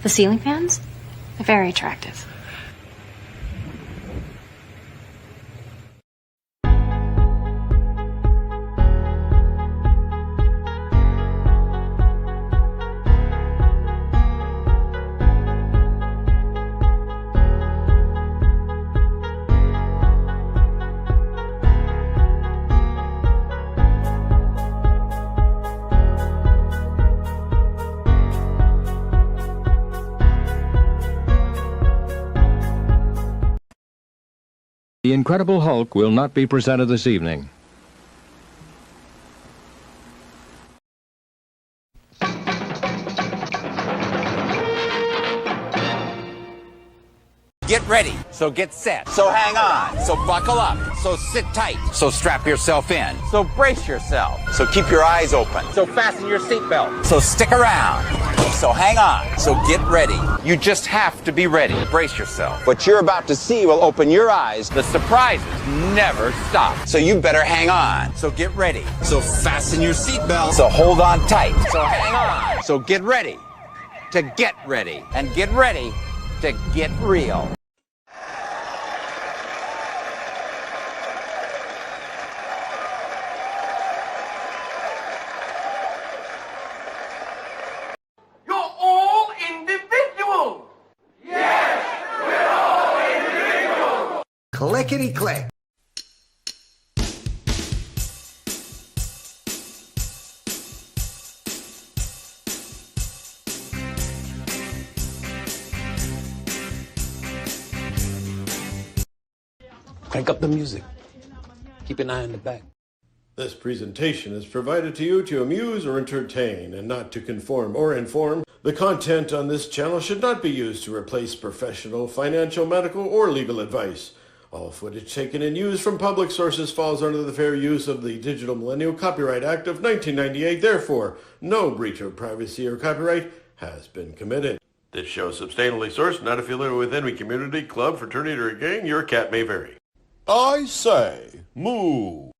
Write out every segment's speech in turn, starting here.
The ceiling fans? They're very attractive. The Incredible Hulk will not be presented this evening. Get ready, so get set, so hang on, so buckle up, so sit tight, so strap yourself in, so brace yourself, so keep your eyes open, so fasten your seatbelt, so stick around, so hang on, so get ready. You just have to be ready. Brace yourself. What you're about to see will open your eyes. The surprises never stop, so you better hang on. So get ready, so fasten your seatbelt, so hold on tight, so hang on, so get ready to get ready, and get ready to get real. You're all individuals! Yes, we're all individuals! Clickety-click. Crank up the music. Keep an eye on the back. This presentation is provided to you to amuse or entertain and not to conform or inform. The content on this channel should not be used to replace professional, financial, medical, or legal advice. All footage taken and used from public sources falls under the Fair Use of the Digital Millennium Copyright Act of 1998. Therefore, no breach of privacy or copyright has been committed. This show is substantially sourced, not affiliated with any community, club, fraternity, or gang. Your cat may vary. I say, moo.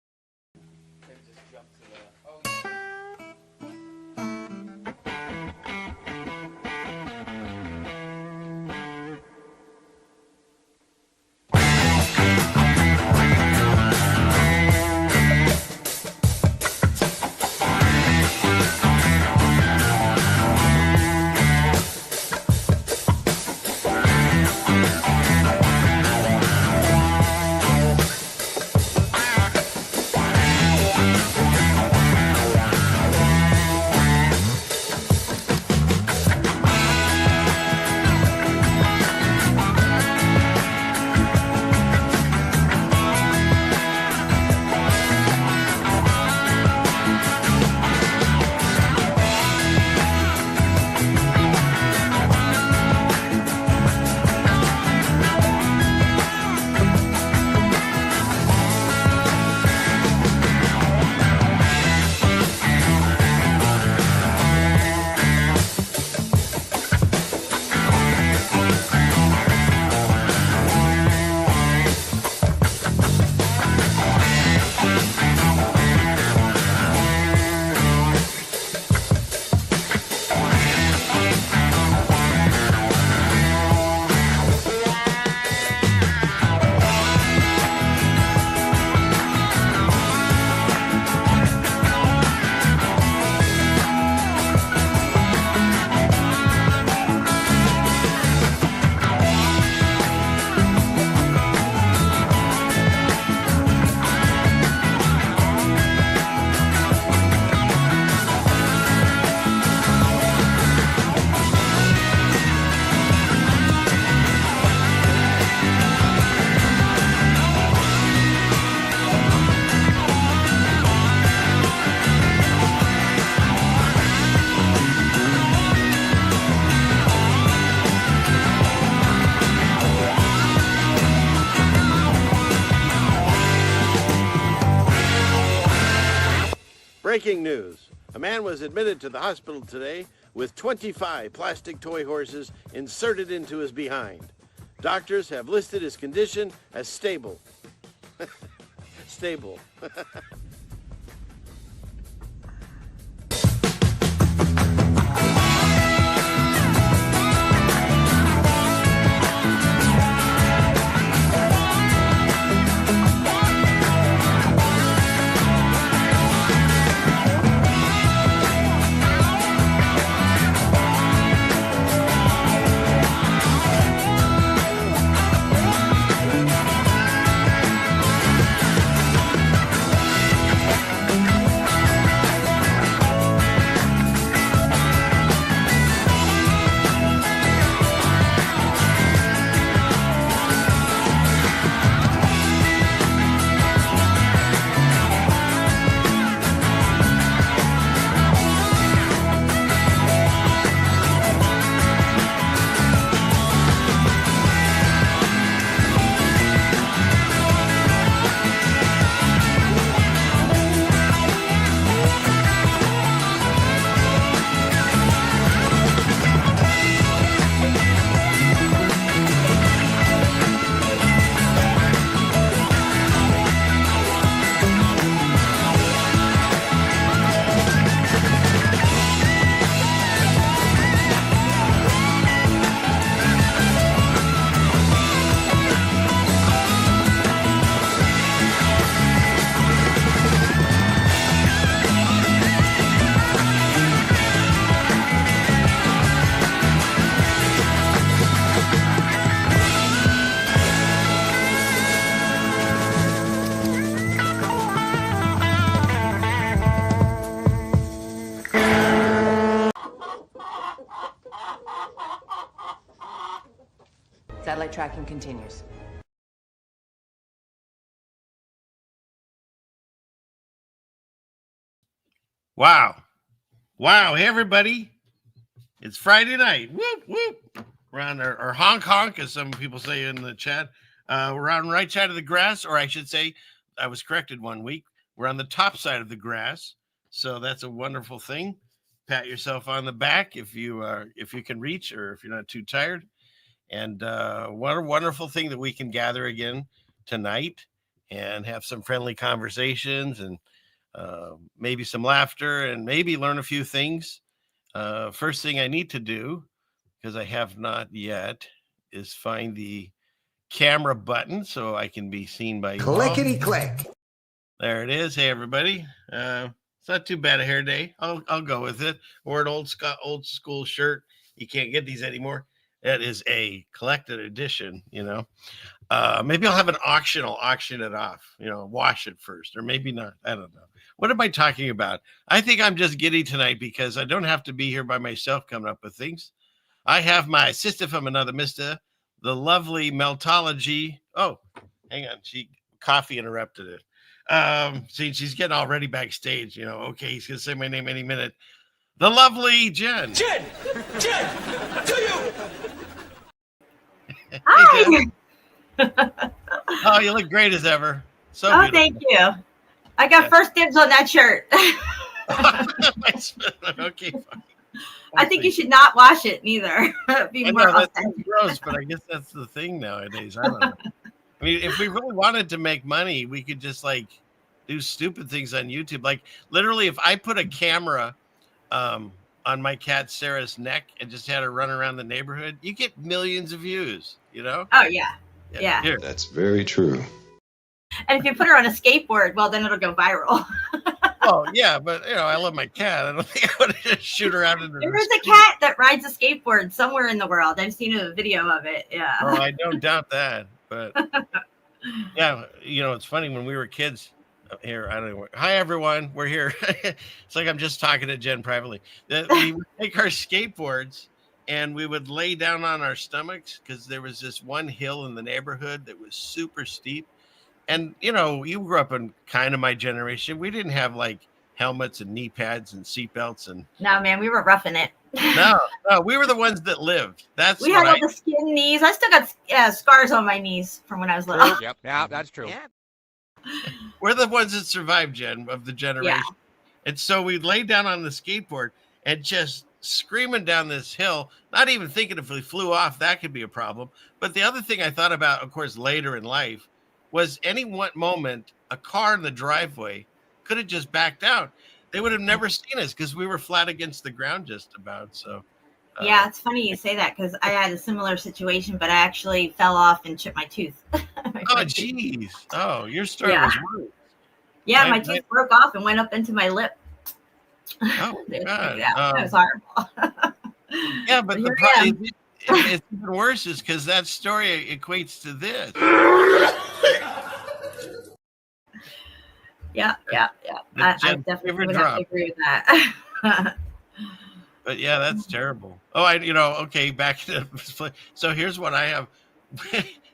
Breaking news. A man was admitted to the hospital today with 25 plastic toy horses inserted into his behind. Doctors have listed his condition as stable. Stable. Flight tracking continues. Wow. Hey, everybody. It's Friday night. Whoop, whoop. We're on or honk, honk, as some people say in the chat. We're on the right side of the grass, or I should say, I was corrected one week. We're on the top side of the grass. So that's a wonderful thing. Pat yourself on the back if you can reach, or if you're not too tired. And what a wonderful thing that we can gather again tonight and have some friendly conversations and maybe some laughter and maybe learn a few things. First thing I need to do, because I have not yet, is find the camera button so I can be seen by you. Clickety click. There it is. Hey, everybody. It's not too bad a hair day. I'll go with it. Or an old school shirt. You can't get these anymore. That is a collected edition, Maybe I'll have an auction. I'll auction it off, wash it first, or maybe not. I don't know. What am I talking about? I think I'm just giddy tonight because I don't have to be here by myself coming up with things. I have my sister from another mister, the lovely Meltology. Oh, hang on. Coffee interrupted it. See, she's getting all ready backstage. Okay, he's going to say my name any minute. The lovely Jen. Jen, to you. Hi. Oh, you look great as ever. So beautiful. Thank you. I got first dibs on that shirt. Okay, fine. I think you should not wash it neither. Be more that's authentic. gross, but I guess that's the thing nowadays. I don't know. I mean, if we really wanted to make money, we could just do stupid things on YouTube. Like literally, if I put a camera on my cat Sarah's neck and just had her run around the neighborhood, you get millions of views. Oh yeah. Here. That's very true. And if you put her on a skateboard, well, then it'll go viral. Oh yeah, but I love my cat. I don't think I would just shoot her out into. There's a cat that rides a skateboard somewhere in the world. I've seen a video of it. Yeah. Oh, I don't doubt that. But yeah, it's funny when we were kids. Here, I don't know. Hi everyone, we're here. It's like I'm just talking to Jen privately. We would take our skateboards and we would lay down on our stomachs because there was this one hill in the neighborhood that was super steep. And, you grew up in kind of my generation. We didn't have helmets and knee pads and seatbelts. And no, man, we were roughing it. No, we were the ones that lived. We had all the skin knees. I still got scars on my knees from when I was little. Yep, yeah, that's true. Yeah. We're the ones that survived, Jen, of the generation. Yeah. And so we'd lay down on the skateboard and just screaming down this hill, not even thinking if we flew off, that could be a problem. But the other thing I thought about, of course, later in life, was any one moment a car in the driveway could have just backed out. They would have never seen us because we were flat against the ground just about. So yeah, it's funny you say that because I had a similar situation, but I actually fell off and chipped my tooth. Oh, geez. Oh, your story was worse. Yeah, my tooth broke off and went up into my lip. Oh, God. That was horrible. Yeah, but the problem it's even worse is because that story equates to this. Yeah. I definitely would have to agree with that. But yeah, that's terrible. Oh, okay, back to the so here's what I have.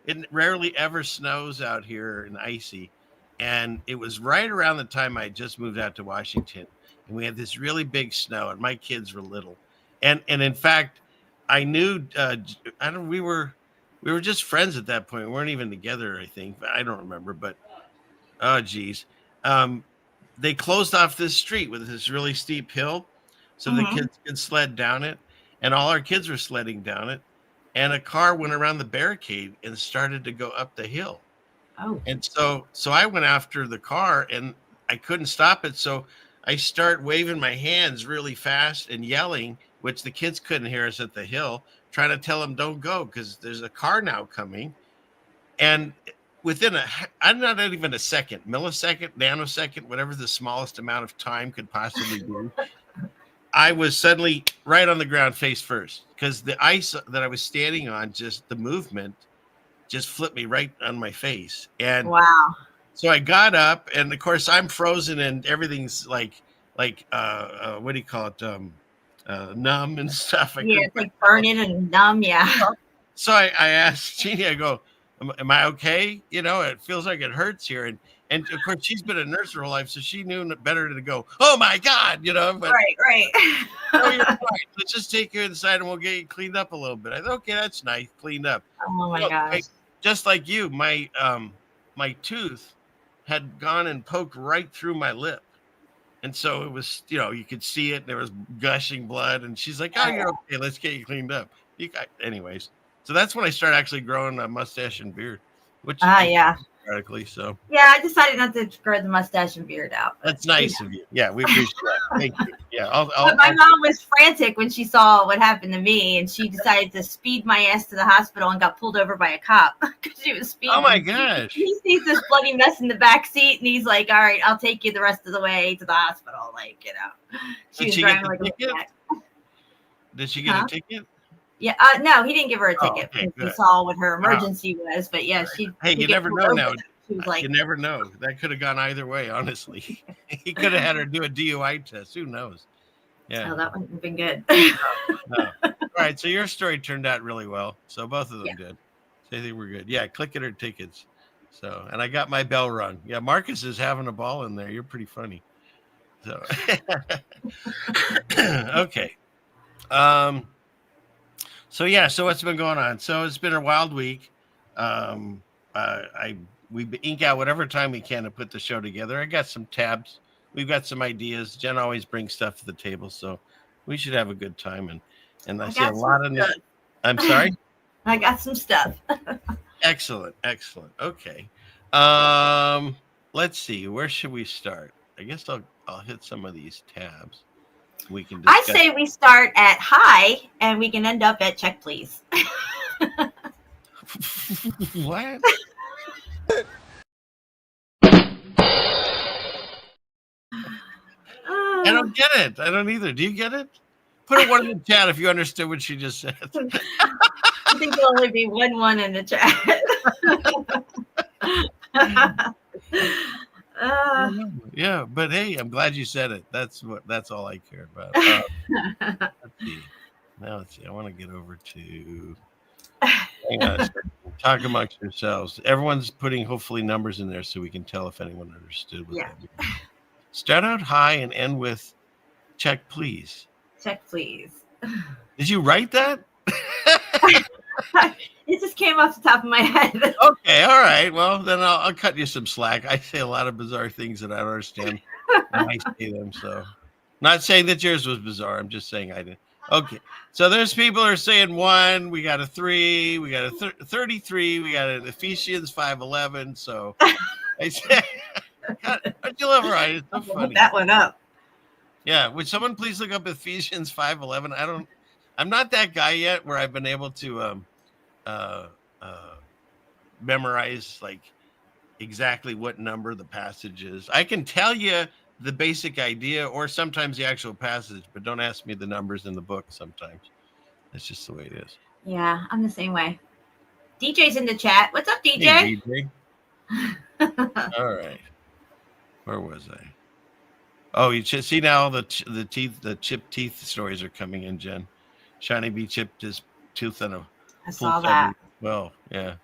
It rarely ever snows out here in icy. And it was right around the time I just moved out to Washington. And we had this really big snow, and my kids were little. And in fact, I knew we were just friends at that point. We weren't even together, I think. But I don't remember. But oh geez. They closed off this street with this really steep hill. So the kids could sled down it. And all our kids were sledding down it. And a car went around the barricade and started to go up the hill. Oh. And so I went after the car and I couldn't stop it. So I start waving my hands really fast and yelling, which the kids couldn't hear us at the hill, trying to tell them don't go because there's a car now coming. And within not even a second, millisecond, nanosecond, whatever the smallest amount of time could possibly be, I was suddenly right on the ground face first because the ice that I was standing on, just the movement just flipped me right on my face. And wow. So I got up and of course I'm frozen and everything's like what do you call it? Numb and stuff. It's like burning and numb. Yeah. So I asked Jeannie, I go, am I okay? You know, it feels like it hurts here. And of course, she's been a nurse her whole life, so she knew better to go, oh my God, you know. But, Right. oh, you're fine. Let's just take you inside and we'll get you cleaned up a little bit. I thought, okay, that's nice, cleaned up. Oh my gosh. Just like you, my tooth had gone and poked right through my lip. And so it was, you know, you could see it, and there was gushing blood. And she's like, oh, you're okay. Let's get you cleaned up. Anyways. So that's when I started actually growing a mustache and beard, which yeah. Radically, so yeah, I decided not to grow the mustache and beard out. That's nice of you. Yeah, we appreciate that. Thank you. Yeah, but my mom was frantic when she saw what happened to me, and she decided to speed my ass to the hospital and got pulled over by a cop because she was speeding. Oh my gosh! He sees this bloody mess in the back seat, and he's like, "All right, I'll take you the rest of the way to the hospital." Like, you know, Did she get the ticket? Did she get a ticket? Yeah, no, he didn't give her a ticket because he saw what her emergency was. But yeah, she. Hey, you never know now. She was like, you never know. That could have gone either way. Honestly, he could have had her do a DUI test. Who knows? Yeah, that wouldn't have been good. No. All right, so your story turned out really well. So both of them did. So they were good. Yeah, click it or tickets. So, and I got my bell rung. Yeah, Marcus is having a ball in there. You're pretty funny. So, okay. So yeah, so what's been going on? So it's been a wild week. We ink out whatever time we can to put the show together. I got some tabs. We've got some ideas. Jen always brings stuff to the table, so we should have a good time. And I see a lot of. I'm sorry. I got some stuff. Excellent. Okay. Let's see. Where should we start? I guess I'll hit some of these tabs. We can discuss. I say we start at hi and we can end up at check, please. What? I don't get it. I don't either. Do you get it? Put a one in the chat if you understood what she just said. I think there'll only be one in the chat. Yeah, but hey, I'm glad you said it. That's all I care about. Let's see. I want to get over to hang on a second. Talk amongst yourselves. Everyone's putting hopefully numbers in there so we can tell if anyone understood what that means. Start out high and end with check, please. Check, please. Did you write that? It just came off the top of my head. Okay, all right. Well, then I'll cut you some slack. I say a lot of bizarre things that I don't understand when I say them. So, not saying that yours was bizarre. I'm just saying I did. Okay. So there's people who are saying 1. We got a 3. We got a 33. We got an Ephesians 5:11. So I say, don't you love right? It's so funny. That one up. Yeah. Would someone please look up Ephesians 5:11? I'm not that guy yet where I've been able to memorize like exactly what number the passage is. I can tell you the basic idea or sometimes the actual passage, but don't ask me the numbers in the book sometimes. That's just the way it is. Yeah, I'm the same way. DJ's in the chat. What's up, DJ? Hey, DJ. All right. Where was I? Oh, you see now the chipped teeth stories are coming in, Jen. Shiny B chipped his tooth on a. I saw that. Well, yeah.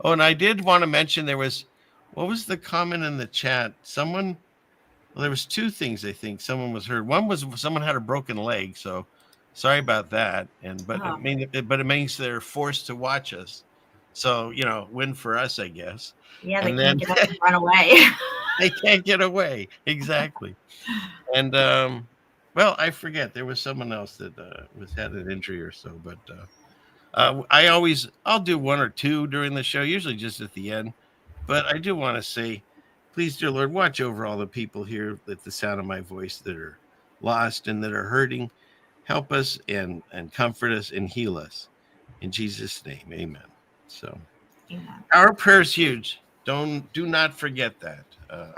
Oh, and I did want to mention what was the comment in the chat? There was 2 things I think someone was hurt. One was someone had a broken leg, so sorry about that. But it means they're forced to watch us, so win for us, I guess. Yeah, they can't get up and run away. They can't get away, exactly. And well, I forget there was someone else that had an injury or so, but I'll do 1 or 2 during the show, usually just at the end. But I do want to say, please, dear Lord, watch over all the people here at the sound of my voice that are lost and that are hurting. Help us and comfort us and heal us. In Jesus' name, amen. So our prayer is huge. Do not forget that.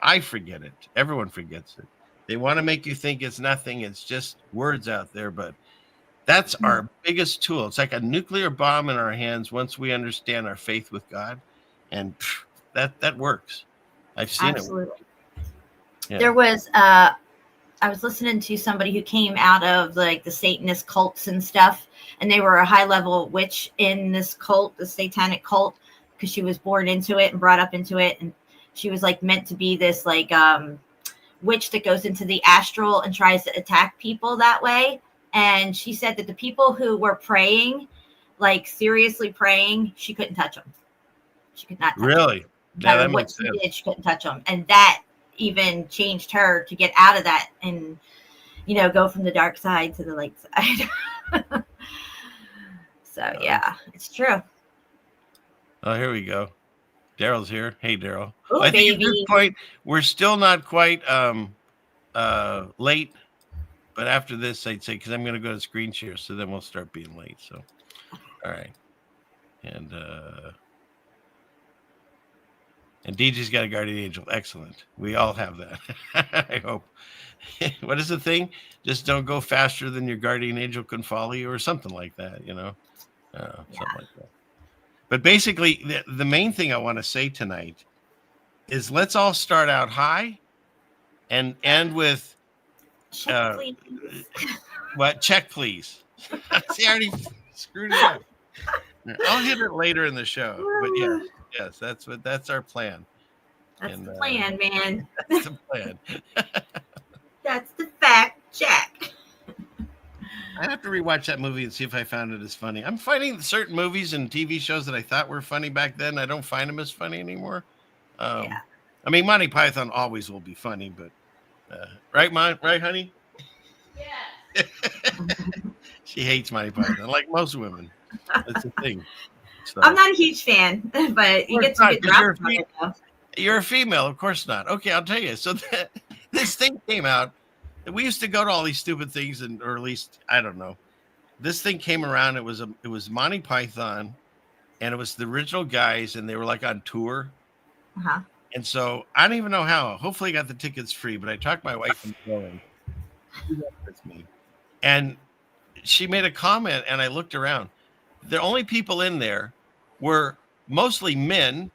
I forget it. Everyone forgets it. They want to make you think it's nothing. It's just words out there, but that's our biggest tool. It's like a nuclear bomb in our hands once we understand our faith with God, and that works. I've seen it. Yeah. There was a I was listening to somebody who came out of like the Satanist cults and stuff, and they were a high level witch in this cult, the satanic cult, because she was born into it and brought up into it, and she was like meant to be this like witch that goes into the astral and tries to attack people that way. And she said that the people who were praying, like seriously praying, she couldn't touch them. She could not touch Really? them. Yeah, No that matter what makes she sense. did, she couldn't touch them. And that even changed her to get out of that and, you know, go from the dark side to the light side. So, yeah, it's true. Oh, here we go. Daryl's here. Hey, Daryl. Ooh, I think at baby. this point, we're still not quite late. But after this, I'd say, because I'm going to go to screen share, so then we'll start being late. So, all right. And DJ's got a guardian angel. Excellent. We all have that. I hope. What is the thing? Just don't go faster than your guardian angel can follow you, or something like that, you know? Something like that. But basically, the main thing I want to say tonight is let's all start out high and end with Check, please. what? Check, please. See, I already screwed it up. I'll hit it later in the show. But yes, that's our plan. That's the plan, man. That's the plan. That's the fact check. I have to rewatch that movie and see if I found it as funny. I'm finding certain movies and TV shows that I thought were funny back then. I don't find them as funny anymore. I mean, Monty Python always will be funny, but right, honey? Yeah. She hates Monty Python, like most women. That's the thing. So, I'm not a huge fan, but you get some good drops on it, though. You're a female, of course not. Okay, I'll tell you. So this thing came out. We used to go to all these stupid things, or at least I don't know. This thing came around. It was Monty Python, and it was the original guys, and they were like on tour. Uh-huh. And so I don't even know how. Hopefully, I got the tickets free, but I talked my wife into going. She went with me, and she made a comment, and I looked around. The only people in there were mostly men,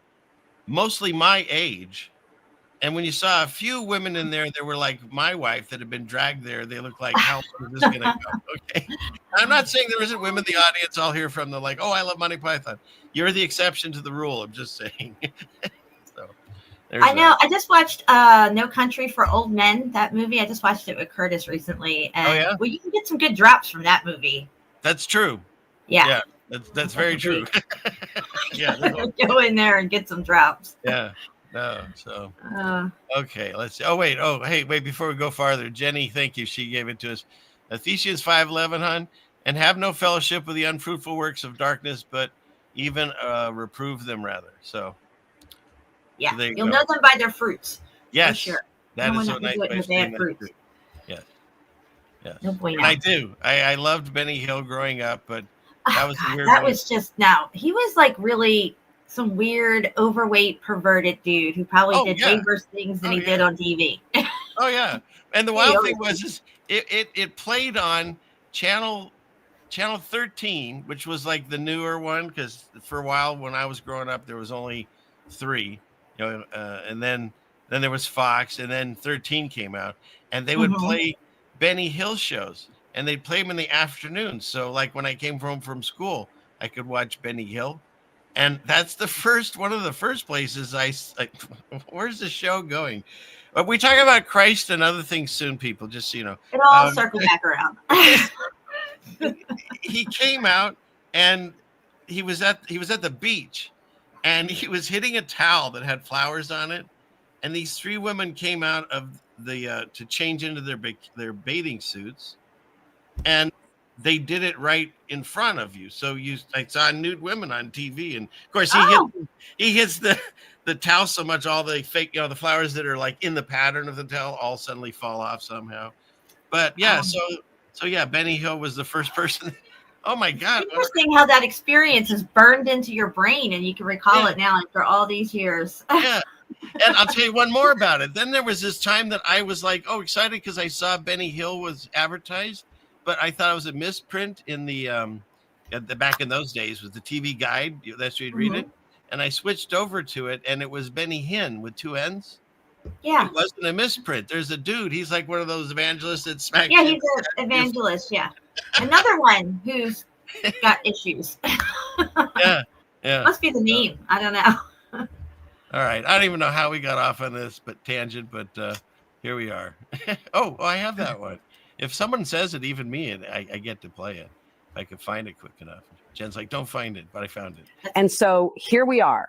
mostly my age. And when you saw a few women in there that were like my wife that had been dragged there, they looked like, how is this going to go? Okay. I'm not saying there isn't women in the audience all here from the like, oh, I love Monty Python. You're the exception to the rule. I'm just saying. So I know. I just watched No Country for Old Men, that movie. I just watched it with Curtis recently. And well, you can get some good drops from that movie. That's true. Yeah. That's very true. Go in there and get some drops. Yeah. No, so okay, let's see. Wait, before we go farther, Jenny, thank you. She gave it to us. Ephesians 5:11, hon, and have no fellowship with the unfruitful works of darkness, but even reprove them rather. So you'll know them by their fruits. Yes, for sure. That no is one so nice. With bad fruits. Yes. No bueno. And I do. I loved Benny Hill growing up, but that was weird. That was just he was like really some weird, overweight, perverted dude who probably did way worse things than he did on TV. Oh yeah, and the wild thing was it played on channel 13, which was like the newer one, because for a while when I was growing up there was only 3, and then there was Fox, and then 13 came out, and they would play Benny Hill shows, and they'd play them in the afternoon. So like when I came home from school, I could watch Benny Hill. And that's one of the first places where's the show going? But we talk about Christ and other things soon, people, just so you know. It all circle back around. He came out and he was at the beach, and he was hitting a towel that had flowers on it. And these 3 women came out of the to change into their bathing suits, and they did it right in front of you. So I saw nude women on TV, and of course he hits the towel so much, all the fake, the flowers that are like in the pattern of the towel all suddenly fall off somehow. But so Benny Hill was the first person. Oh my God. It's interesting how that experience is burned into your brain and you can recall it now after all these years. Yeah. And I'll tell you one more about it. Then there was this time that I was like, excited because I saw Benny Hill was advertised. But I thought it was a misprint in the back in those days with the TV guide. That's where you'd read it. And I switched over to it, and it was Benny Hinn with 2 N's. Yeah. It wasn't a misprint. There's a dude. He's like one of those evangelists that smack. Yeah, he's an evangelist. Yeah. Another one who's got issues. Yeah. Yeah. Must be the name. I don't know. All right. I don't even know how we got off on this, but tangent, but here we are. Oh, I have that one. If someone says it, even me, I get to play it. If I could find it quick enough. Jen's like, don't find it, but I found it. And so here we are.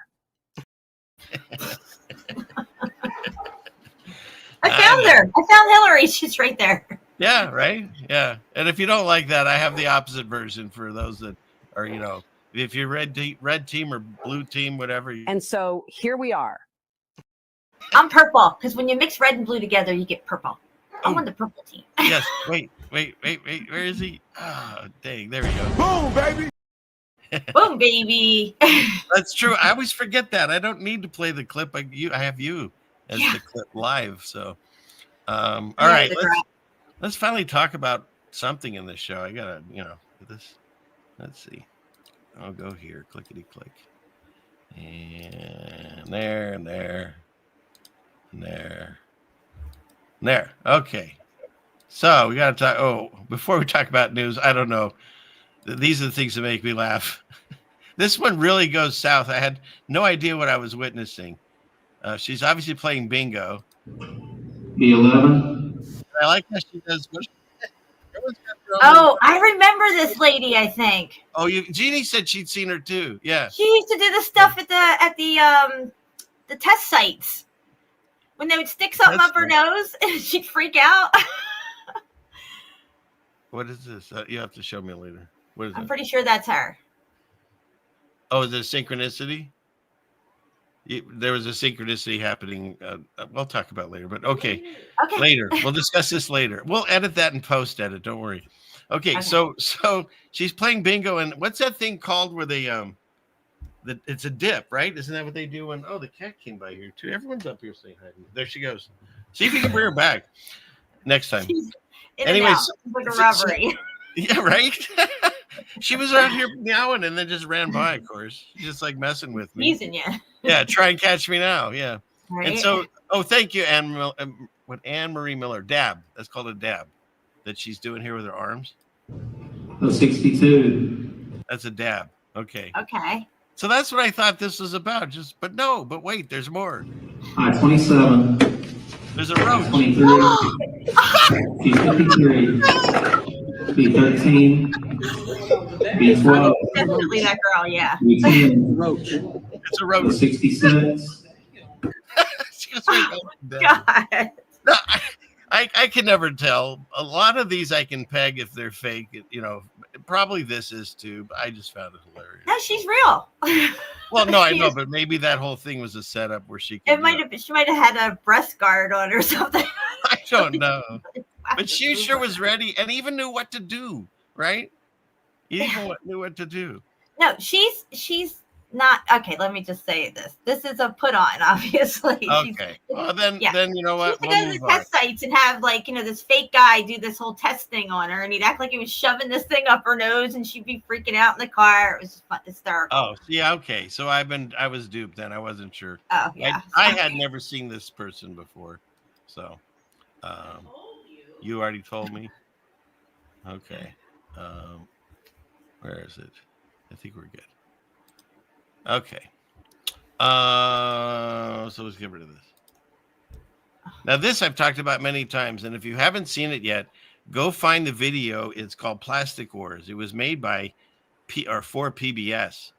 I found her. I found Hillary. She's right there. Yeah, right. Yeah. And if you don't like that, I have the opposite version for those that are, if you're red team or blue team, whatever. And so here we are. I'm purple because when you mix red and blue together, you get purple. I'm on the purple team. Yes. Wait. Where is he? Oh, dang. There we go. Boom, baby. Boom, baby. That's true. I always forget that. I don't need to play the clip. I have you as the clip live. So, all right. Let's finally talk about something in this show. I gotta, this. Let's see. I'll go here. Clickety click. And there. Okay. So we got to talk. Oh, before we talk about news, I don't know. These are the things that make me laugh. This one really goes south. I had no idea what I was witnessing. She's obviously playing bingo. B11. I like how she does. Oh, I remember this lady. I think. Oh, Jeannie said she'd seen her too. Yeah. She used to do the stuff at the test sites when they would stick something up her nose and she'd freak out. What is this? You have to show me later. What is I'm pretty sure that's her. Oh, is it synchronicity? There was a synchronicity happening. We'll talk about later, but okay. Later. We'll discuss this later. We'll edit that and post edit. Don't worry. Okay. So she's playing bingo, and what's that thing called where they it's a dip, right? Isn't that what they do when the cat came by here too? Everyone's up here saying hi. There she goes. See if you can bring her back next time. Anyways, like a robbery. Yeah, right. She was out here meowing and then just ran by, of course. Just like messing with me. Teasing you. Yeah, try and catch me now. Yeah. Right. And so, thank you, Anne Marie Miller. Dab. That's called a dab that she's doing here with her arms. 62. That's a dab. Okay. Okay. So that's what I thought this was about. But wait, there's more. I-27. There's a roach. 23. P53. B13. B12. Definitely that girl, yeah. B10. Roach. It's a roach. 66. God. No, I can never tell. A lot of these I can peg if they're fake. Probably this is too, but I just found it hilarious. No, she's real. Well, no, I know, but maybe that whole thing was a setup where she could. She might have had a breast guard on or something. I don't know. But she sure was ready and even knew what to do, right? Even knew what to do. No, she's not okay. Let me just say this. This is a put on, obviously. Okay. Well, then you know what? She used to go to the test sites and have this fake guy do this whole test thing on her, and he'd act like he was shoving this thing up her nose, and she'd be freaking out in the car. It was just hysterical. Oh, yeah, okay. So I was duped then. I wasn't sure. Oh, yeah. I had never seen this person before, so you already told me. Okay. Where is it? I think we're good. Okay. So let's get rid of this. Now, this I've talked about many times, and if you haven't seen it yet, go find the video. It's called Plastic Wars. It was made by for PBS,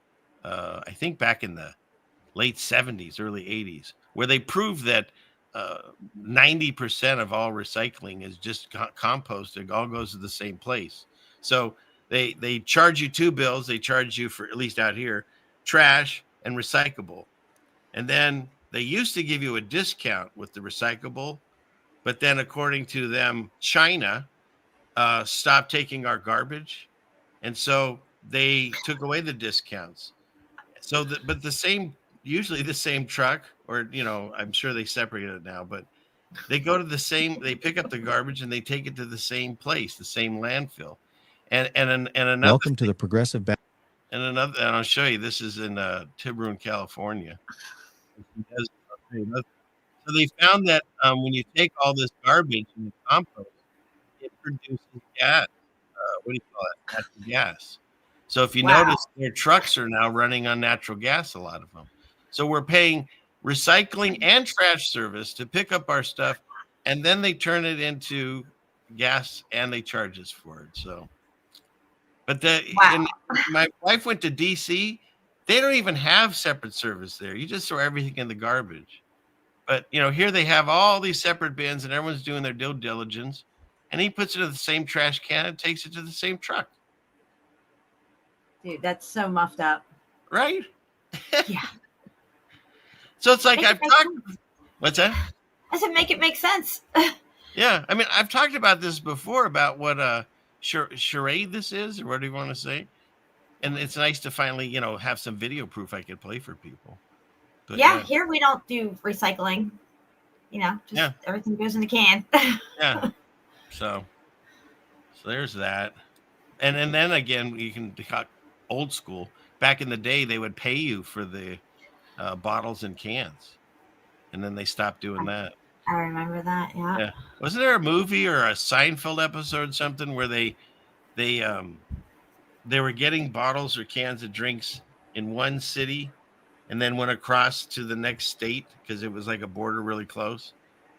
I think back in the late 70s, early 80s, where they proved that 90% of all recycling is just composted. It all goes to the same place. So they charge you two bills. They charge you for, at least out here, trash and recyclable. And then they used to give you a discount with the recyclable, but then according to them, China stopped taking our garbage. And so they took away the discounts. So, but usually the same truck, or, I'm sure they separated it now, but they go to they pick up the garbage and they take it to the same place, the same landfill. And another Welcome to the Progressive and I'll show you, this is in Tiburon, California. So So they found that when you take all this garbage and you compost, it produces gas. What do you call it? Natural gas. So if you Wow. notice, their trucks are now running on natural gas, a lot of them. So we're paying recycling and trash service to pick up our stuff, and then they turn it into gas and they charge us for it. So, but Wow. my wife went to DC. They don't even have separate service there. You just throw everything in the garbage. But here they have all these separate bins, and everyone's doing their due diligence. And he puts it in the same trash can and takes it to the same truck. Dude, that's so muffed up. Right? Yeah. So it's like Make it I've make talked. sense. What's that? I said, make it make sense. Yeah. I mean, I've talked about this before about what a charade this is, or whatever you want to say. And it's nice to finally, have some video proof I could play for people. But Yeah, here we don't do recycling. Just everything goes in the can. Yeah. So there's that. And then again, you can talk old school. Back in the day, they would pay you for the bottles and cans, and then they stopped doing that. I remember that. Yeah. Yeah. Wasn't there a movie or a Seinfeld episode, something where they were getting bottles or cans of drinks in one city, and then went across to the next state because it was like a border really close,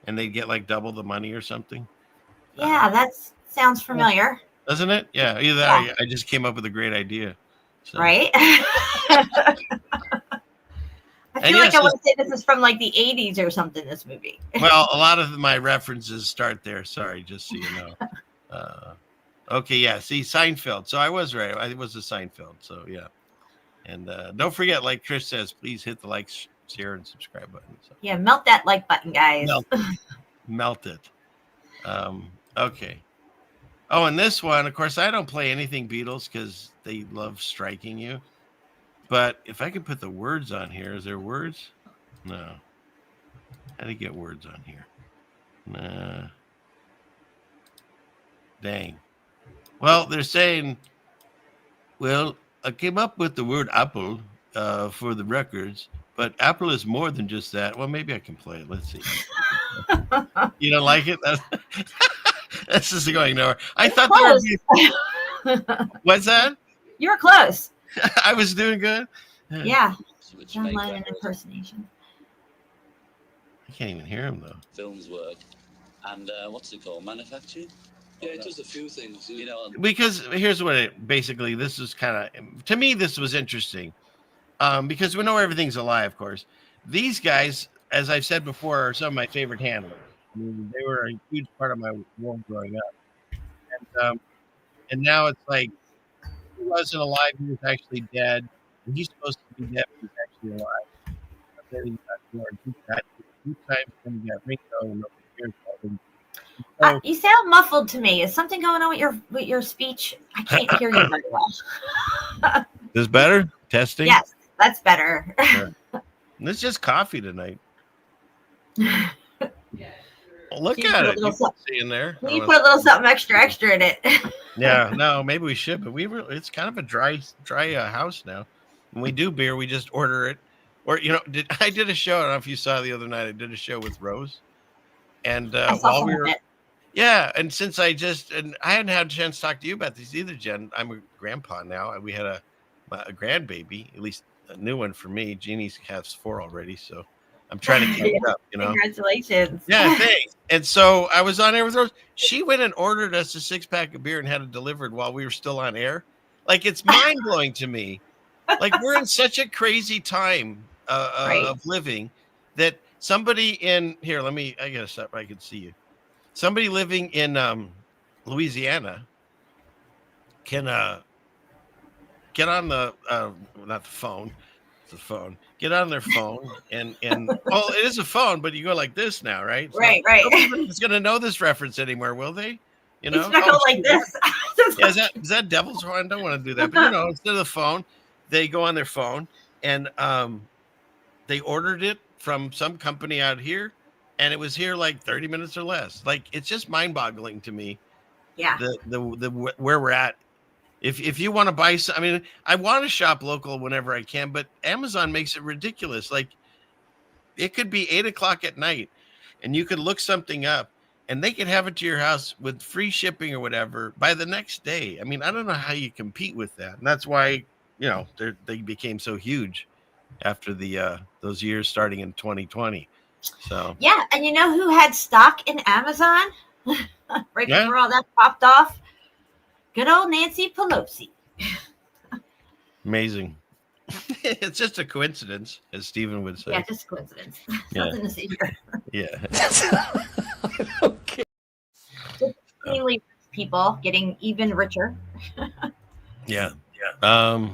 and they'd get like double the money or something. Yeah, that sounds familiar. Doesn't it? Yeah. Either that or I just came up with a great idea. So. Right? I feel like I want to say this is from like the 80s or something, this movie. Well, a lot of my references start there. Sorry, just so you know. Okay, yeah. See, Seinfeld. So I was right. I was a Seinfeld. So, yeah. And don't forget, like Chris says, please hit the like, share, and subscribe button. So. Yeah, melt that like button, guys. Melt it. Okay. Oh, and this one, of course, I don't play anything Beatles because they love striking you. But if I could put the words on here, is there words? No. How do you get words on here? Nah. Dang. Well, they're saying, well, I came up with the word apple for the records, but apple is more than just that. Well, maybe I can play it. Let's see. You don't like it? This is going nowhere. I thought there would be... What's that? You were close. I was doing good. Yeah. John Lennon impersonation. I can't even hear him though. Films work, and what's it called? Manufacturing. Yeah, it does a few things. Because here's what it basically. This is kind of, to me, this was interesting, because we know everything's a lie, of course. These guys, as I've said before, are some of my favorite handlers. I mean, they were a huge part of my world growing up, and now it's like he wasn't alive; he was actually dead. And he's supposed to be dead, but he's actually alive. And then he got two times, then he got Ringo, and nobody cares about him. You sound muffled to me. Is something going on with your speech? I can't hear you very well. Is better? Testing? Yes, that's better. Sure. It's just coffee tonight. Well, look at it. You can see in there. You put a little something extra in it. Yeah, no, maybe we should, but it's kind of a dry house now. When we do beer, we just order it. Or, I did a show. I don't know if you saw the other night. I did a show with Rose. And while we were... Yeah, and since I hadn't had a chance to talk to you about this either, Jen. I'm a grandpa now. We had a grandbaby, at least a new one for me. Jeannie has 4 already, so I'm trying to catch up, Congratulations. Yeah, thanks. And so I was on air with Rose. She went and ordered us a 6-pack of beer and had it delivered while we were still on air. Like, it's mind-blowing to me. Like, we're in such a crazy time of living that somebody I gotta stop. I can see you. Somebody living in Louisiana can get on the not the phone, it's the phone. Get on their phone and well, it is a phone, but you go like this now, right? So right. Nobody's gonna know this reference anymore, will they? It's not going like this. Yeah, is that devil's horn? I don't want to do that, but instead of the phone, they go on their phone and they ordered it from some company out here. And it was here like 30 minutes or less. Like, it's just mind-boggling to me. Yeah. The where we're at. If you want to buy I want to shop local whenever I can, but Amazon makes it ridiculous. Like, it could be 8:00 at night, and you could look something up and they could have it to your house with free shipping or whatever by the next day. I mean, I don't know how you compete with that. And that's why, they became so huge after those years starting in 2020. So yeah, and you know who had stock in Amazon right before all that popped off? Good old Nancy Pelosi. amazing. It's just a coincidence, as Stephen would say. Yeah, just a coincidence. Nothing to see here. Yeah. Okay. Just people getting even richer. Yeah. But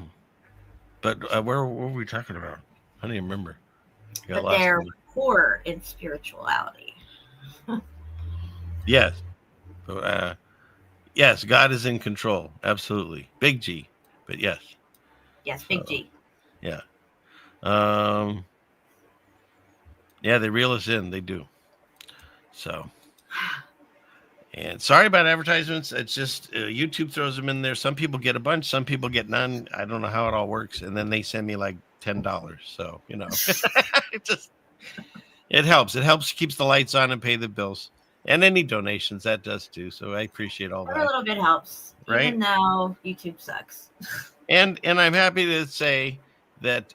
where were we talking about? I don't even remember. But they're poor in spirituality. Yes. Yes, God is in control. Absolutely. Big G. But yes. Yes, big G. Yeah. Yeah, they reel us in. They do. So. And sorry about advertisements. It's just YouTube throws them in there. Some people get a bunch. Some people get none. I don't know how it all works. And then they send me like $10. So, it helps. It helps, keeps the lights on and pay the bills. And any donations, that does too. So I appreciate all that. A little bit helps. Right? Even though YouTube sucks. And I'm happy to say that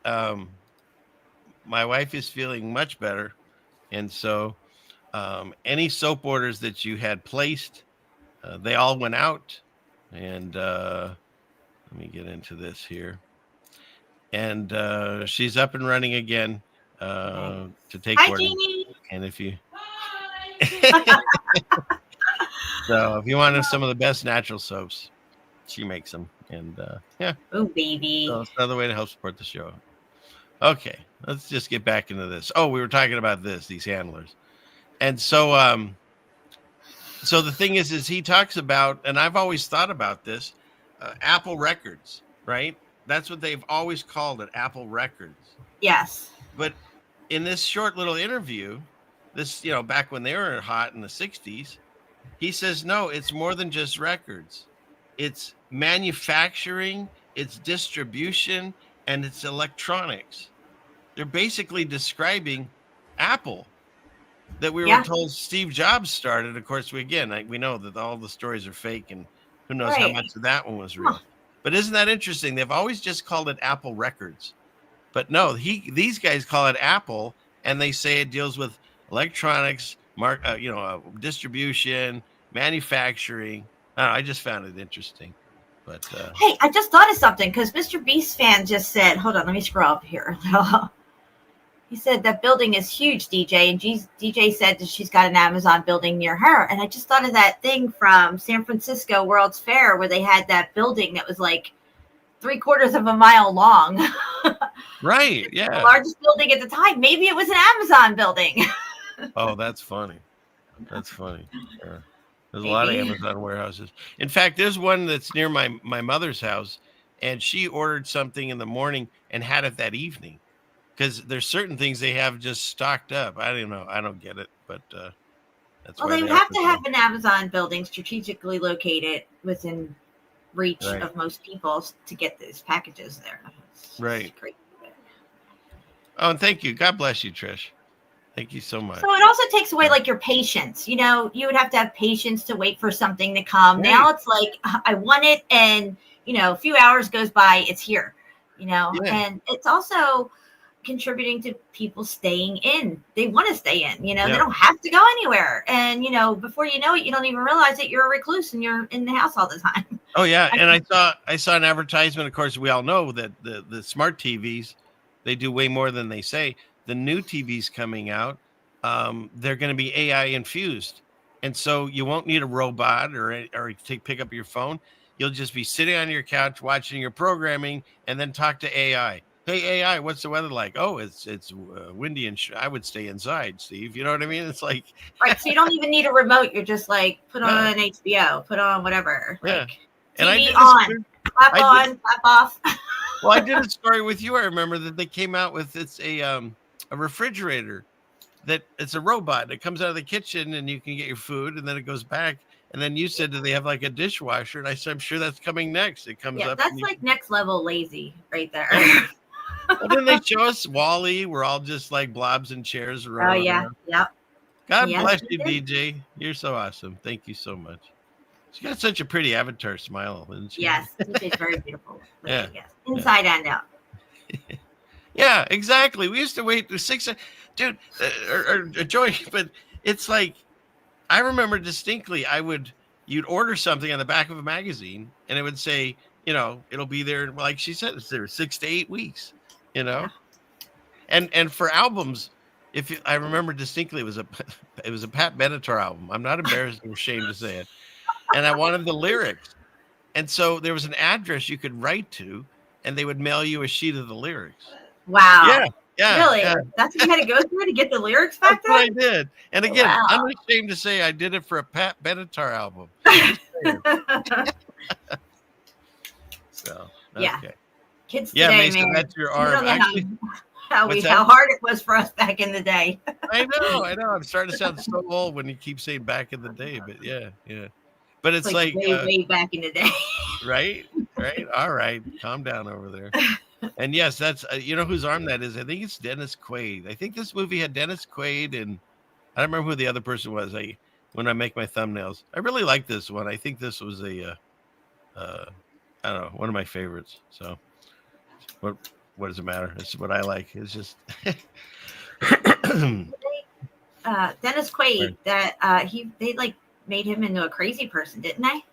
my wife is feeling much better. And so any soap orders that you had placed, they all went out. And let me get into this here. And she's up and running again to take orders. And if you so if you want some of the best natural soaps, she makes them. And yeah. Oh, baby. So it's another way to help support the show. Okay, let's just get back into this. Oh, we were talking about these handlers. And so so the thing is he talks about, and I've always thought about this, Apple Records, right? That's what they've always called it, Apple Records. Yes. But in this short little interview, this, back when they were hot in the 60s, he says, no, it's more than just records. It's manufacturing, it's distribution, and it's electronics. They're basically describing Apple that we were told Steve Jobs started. Of course, we know that all the stories are fake, and who knows how much of that one was real. But isn't that interesting? They've always just called it Apple Records. But no, these guys call it Apple, and they say it deals with electronics, distribution, manufacturing. I just found it interesting. But hey, I just thought of something because Mr. Beast fan just said, hold on, let me scroll up here. He said that building is huge, DJ, and DJ said that she's got an Amazon building near her. And I just thought of that thing from San Francisco World's Fair where they had that building that was like 3/4 of a mile long. Right, yeah. The largest building at the time. Maybe it was an Amazon building. Oh, that's funny. That's funny. Yeah. There's a lot of Amazon warehouses. In fact, there's one that's near my mother's house, and she ordered something in the morning and had it that evening. Because there's certain things they have just stocked up. I don't know. I don't get it, but that's well, they would have to have an Amazon building strategically located within reach of most people to get these packages there. Right. Great. Oh, and thank you. God bless you, Trish. Thank you so much. So it also takes away like your patience. You would have to have patience to wait for something to come. Right. Now it's like I want it, and a few hours goes by, it's here. And it's also contributing to people staying in. They want to stay in. They don't have to go anywhere. And before you know it, you don't even realize that you're a recluse and you're in the house all the time. Oh yeah, and I saw an advertisement. Of course, we all know that the smart TVs, they do way more than they say. The new TVs coming out, they're going to be AI infused, and so you won't need a robot or pick up your phone. You'll just be sitting on your couch watching your programming, and then talk to AI. Hey AI, what's the weather like? Oh, it's windy and I would stay inside, Steve. You know what I mean? It's like right. So you don't even need a remote. You're just like put on HBO, put on whatever. Yeah. Like, and TV on, clap on, clap off. Well, I did a story with you. I remember that they came out with a refrigerator that it's a robot that comes out of the kitchen and you can get your food and then it goes back. And then you said that they have like a dishwasher, and I said I'm sure that's coming next. It comes up. That's like next level lazy right there. Well, then they show us Wall-E. We're all just like blobs in chairs. Oh yeah, yeah. God Yes, bless you you, did. DJ. You're so awesome. Thank you so much. She's got such a pretty avatar smile, isn't she? Yes, she's very beautiful. Yeah. Yes, inside and out. Yeah, exactly. We used to wait to 6, dude, or Joy, but it's like I remember distinctly. You'd order something on the back of a magazine, and it would say, it'll be there. Like she said, it's there 6 to 8 weeks. Yeah. And for albums, I remember distinctly, it was a Pat Benatar album. I'm not embarrassed or ashamed to say it, and I wanted the lyrics, and so there was an address you could write to, and they would mail you a sheet of the lyrics. Wow. Yeah, Really? yeah. That's what you had to go through to get the lyrics back That's what I then? did. And again, Wow. I'm ashamed to say I did it for a Pat Benatar album. So, okay. Yeah. Kids Yeah, today, Mason, man. that's your you arm. don't know Actually, what's that? how hard it was for us back in the day. I know. I'm starting to sound so old when you keep saying back in the day, but yeah. But it's like way back in the day. Right. All right. Calm down over there. And yes, that's whose arm that is. I think it's Dennis Quaid. I think this movie had Dennis Quaid, and I don't remember who the other person was. When I make my thumbnails, I really like this one. I think this was I don't know, one of my favorites. So what does it matter? It's what I like. It's just Dennis Quaid, that they like made him into a crazy person, didn't they?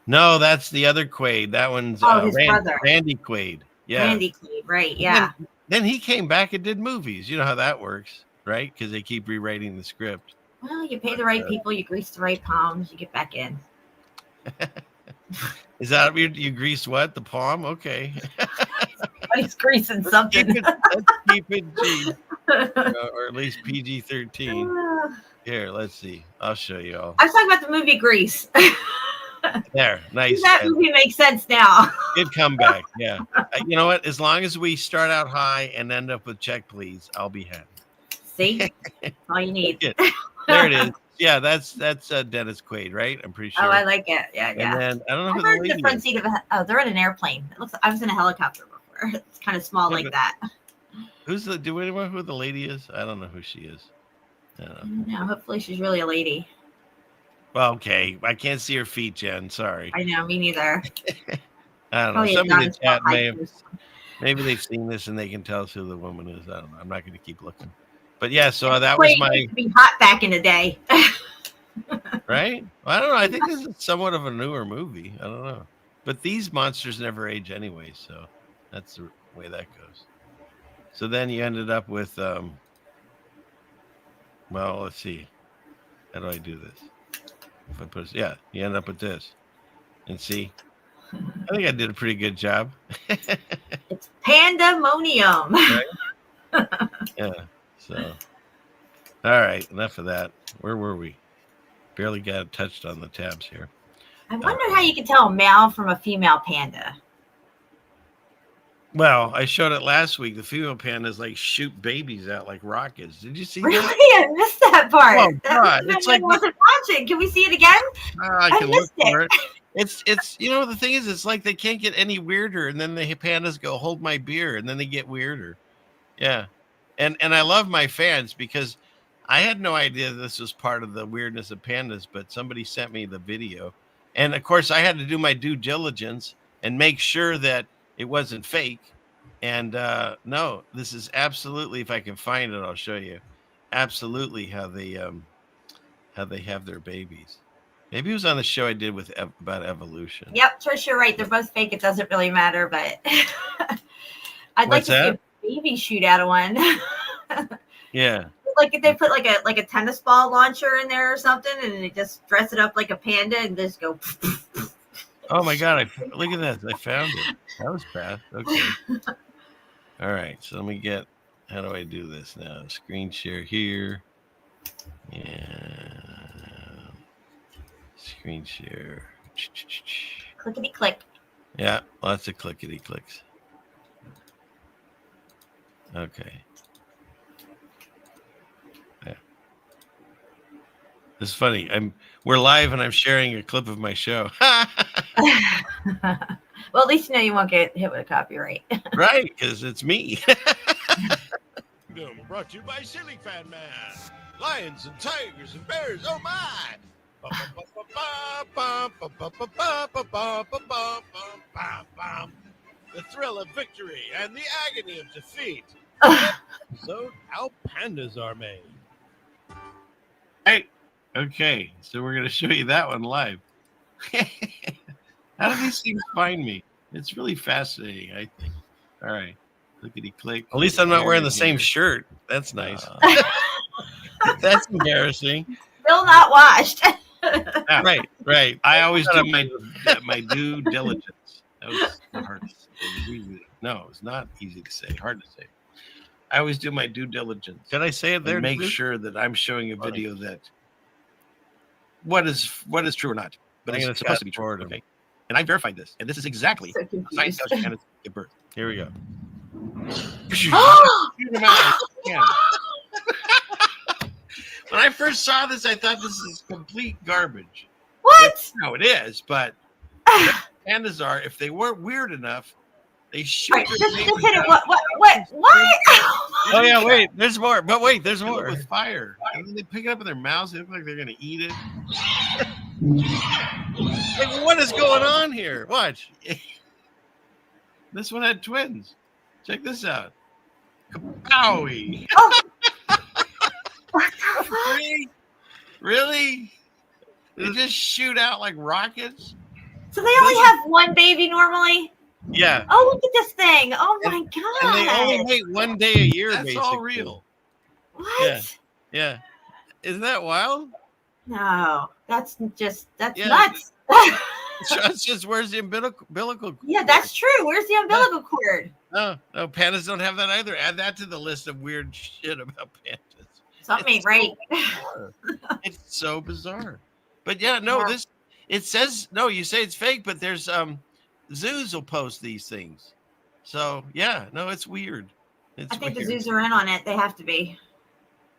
No, that's the other Quaid. That one's his brother, Randy Quaid. Yeah, Randy Quaid, right? Yeah. Then he came back and did movies. You know how that works, right? Because they keep rewriting the script. Well, you pay the right people, you grease the right palms, you get back in. Is that weird? You grease what? The palm? Okay. He's greasing something. Let's keep it G, or at least PG-13. Here, let's see. I'll show you all. I was talking about the movie Grease. There, nice. That movie makes sense now. Good comeback. Yeah. You know what? As long as we start out high and end up with check, please, I'll be happy. See, that's all you need. There it is. Yeah, that's Dennis Quaid, right? I'm pretty sure. Oh, I like it. Yeah. And then I don't know I who the heard lady the front is. seat of they're in an airplane. It looks. I was in a helicopter before. It's kind of small like that. Do we know who the lady is? I don't know who she is. I don't know. No, hopefully she's really a lady. Well, okay. I can't see her feet, Jen. Sorry. I know, me neither. I don't know. Probably Somebody in the chat Adonis maybe they've seen this and they can tell us who the woman is. I don't know. I'm not going to keep looking. But yeah, so that was my. Used to be hot back in the day. Right? Well, I don't know. I think this is somewhat of a newer movie. I don't know. But these monsters never age anyway, so that's the way that goes. So then you ended up with well, let's see. How do I do this? If I put you end up with this. And see, I think I did a pretty good job. It's pandemonium. Right? Yeah. So, all right. Enough of that. Where were we? Barely got touched on the tabs here. I wonder how you can tell a male from a female panda. Well, I showed it last week. The female pandas like shoot babies out like rockets. Did you see Really? that? I missed that part. Oh, God. It's like I wasn't watching. Can we see it again? I can look missed for it. it. It's the thing is, it's like they can't get any weirder, and then the pandas go, "Hold my beer," and then they get weirder. Yeah, and I love my fans because I had no idea this was part of the weirdness of pandas, but somebody sent me the video, and of course I had to do my due diligence and make sure that it wasn't fake. And no, this is absolutely, if I can find it, I'll show you. Absolutely how they have their babies. Maybe it was on the show I did with about evolution. Yep, Trish, you're right. They're both fake. It doesn't really matter, but I'd like to see a baby shoot out of one. Yeah. Like if they put like a tennis ball launcher in there or something, and they just dress it up like a panda and just go. Oh my God! Look at that! I found it. That was fast. Okay. All right. So let me get. How do I do this now? Screen share here. Yeah. Screen share. Clickety click. Yeah, lots of clickety clicks. Okay. Yeah. It's funny. We're live and I'm sharing a clip of my show. Well, at least you know you won't get hit with a copyright. Right, because it's me. Magnum, brought to you by Ceiling Fan Man. Lions and tigers and bears, oh my! The thrill of victory and the agony of defeat. So how pandas are made. Hey, okay, so we're gonna show you that one live. How do these things find me? It's really fascinating, I think. All right, clickety click. At least I'm not wearing the same shirt. That's nice. That's embarrassing. Still not washed. Yeah, right. I always do my due diligence. That was the hardest. No, it's not easy to say. Hard to say. I always do my due diligence. Did I say it there? Make sure that I'm showing a video that what is true or not, but it's supposed to be true. Okay. And I verified this, and this is exactly science tells you can give birth. Here we go. When I first saw this, I thought this is complete garbage. What? No, it is, but pandas are. If they weren't weird enough, they shoot. Right, just hit it. What? Oh yeah, wait. There's more. But wait, there's more with fire, and then they pick it up in their mouths. They look like they're gonna eat it. Like, what is going on here? Watch. This one had twins. Check this out. Kapowie. Oh. What the fuck? Really? They just shoot out like rockets? So they only have one baby normally? Yeah. Oh, look at this thing. Oh my god. And they only wait 1 day a year. That's basically all real. What? Yeah. Isn't that wild? No, that's nuts. It's just where's the umbilical cord? Yeah, that's true. Where's the umbilical cord? No, pandas don't have that either. Add that to the list of weird shit about pandas. Something ain't right. It's so bizarre. But yeah, no, it says no, you say it's fake, but there's zoos will post these things. So yeah, no, it's weird. I think the zoos are in on it. They have to be.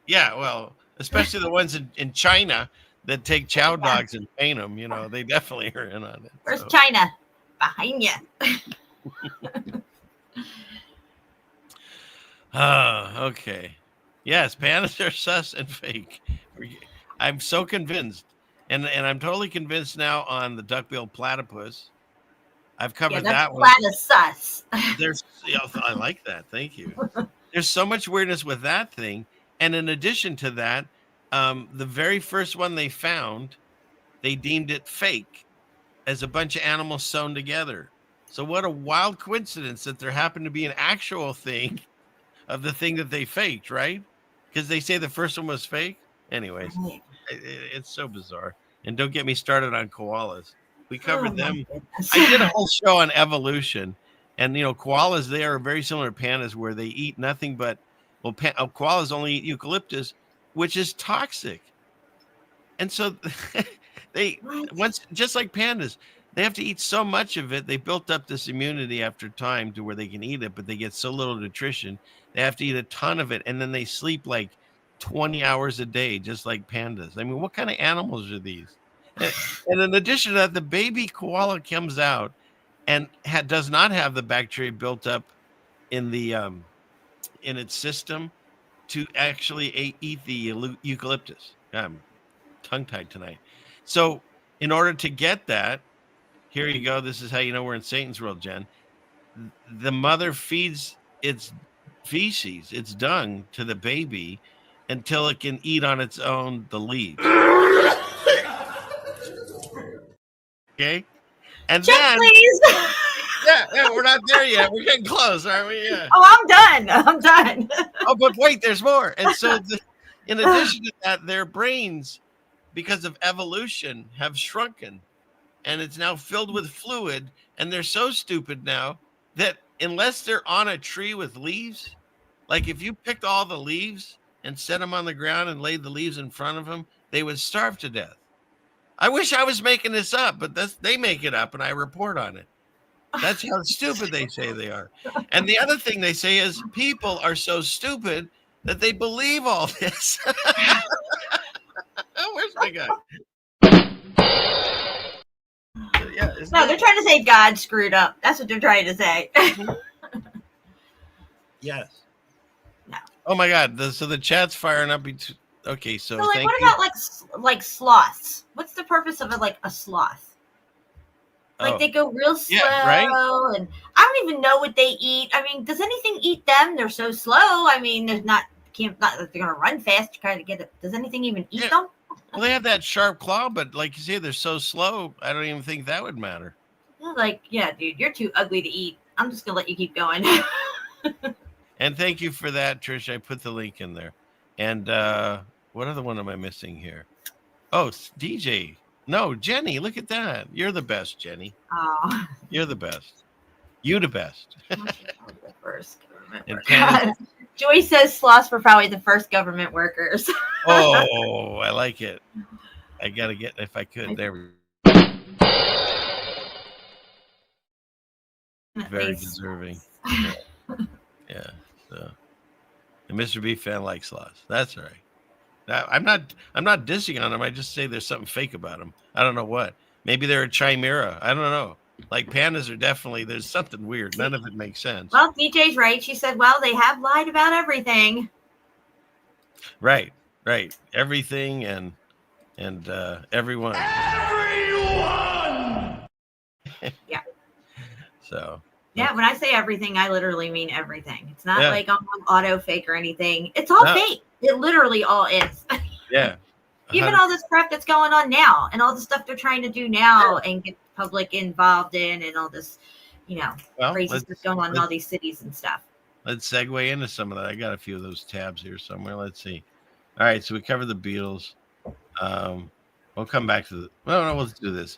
Yeah, well, especially the ones in China that take chow dogs and paint them, they definitely are in on it. Where's China? Behind you. Okay. Yes, pandas are sus and fake. I'm so convinced. And I'm totally convinced now on the duck-billed platypus. I've covered that one. Sus. I like that. Thank you. There's so much weirdness with that thing. And in addition to that, the very first one they found, they deemed it fake as a bunch of animals sewn together. So what a wild coincidence that there happened to be an actual thing of the thing that they faked, right? Because they say the first one was fake. Anyways, it's so bizarre. And don't get me started on koalas. We covered them. I did a whole show on evolution. And, koalas, they are very similar to pandas where they eat nothing but, koalas only eat eucalyptus, which is toxic. And so just like pandas, they have to eat so much of it. They built up this immunity after time to where they can eat it, but they get so little nutrition. They have to eat a ton of it. And then they sleep like 20 hours a day, just like pandas. I mean, what kind of animals are these? And in addition to that, the baby koala comes out and does not have the bacteria built up in the in its system to actually eat the eucalyptus. I'm tongue-tied tonight. So in order to get that, here you go. This is how you know we're in Satan's world, Jen. The mother feeds its feces, its dung, to the baby until it can eat on its own the leaves. Okay? And Check, then... please. Yeah, we're not there yet. We're getting close, aren't we? Yeah. Oh, I'm done. Oh, but wait, there's more. And so in addition to that, their brains, because of evolution, have shrunken. And it's now filled with fluid. And they're so stupid now that unless they're on a tree with leaves, like if you picked all the leaves and set them on the ground and laid the leaves in front of them, they would starve to death. I wish I was making this up, but they make it up and I report on it. That's how stupid they say they are. And the other thing they say is people are so stupid that they believe all this. Where's my guy? Yeah, no, they're trying to say God screwed up. That's what they're trying to say. Yes. No. Oh my God! So the chat's firing up. Okay, so So, like, thank what you. about like sloths? What's the purpose of like a sloth? Like they go real slow, right? and I don't even know what they eat. I mean, does anything eat them? They're so slow. I mean, there's not that they're gonna run fast to try to get it. Does anything even eat them? Well, they have that sharp claw, but like you say, they're so slow. I don't even think that would matter. Like, yeah, dude, you're too ugly to eat. I'm just gonna let you keep going. And thank you for that, Trish. I put the link in there. And what other one am I missing here? Oh, DJ. No, Jenny. Look at that. You're the best, Jenny. Oh, You're the best. You the best. the first government And worker. Joy says sloths were probably the first government workers. Oh, I like it. I gotta get if I could. There we go. Very deserving. Yeah. So, and Mr. B fan likes sloths. That's all right. I'm not dissing on them. I just say there's something fake about them. I don't know what. Maybe they're a chimera. I don't know. Like pandas are definitely. There's something weird. None of it makes sense. Well, DJ's right. She said, "Well, they have lied about everything." Right. Everything and everyone. Yeah. So. Yeah, when I say everything, I literally mean everything. It's not Yeah. like I'm on auto fake or anything. It's all fake. It literally all is. Yeah. Even all this crap that's going on now and all the stuff they're trying to do now and get the public involved in and all this, crazy stuff going on in all these cities and stuff. Let's segue into some of that. I got a few of those tabs here somewhere. Let's see. All right, so we covered the Beatles. We'll come back to the. No, let's do this.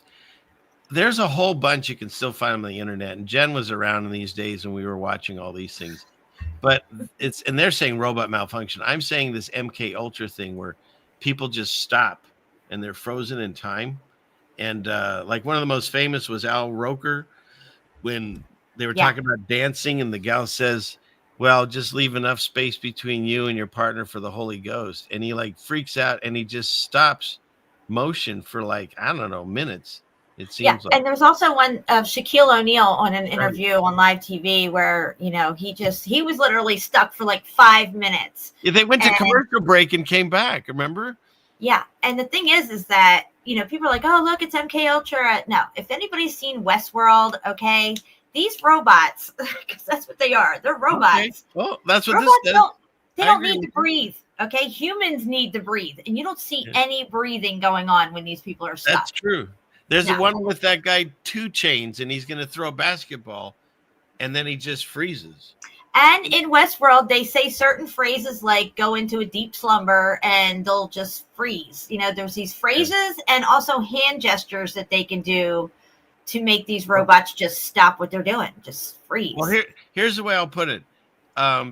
There's a whole bunch. You can still find them on the internet. And Jen was around in these days when we were watching all these things. But and they're saying robot malfunction. I'm saying this MK Ultra thing where people just stop and they're frozen in time. And like one of the most famous was Al Roker when they were talking about dancing and the gal says, well, just leave enough space between you and your partner for the Holy Ghost. And he like freaks out and he just stops motion for like, I don't know, minutes. It seems like. And there's also one of Shaquille O'Neal on an interview on live TV where, he was literally stuck for like 5 minutes. Yeah, they went to commercial break and came back, remember? Yeah. And the thing is that, people are like, oh, look, it's MK Ultra. No, if anybody's seen Westworld, okay, these robots, because that's what they are. They're robots. Okay. Well, that's what robots this says. They don't need to breathe. Okay. Humans need to breathe. And you don't see any breathing going on when these people are stuck. That's true. There's the one with that guy 2 Chainz, and he's going to throw a basketball, and then he just freezes. And in Westworld, they say certain phrases like go into a deep slumber, and they'll just freeze. There's these phrases and also hand gestures that they can do to make these robots just stop what they're doing, just freeze. Well, here's the way I'll put it.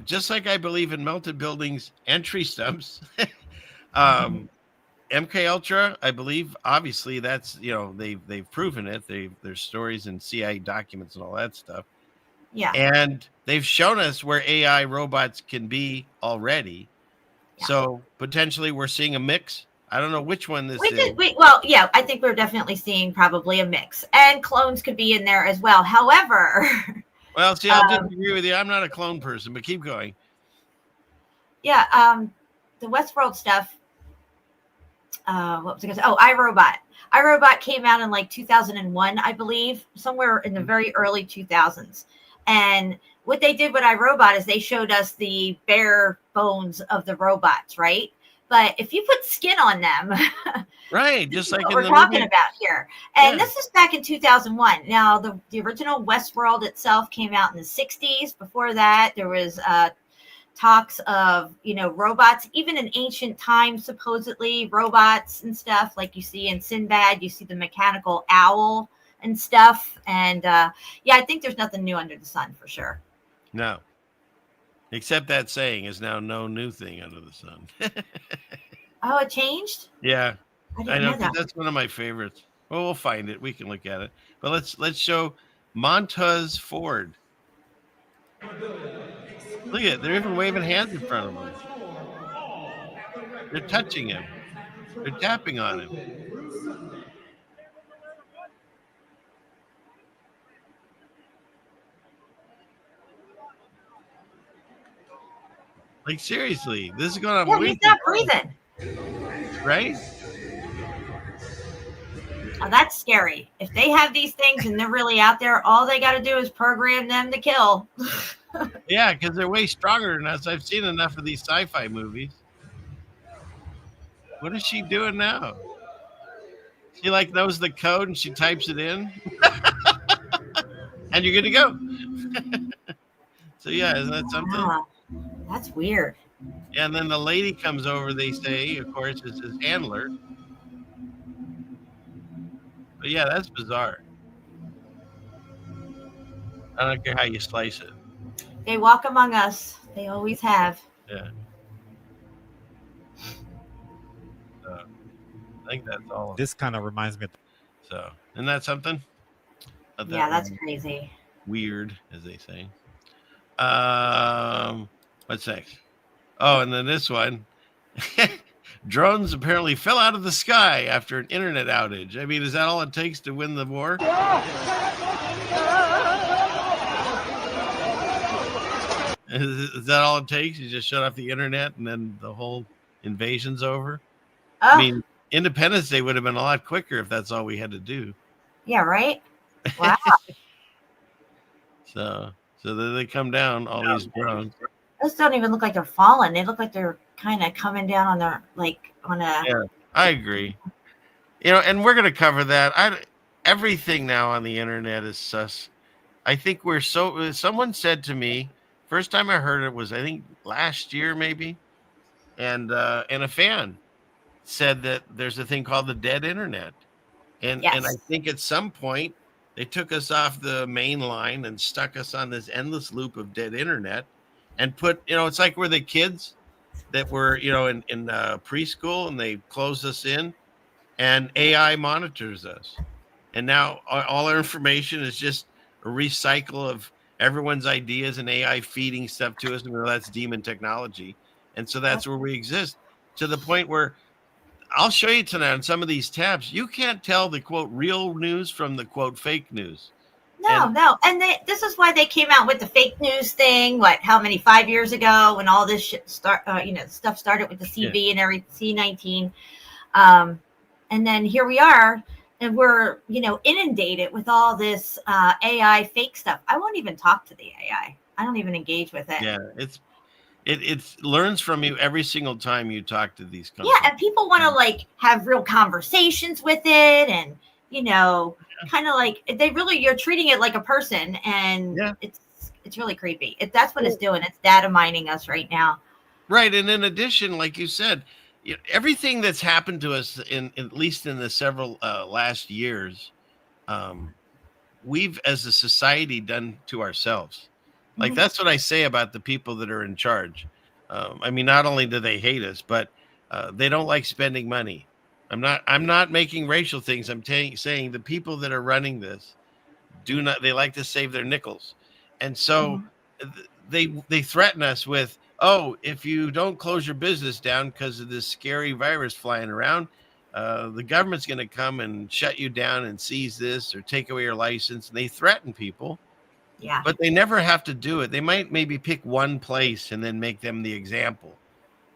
Just like I believe in melted buildings and tree stumps, MK Ultra, I believe, obviously that's, they've proven it. There's stories and CIA documents and all that stuff. Yeah. And they've shown us where AI robots can be already. Yeah. So potentially we're seeing a mix. I don't know which one this is. I think we're definitely seeing probably a mix. And clones could be in there as well. However. Well, see, I'll disagree with you. I'm not a clone person, but keep going. Yeah. The Westworld stuff. What was I going to say? Oh, iRobot. iRobot came out in like 2001, I believe, somewhere in the very early 2000s. And what they did with iRobot is they showed us the bare bones of the robots, right? But if you put skin on them, right, just like what we're talking about here. And this is back in 2001. Now, the original Westworld itself came out in the 60s. Before that, there was talks of, robots, even in ancient times, supposedly robots and stuff like you see in Sinbad. You see the mechanical owl and stuff. And I think there's nothing new under the sun for sure. No. Except that saying is now no new thing under the sun. Oh, it changed? Yeah. I know that. That's one of my favorites. Well, we'll find it. We can look at it. But let's show Montez Ford. Look at it. They're even waving hands in front of him. They're touching him. They're tapping on him. Like seriously, this is going on. Yeah, he's not breathing. Right? Oh, that's scary. If they have these things and they're really out there, all they got to do is program them to kill. Yeah, because they're way stronger than us. I've seen enough of these sci-fi movies. What is she doing now? She like knows the code and she types it in, and you're good to go. So yeah, isn't that something? Wow, that's weird. And then the lady comes over. They say, of course, is his handler. But yeah, that's bizarre. I don't care how you slice it. They walk among us. They always have. Yeah. I think that's all. This kind of reminds me of. So, isn't that something? Yeah, that's crazy. Weird, as they say. What's next? Oh, and then this one. Drones apparently fell out of the sky after an internet outage. I mean, is that all it takes to win the war? Is that all it takes? You just shut off the internet and then the whole invasion's over? Oh. I mean, Independence Day would have been a lot quicker if that's all we had to do. Yeah, right? Wow. So then they come down, all these drones. Those don't even look like they're falling. They look like they're kind of coming down on their, like, on a... Yeah, I agree. You know, and we're going to cover that. Everything now on the internet is sus. I think we're so... Someone said to me, first time I heard it was, I think, last year maybe, and a fan said that there's a thing called the dead internet. And Yes. And I think at some point, they took us off the main line and stuck us on this endless loop of dead internet and put, it's like we're the kids that were, in preschool, and they closed us in, and AI monitors us. And now all our information is just a recycle of everyone's ideas and AI feeding stuff to us. And that's demon technology. And so that's where we exist, to the point where I'll show you tonight on some of these tabs. You can't tell the quote real news from the quote fake news. No. And this is why they came out with the fake news thing. How many, 5 years ago, when all this shit stuff started with the CB and every C-19. And then here we are, and we're, inundated with all this AI fake stuff. I won't even talk to the AI. I don't even engage with it. Yeah, it learns from you every single time you talk to these companies. Yeah, and people want to have real conversations with it, and kind of you're treating it like a person, and it's really creepy. That's what it's doing. It's data mining us right now. Right, and in addition, like you said, everything that's happened to us at least in the several last years, we've as a society done to ourselves. Like, that's what I say about the people that are in charge. I mean, not only do they hate us, but they don't like spending money. I'm not making racial things. I'm saying the people that are running this they like to save their nickels. And so they threaten us with, if you don't close your business down because of this scary virus flying around, the government's going to come and shut you down and seize this or take away your license. And they threaten people. Yeah. But they never have to do it. They might maybe pick one place and then make them the example.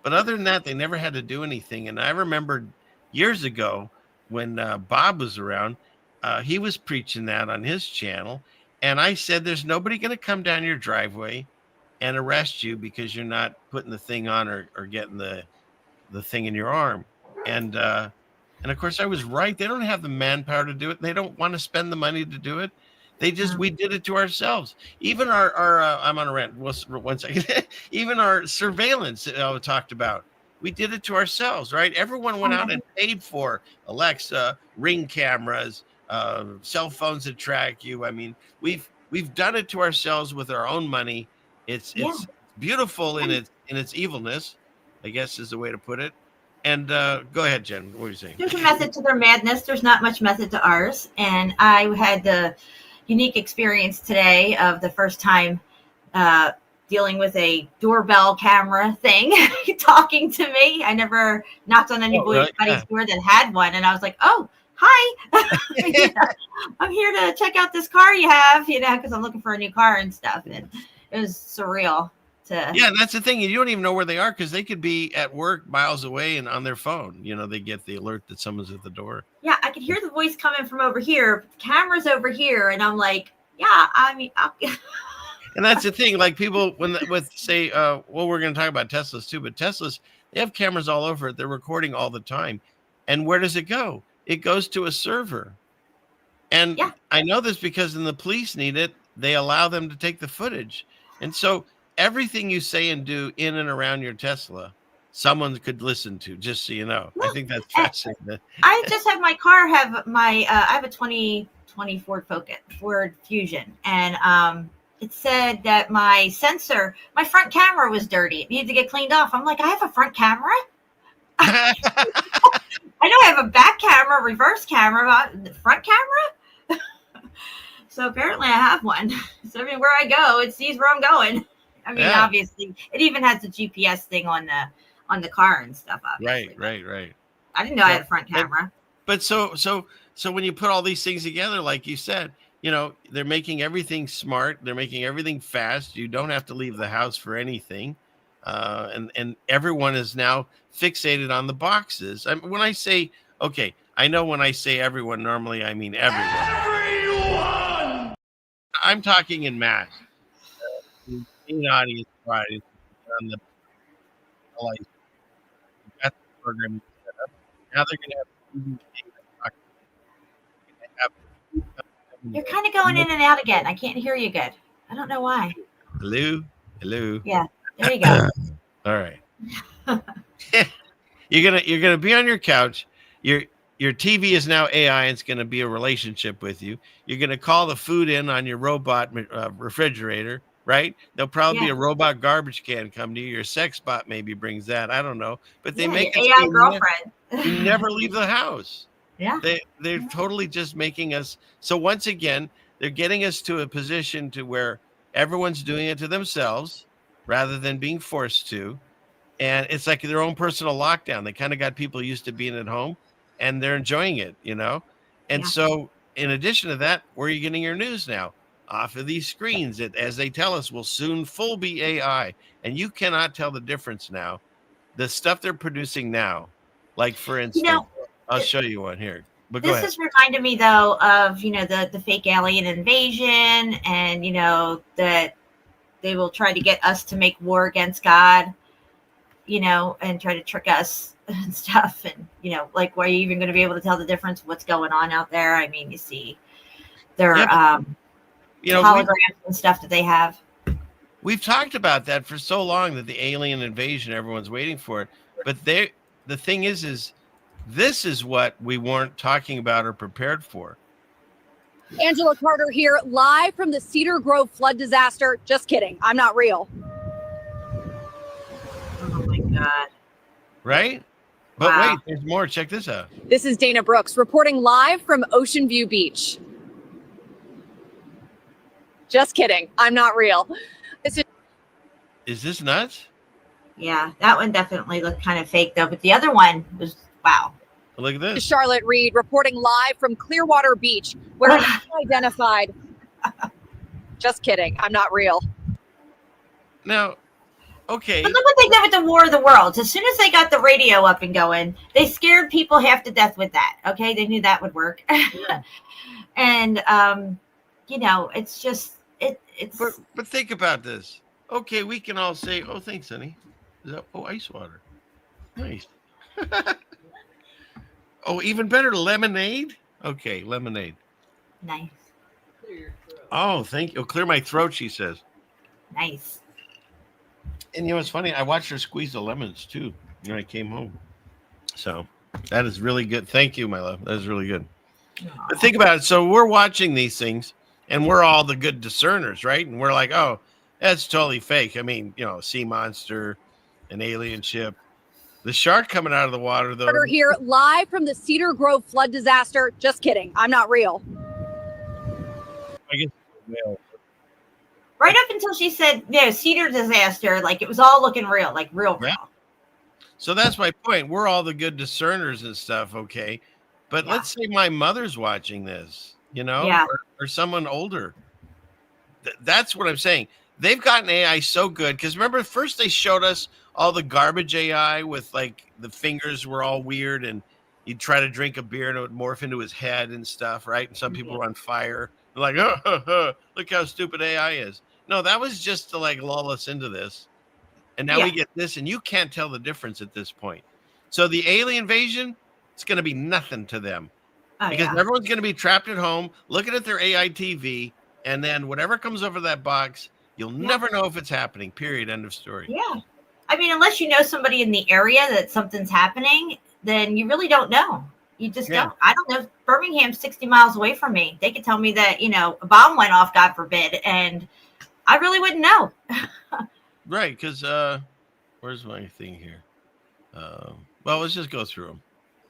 But other than that, they never had to do anything. And I remember years ago when Bob was around, he was preaching that on his channel. And I said, there's nobody going to come down your driveway and arrest you because you're not putting the thing on or getting the thing in your arm. And of course, I was right. They don't have the manpower to do it. They don't want to spend the money to do it. We did it to ourselves. Even our I'm on a rant. 1 second. Even our surveillance I talked about. We did it to ourselves, right? Everyone went out and paid for Alexa, Ring cameras, cell phones that track you. I mean, we've done it to ourselves with our own money. It's beautiful in its evilness, I guess is the way to put it. And go ahead, Jen. What are you saying? There's a method to their madness. There's not much method to ours. And I had the unique experience today of the first time dealing with a doorbell camera thing talking to me. I never knocked on anybody's door that had one, and I was like, "Oh, hi! I'm here to check out this car you have," because I'm looking for a new car and stuff. And it was surreal. Yeah, that's the thing. You don't even know where they are because they could be at work miles away and on their phone. They get the alert that someone's at the door. Yeah, I could hear the voice coming from over here. But the camera's over here, and I'm like, yeah, I mean, And that's the thing. Like people, we're going to talk about Teslas too, but Teslas, they have cameras all over it. They're recording all the time. And where does it go? It goes to a server. And I know this because when the police need it, they allow them to take the footage. And so everything you say and do in and around your Tesla, someone could listen to, just so you know. I think that's fascinating. I just have my car have my I have a 2020 Ford Fusion, and it said that my front camera was dirty. It needed to get cleaned off. I'm like, I have a front camera? I know I have a back camera, reverse camera, but front camera? So apparently I have one. So everywhere I go, it sees where I'm going. I mean, obviously, it even has the GPS thing on the car and stuff. Obviously. Right. I didn't know I had a front camera. But so when you put all these things together, like you said, they're making everything smart. They're making everything fast. You don't have to leave the house for anything. And everyone is now fixated on the boxes. When I say, okay, I know when I say everyone, normally I mean everyone. Everyone! I'm talking in mass. In audience, right? On the light. That's the program set up. Now they're going to have. You're kind of going in and out again. I can't hear you good. I don't know why. Hello. Yeah, there you go. All right. You're gonna be on your couch. Your TV is now AI. And it's gonna be a relationship with you. You're gonna call the food in on your robot refrigerator, right? There'll probably be a robot garbage can come to you. Your sex bot maybe brings that. I don't know, but they make it AI girlfriend. You never leave the house. Yeah. They're totally just making us. So once again, they're getting us to a position to where everyone's doing it to themselves rather than being forced to. And it's like their own personal lockdown. They kind of got people used to being at home and they're enjoying it, And so in addition to that, where are you getting your news now? Off of these screens that, as they tell us, will soon full be AI. And you cannot tell the difference now. The stuff they're producing now, like for instance, I'll show you one here. But this has reminded me though of the fake alien invasion, and that they will try to get us to make war against God, and try to trick us and stuff. And like, were you even going to be able to tell the difference of what's going on out there? I mean, you see their holograms and stuff that they have. We've talked about that for so long, that the alien invasion, everyone's waiting for it. But the thing is this is what we weren't talking about or prepared for. Angela Carter here, live from the Cedar Grove flood disaster. Just kidding. I'm not real. Oh, my God. Right? But wait, there's more. Check this out. This is Dana Brooks reporting live from Ocean View Beach. Just kidding. I'm not real. Is this nuts? Yeah, that one definitely looked kind of fake, though. But the other one was, wow. Look at this. Charlotte Reed reporting live from Clearwater Beach, where an unidentified. Just kidding. I'm not real. Now, okay. But look what they did with the War of the Worlds. As soon as they got the radio up and going, they scared people half to death with that. Okay, they knew that would work. And it's just it's. But think about this. Okay, we can all say, "Oh, thanks, honey." Ice water. Nice. Oh, even better, lemonade. Okay, lemonade. Nice. Oh, thank you. Oh, clear my throat, she says. Nice. And it's funny. I watched her squeeze the lemons too when I came home. So that is really good. Thank you, my love. That is really good. Aww. But think about it. So we're watching these things, and we're all the good discerners, right? And we're like, "Oh, that's totally fake." I mean, sea monster, an alien ship. The shark coming out of the water, though. Carter here, live from the Cedar Grove flood disaster. Just kidding. I'm not real. I guess whale. Right up until she said, Cedar disaster, like it was all looking real, like real. So that's my point. We're all the good discerners and stuff, okay? But let's say my mother's watching this, or someone older. That's what I'm saying. they've gotten AI so good because remember first they showed us all the garbage AI with like the fingers were all weird and he'd try to drink a beer and it would morph into his head and stuff, right? And some people were on fire. They're like, oh, look how stupid AI is. No, that was just to like lull us into this. And now we get this, and you can't tell the difference at this point. So the alien invasion, it's going to be nothing to them because everyone's going to be trapped at home looking at their AI TV, and then whatever comes over that box, you'll never know if it's happening. Period. End of story. Yeah. I mean, unless you know somebody in the area that something's happening, then you really don't know. You just don't. I don't know. Birmingham's 60 miles away from me. They could tell me that, a bomb went off, God forbid, and I really wouldn't know. Right, because where's my thing here? Well, let's just go through them.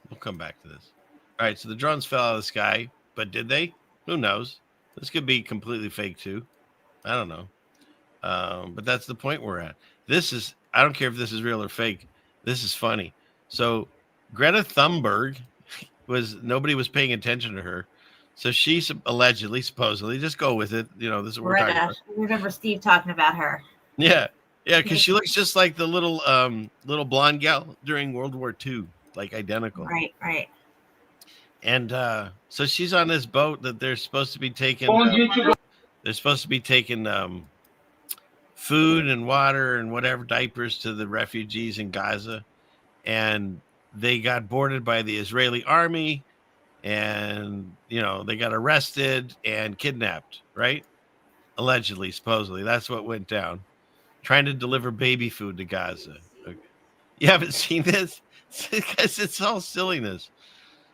We'll come back to this. All right, so the drones fell out of the sky, but did they? Who knows? This could be completely fake too. I don't know. But that's the point we're at. I don't care if this is real or fake. This is funny. So Greta Thunberg nobody was paying attention to her. So she supposedly, just go with it. This is what we're talking about. I remember Steve talking about her. Yeah, because she looks just like the little blonde gal during World War II, like identical. Right. And so she's on this boat that they're supposed to be taking. They're supposed to be taking food and water and whatever diapers to the refugees in Gaza, and they got boarded by the Israeli army, and they got arrested and kidnapped. Right, allegedly, supposedly, that's what went down. Trying to deliver baby food to Gaza. Okay. You haven't seen this? Because it's all silliness.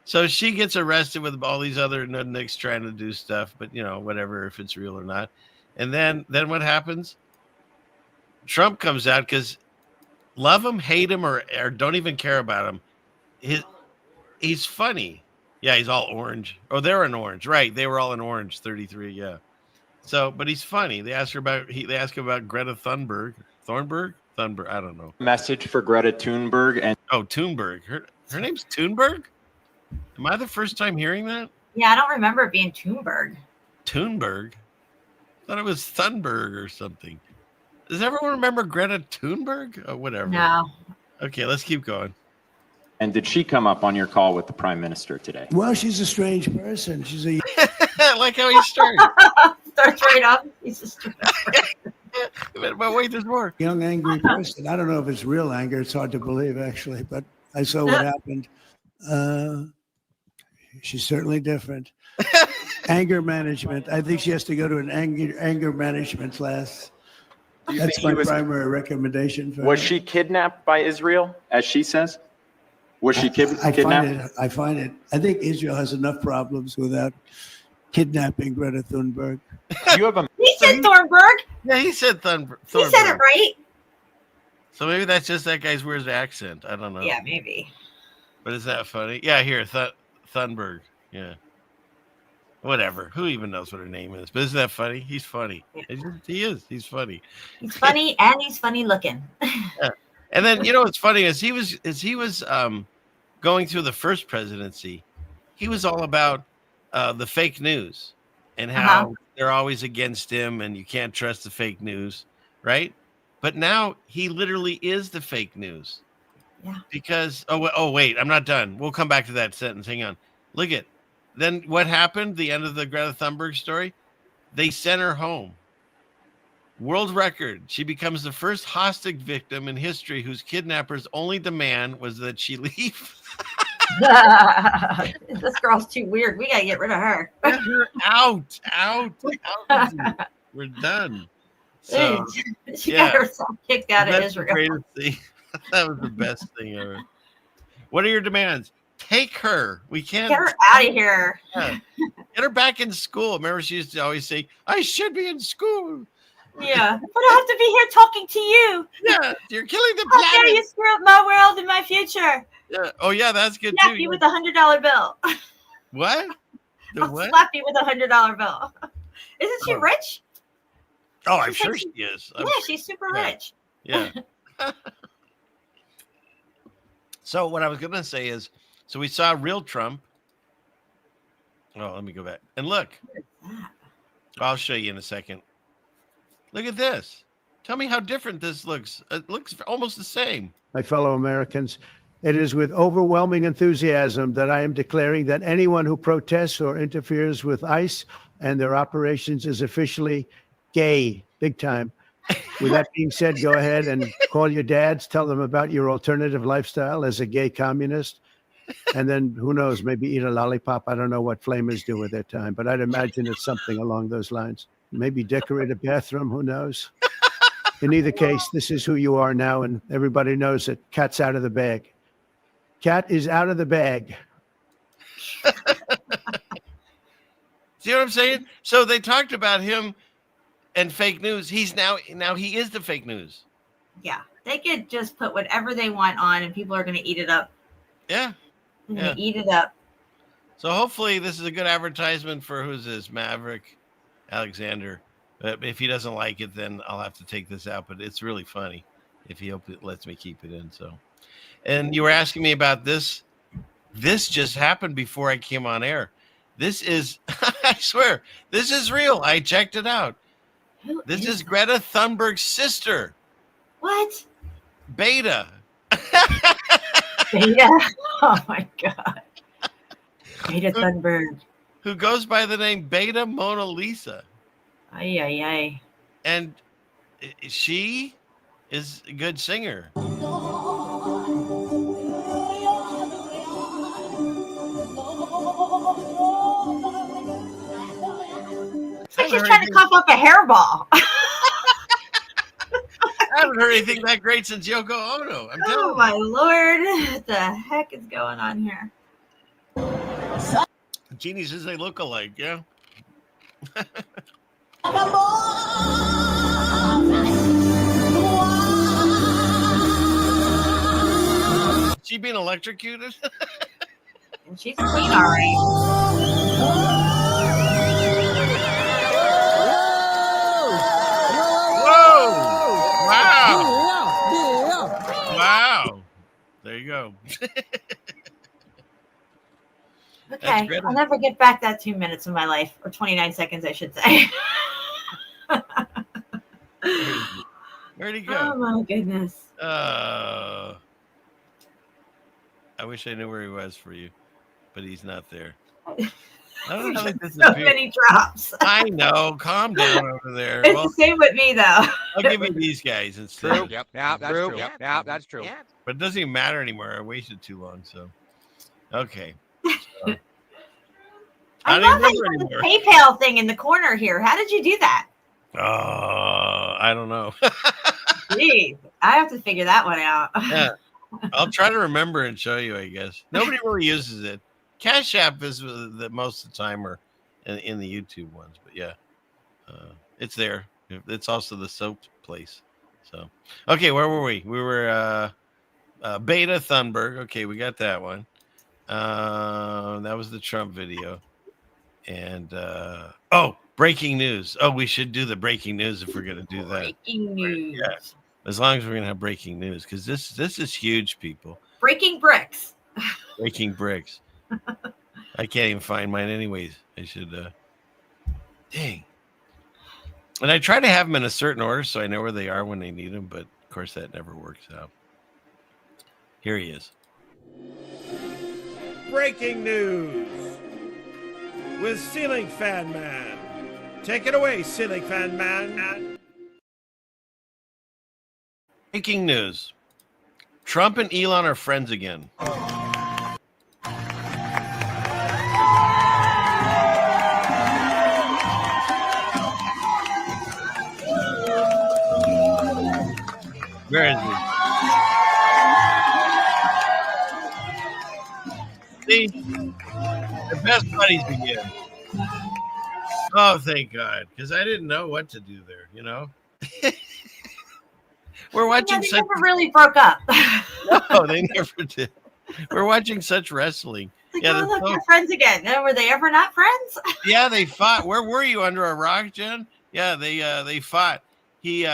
So she gets arrested with all these other nudniks trying to do stuff, but whatever, if it's real or not. And then what happens? Trump comes out because love him, hate him, or don't even care about him. He's funny. Yeah, he's all orange. Oh, they're in orange, right? They were all in orange. 33, yeah. So, but he's funny. They ask him about Greta Thunberg. Thunberg. I don't know. Message for Greta Thunberg and Thunberg. Her name's Thunberg. Am I the first time hearing that? Yeah, I don't remember it being Thunberg. Thunberg. I thought it was Thunberg or something. Does everyone remember Greta Thunberg? Oh, whatever. No. Okay, let's keep going. And did she come up on your call with the Prime Minister today? Well, she's a strange person. She's a I like how he started. Starts right up. He's just but wait, there's more. young, angry person. I don't know if it's real anger. It's hard to believe, actually, but I saw what happened. She's certainly different. Anger management. I think she has to go to an anger management class. That's my primary recommendation for Was her. she kidnapped by Israel, as she says? Was she kidnapped? I find it. I think Israel has enough problems without kidnapping Greta Thunberg. You have He said Thornburg. Yeah, he said Thunberg. He said it right. So maybe that's just that guy's weird accent. I don't know. Yeah, maybe. But is that funny? Yeah, here, Thunberg. Yeah. Whatever. Who even knows what her name is? But isn't that funny? He's funny. He is. He's funny. He's funny and he's funny looking. Yeah. And then what's funny is he was going through the first presidency. He was all about the fake news and how they're always against him and you can't trust the fake news, right? But now he literally is the fake news. Yeah. Because wait, I'm not done. We'll come back to that sentence. Hang on. Look at. Then what happened? The end of the Greta Thunberg story. They sent her home. World record. She becomes the first hostage victim in history whose kidnappers' only demand was that she leave. This girl's too weird. We gotta get rid of her. Get her out. We're done. So, she got herself kicked out of that's Israel. The greatest thing. That was the best thing ever. What are your demands? Take her. We can't Get her out of here. Yeah. Get her back in school. Remember, she used to always say, "I should be in school." Yeah, but I have to be here talking to you. Yeah, you're killing the How planet. dare you screw up my world and my future? Yeah. Oh yeah, that's good Slap too. you with $100 bill. What? The I'll what? slap you with $100 bill. Isn't she rich? Oh, I'm sure she is. Yeah, she's super rich. Yeah. So what I was gonna say is, so we saw real Trump. Oh, let me go back and look. I'll show you in a second. Look at this. Tell me how different this looks. It looks almost the same. My fellow Americans, it is with overwhelming enthusiasm that I am declaring that anyone who protests or interferes with ICE and their operations is officially gay, big time. With that being said, go ahead and call your dads, tell them about your alternative lifestyle as a gay communist, and then who knows, maybe eat a lollipop. I don't know what flamers do with their time, but I'd imagine it's something along those lines. Maybe decorate a bathroom, who knows? In either case, this is who you are now, and everybody knows that Cat's out of the bag. Cat is out of the bag. See what I'm saying? So they talked about him and fake news. He's now he is the fake news. Yeah, they could just put whatever they want on, and people are going to eat it up. Yeah, Eat it up. So hopefully this is a good advertisement for who's this Maverick Alexander. But if he doesn't like it, then I'll have to take this out. But it's really funny if he lets me keep it in. So, and you were asking me about this. This just happened before I came on air. This is, I swear, this is real. I checked it out. This is Greta Thunberg's sister. What? Beta. Beta? Oh my God. Beta Thunberg. Who goes by the name Beta Mona Lisa. Ay, ay, ay. And she is a good singer. It's like she's trying to cough up a hairball. I haven't heard anything that great since Yoko Ono. I'm telling you. Oh my Lord. What the heck is going on here? Jeannie says they look alike, yeah. She being electrocuted? And she's clean, all right. Whoa! Wow! Wow! There you go. Okay, I'll never get back that 2 minutes of my life, or 29 seconds, I should say. Where'd he go? Oh my goodness. I wish I knew where he was for you, but he's not there. I don't know how they So many drops. I know. Calm down over there. It's the same with me, though. I'll give you these guys instead. True. Yep. Yeah, that's true. Yeah, that's true. But it doesn't even matter anymore. I wasted too long. So, okay. So. I love that you have the PayPal thing in the corner here. How did you do that? I don't know. Jeez, I have to figure that one out. Yeah. I'll try to remember and show you, I guess. Nobody really uses it. Cash App is the most of the time or in the YouTube ones. But yeah, it's there. It's also the soap place. So, okay, where were we? We were Beta Thunberg. Okay, we got that one. That was the Trump video. And breaking news. Oh, we should do the breaking news if we're going to do that. Breaking news. Yeah. As long as we're going to have breaking news, because this is huge, people. Breaking bricks. Breaking bricks. I can't even find mine anyways. I should. Dang. And I try to have them in a certain order so I know where they are when they need them, but of course that never works out. Here he is. Breaking news with Ceiling Fan Man. Take it away, Ceiling Fan Man. Breaking news. Trump and Elon are friends again. Where is he? See? The best buddies begin. Oh, thank God. Because I didn't know what to do there, you know? We're watching they never really broke up. No, they never did. We're watching such wrestling. Like, oh, look, they're friends again. Were they ever not friends? Yeah, they fought. Where were you, under a rock, Jen? Yeah, they fought. He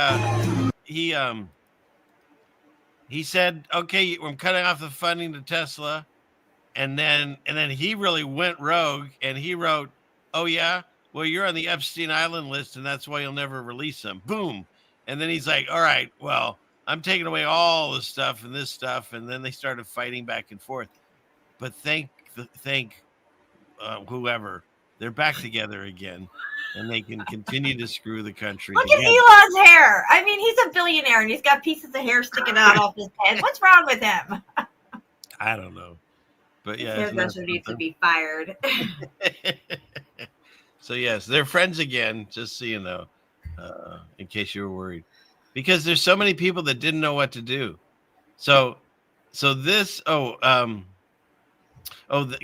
said, "Okay, I'm cutting off the funding to Tesla," and then he really went rogue, and he wrote, "Oh yeah, well, you're on the Epstein Island list, and that's why you'll never release them. Boom. And then he's like, all right, well, I'm taking away all the stuff and this stuff. And then they started fighting back and forth. But thank whoever, they're back together again, and they can continue to screw the country. Look at Elon's hair. I mean, he's a billionaire, and he's got pieces of hair sticking out off his head. What's wrong with him? I don't know. But yeah. His hairdresser needs to be fired. So yes, they're friends again, just so you know, in case you were worried, because there's so many people that didn't know what to do. So this,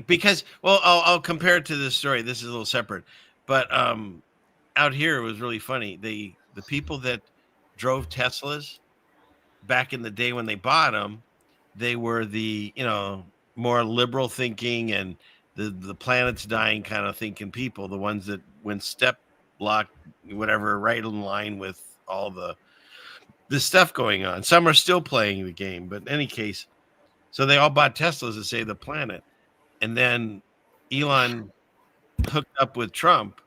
because, well, I'll compare it to this story. This is a little separate, but out here it was really funny. The people that drove Teslas back in the day when they bought them, they were the, more liberal thinking and the planet's dying kind of thinking people, the ones that went step block, whatever, right in line with all the stuff going on. Some are still playing the game, but in any case, so they all bought Teslas to save the planet. And then Elon hooked up with Trump.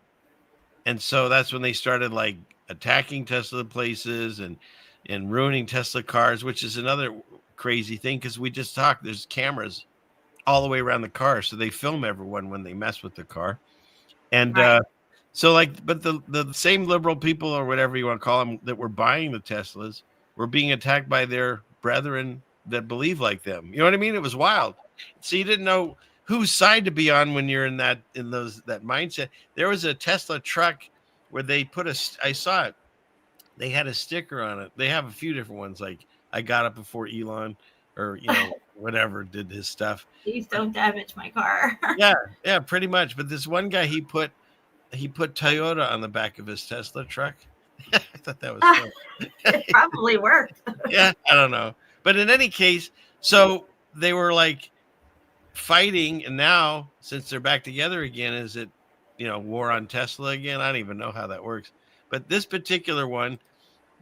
And so that's when they started like attacking Tesla places and ruining Tesla cars, which is another crazy thing, because we just talked, there's cameras all the way around the car, so they film everyone when they mess with the car. And right. But the same liberal people, or whatever you want to call them, that were buying the Teslas were being attacked by their brethren that believe like them. You know what I mean? It was wild. So you didn't know whose side to be on when you're in that mindset. There was a Tesla truck where they put I saw it. They had a sticker on it. They have a few different ones, like I got up before Elon, or whatever, did his stuff. Please don't damage my car. yeah, pretty much. But this one guy, he put Toyota on the back of his Tesla truck. I thought that was fun. It probably worked. Yeah, I don't know. But in any case, so they were like fighting, and now since they're back together again, is it war on Tesla again? I don't even know how that works. But this particular one,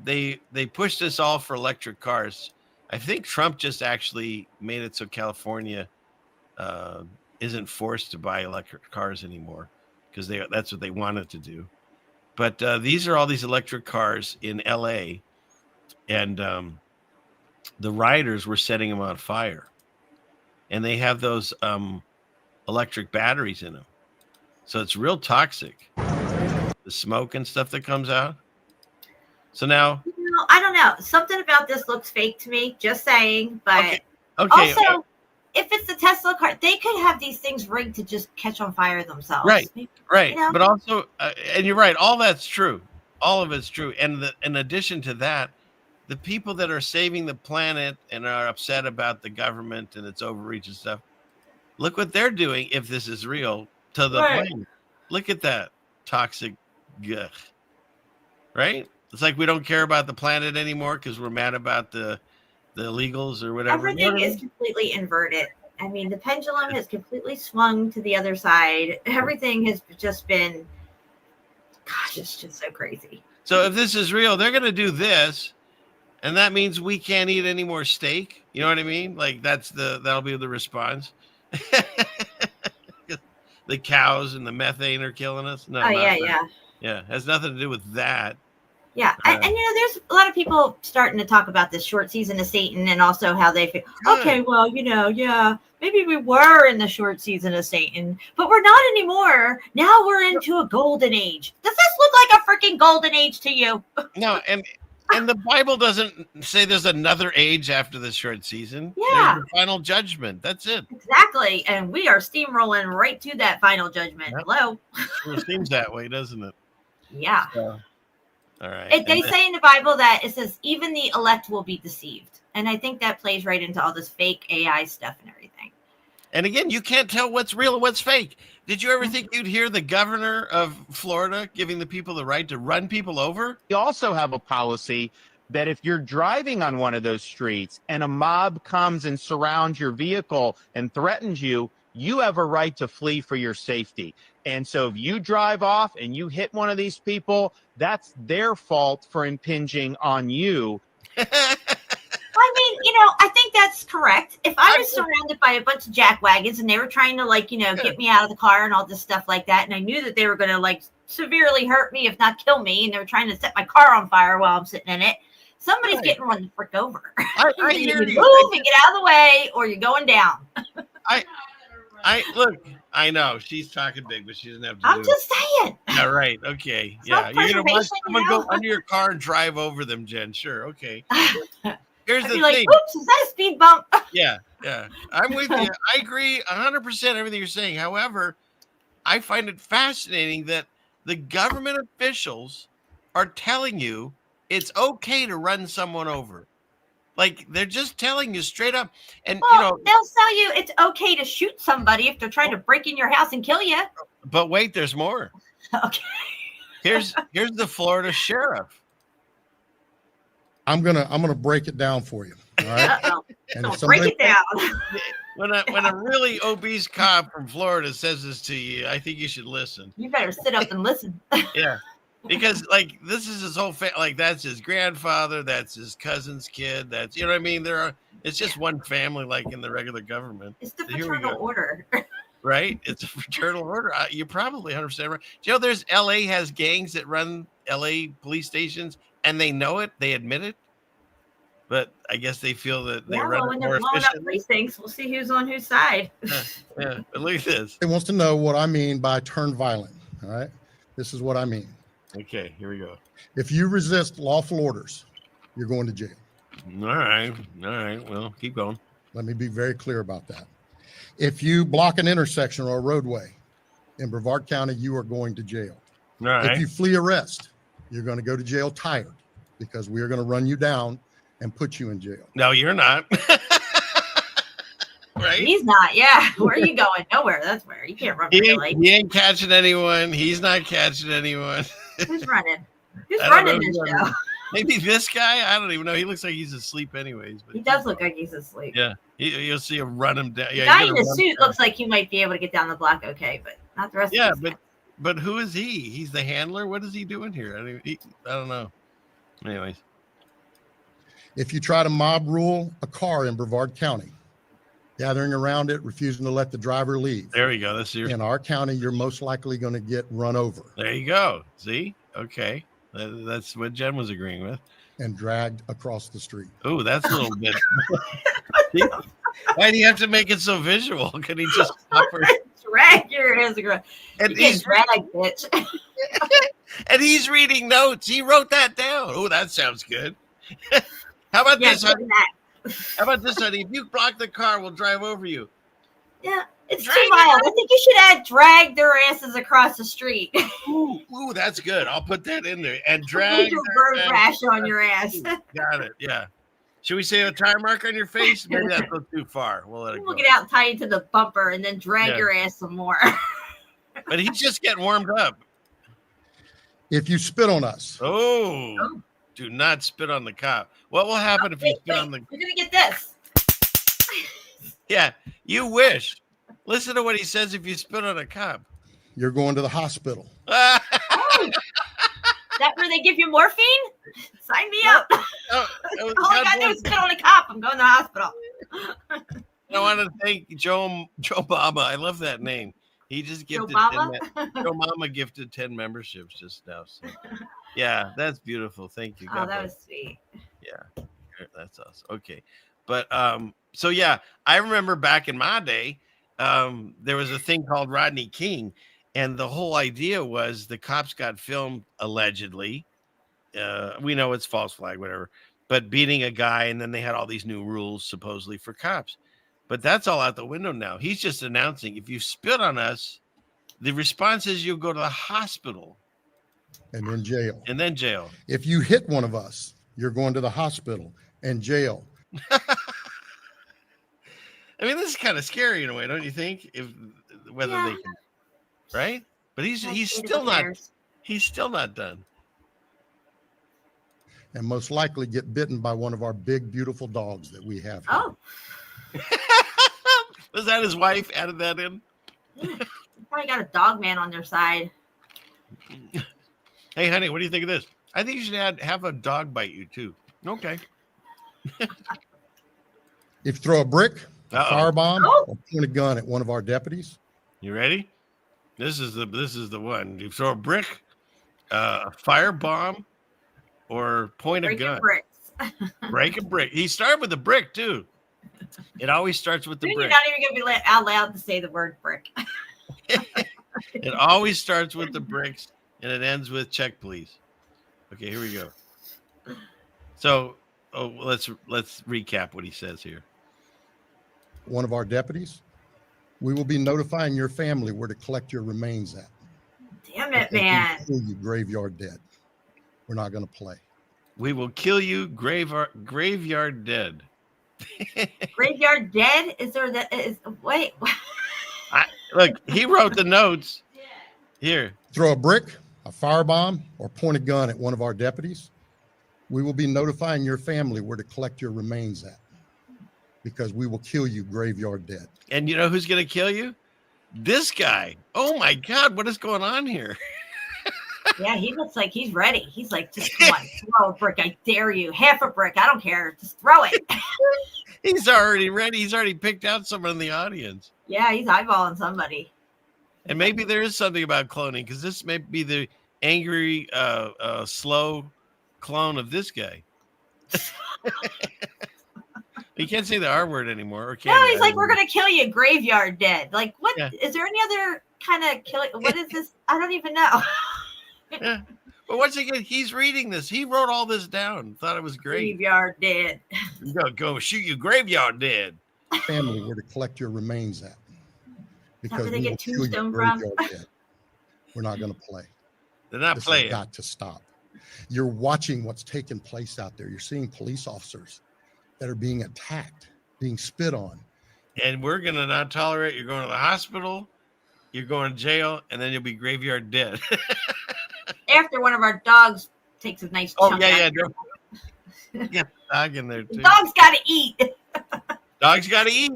they pushed us all for electric cars. I think Trump just actually made it so California isn't forced to buy electric cars anymore, because that's what they wanted to do. But these are all these electric cars in LA, and the rioters were setting them on fire, and they have those electric batteries in them, so it's real toxic, the smoke and stuff that comes out. So now, I don't know, something about this looks fake to me, just saying. But okay. Also, if it's the Tesla car, they could have these things rigged to just catch on fire themselves. Right. But also, and you're right, all that's true. All of it's true. And in addition to that, the people that are saving the planet and are upset about the government and its overreach and stuff, look what they're doing, if this is real, to the planet. Look at that toxic guh. Right? It's like we don't care about the planet anymore because we're mad about the illegals or whatever. Everything is completely inverted. I mean, the pendulum has completely swung to the other side. Everything has just been, gosh, it's just so crazy. So if this is real, they're going to do this, and that means we can't eat any more steak. You know what I mean? Like that'll be the response. The cows and the methane are killing us. No, yeah, has nothing to do with that. Yeah, and there's a lot of people starting to talk about this short season of Satan, and also how they feel, okay, well, maybe we were in the short season of Satan, but we're not anymore. Now we're into a golden age. Does this look like a freaking golden age to you? No, and the Bible doesn't say there's another age after the short season. Yeah. There's the final judgment. That's it. Exactly, and we are steamrolling right to that final judgment. Yep. Hello. It seems that way, doesn't it? Yeah. So. All right. They say in the Bible that it says even the elect will be deceived. And I think that plays right into all this fake AI stuff and everything. And again, you can't tell what's real and what's fake. Did you ever think you'd hear the governor of Florida giving the people the right to run people over? We also have a policy that if you're driving on one of those streets and a mob comes and surrounds your vehicle and threatens you, you have a right to flee for your safety. And so if you drive off and you hit one of these people, that's their fault for impinging on you. I mean, I think that's correct. If I was surrounded by a bunch of jackwagons and they were trying to get me out of the car and all this stuff like that, and I knew that they were going to severely hurt me, if not kill me, and they're trying to set my car on fire while I'm sitting in it, somebody's getting run the frick over. I hear you. Move and get out of the way, or you're going down. I look. I know she's talking big, but she doesn't have to. I'm just saying. Yeah, right. Okay. Yeah, you're gonna watch someone go under your car and drive over them, Jen. Sure. Okay. Here's the thing. Oops, is that a speed bump? Yeah. I'm with you. I agree 100% everything you're saying. However, I find it fascinating that the government officials are telling you it's okay to run someone over. Like, they're just telling you straight up. And they'll tell you it's okay to shoot somebody if they're trying to break in your house and kill you. But wait, there's more. Okay. Here's the Florida sheriff. I'm gonna break it down for you. All right. And if break it down. When a really obese cop from Florida says this to you, I think you should listen. You better sit up and listen. Yeah. Because like this is his whole like that's his grandfather, that's his cousin's kid, that's what I mean. It's just one family like in the regular government. It's the fraternal order. Right? It's a fraternal order. You're probably 100% right. Do you know there's LA has gangs that run LA police stations and they know it, they admit it, but I guess they feel that they run when more they're blowing efficiently. up precincts, we'll see who's on whose side. Yeah, but look at this. He wants to know what I mean by turn violent. All right. This is what I mean. Okay, here we go. If you resist lawful orders, you're going to jail. All right. Well, keep going. Let me be very clear about that. If you block an intersection or a roadway in Brevard County, you are going to jail. All right. If you flee arrest, you're going to go to jail tired because we are going to run you down and put you in jail. No, you're not. Right? He's not. Yeah. Where are you going? Nowhere. That's where. You can't run for your life. He ain't catching anyone. He's not catching anyone. Who's running? Who's running this show? Maybe this guy? I don't even know. He looks like he's asleep anyways. But he does look like he's asleep. Yeah. You'll see him run him down. The guy in the suit looks like he might be able to get down the block okay, but not the rest of the but who is he? He's the handler? What is he doing here? I don't know. Anyways. If you try to mob rule a car in Brevard County, gathering around it, refusing to let the driver leave. There you go. In our county, you're most likely going to get run over. There you go. See? Okay. That's what Jen was agreeing with. And dragged across the street. Oh, that's a little bit. Why do you have to make it so visual? Can he just drag your ass across? And he's dragged, bitch. And he's reading notes. He wrote that down. Oh, that sounds good. How about this, honey? How about this, honey? If you block the car, we'll drive over you. Yeah, it's too mild. I think you should add drag their asses across the street. Ooh, that's good. I'll put that in there. And drag your bird rash on your ass. Got it. Yeah. Should we say a tire mark on your face? Maybe that's a little too far. We'll let it go. Get out and tie you to the bumper and then drag your ass some more. But he's just getting warmed up. If you spit on us. Oh. Do not spit on the cop. What will happen if you spit on the... You're going to get this. Yeah, you wish. Listen to what he says if you spit on a cop. You're going to the hospital. Oh, is that where they give you morphine? Sign me up. All I got to do is spit on a cop. I'm going to the hospital. I want to thank Joe Obama. I love that name. He just gifted Joe Mama gifted 10 memberships just now. So. Yeah, that's beautiful. Thank you. God that was sweet. Yeah, that's awesome. Okay. But so yeah, I remember back in my day, there was a thing called Rodney King, and the whole idea was the cops got filmed allegedly. We know it's false flag, whatever, but beating a guy, and then they had all these new rules supposedly for cops. But that's all out the window now. He's just announcing if you spit on us, the response is you'll go to the hospital. And then jail. And then jail. If you hit one of us, you're going to the hospital and jail. I mean, this is kind of scary in a way, don't you think? They can, right? But he's still not done. And most likely get bitten by one of our big, beautiful dogs that we have here. Oh. Was that his wife added that in? Probably got a dog man on their side. Hey, honey, what do you think of this? I think you should have a dog bite you too. Okay. If you throw a brick, a firebomb, or point a gun at one of our deputies. You ready? This is the one. You throw a brick, a firebomb or point a Breaking gun. bricks. Break a brick. He started with a brick too. It always starts with the You're brick. not even going to be out loud to say the word brick. It always starts with the bricks and it ends with check, please. Okay, here we go. So, let's recap what he says here. One of our deputies, we will be notifying your family where to collect your remains at. Damn it, Because we will man. kill you graveyard dead. We're not going to play. We will kill you graveyard dead. Graveyard dead? Is there that? Wait. Look, he wrote the notes. Here. Throw a brick, a firebomb, or point a gun at one of our deputies. We will be notifying your family where to collect your remains at. Because we will kill you graveyard dead. And you know who's going to kill you? This guy. Oh my God, what is going on here? Yeah, he looks like he's ready. He's like, just come on, throw a brick. I dare you. Half a brick. I don't care. Just throw it. He's already ready. He's already picked out someone in the audience. Yeah, he's eyeballing somebody. And maybe there is something about cloning because this may be the angry, slow clone of this guy. You can't say the R word anymore. Or No, he's like, we're going to kill you graveyard dead. Like, what? Yeah. Is there any other kind of killing? What is this? I don't even know. Yeah. But once again, he's reading this. He wrote all this down. Thought it was great. Graveyard dead. Go shoot you graveyard dead. Family where to collect your remains at. Because where they we get will kill you tombstone from? graveyard dead. We're not going to play. They're not This playing. has got to stop. You're watching what's taking place out there. You're seeing police officers that are being attacked, being spit on. And we're going to not tolerate. You're going to the hospital, you're going to jail, and then you'll be graveyard dead. After one of our dogs takes a nice chunk yeah. out of Get the dog in there, too. the dog's got to eat. Dogs got to eat.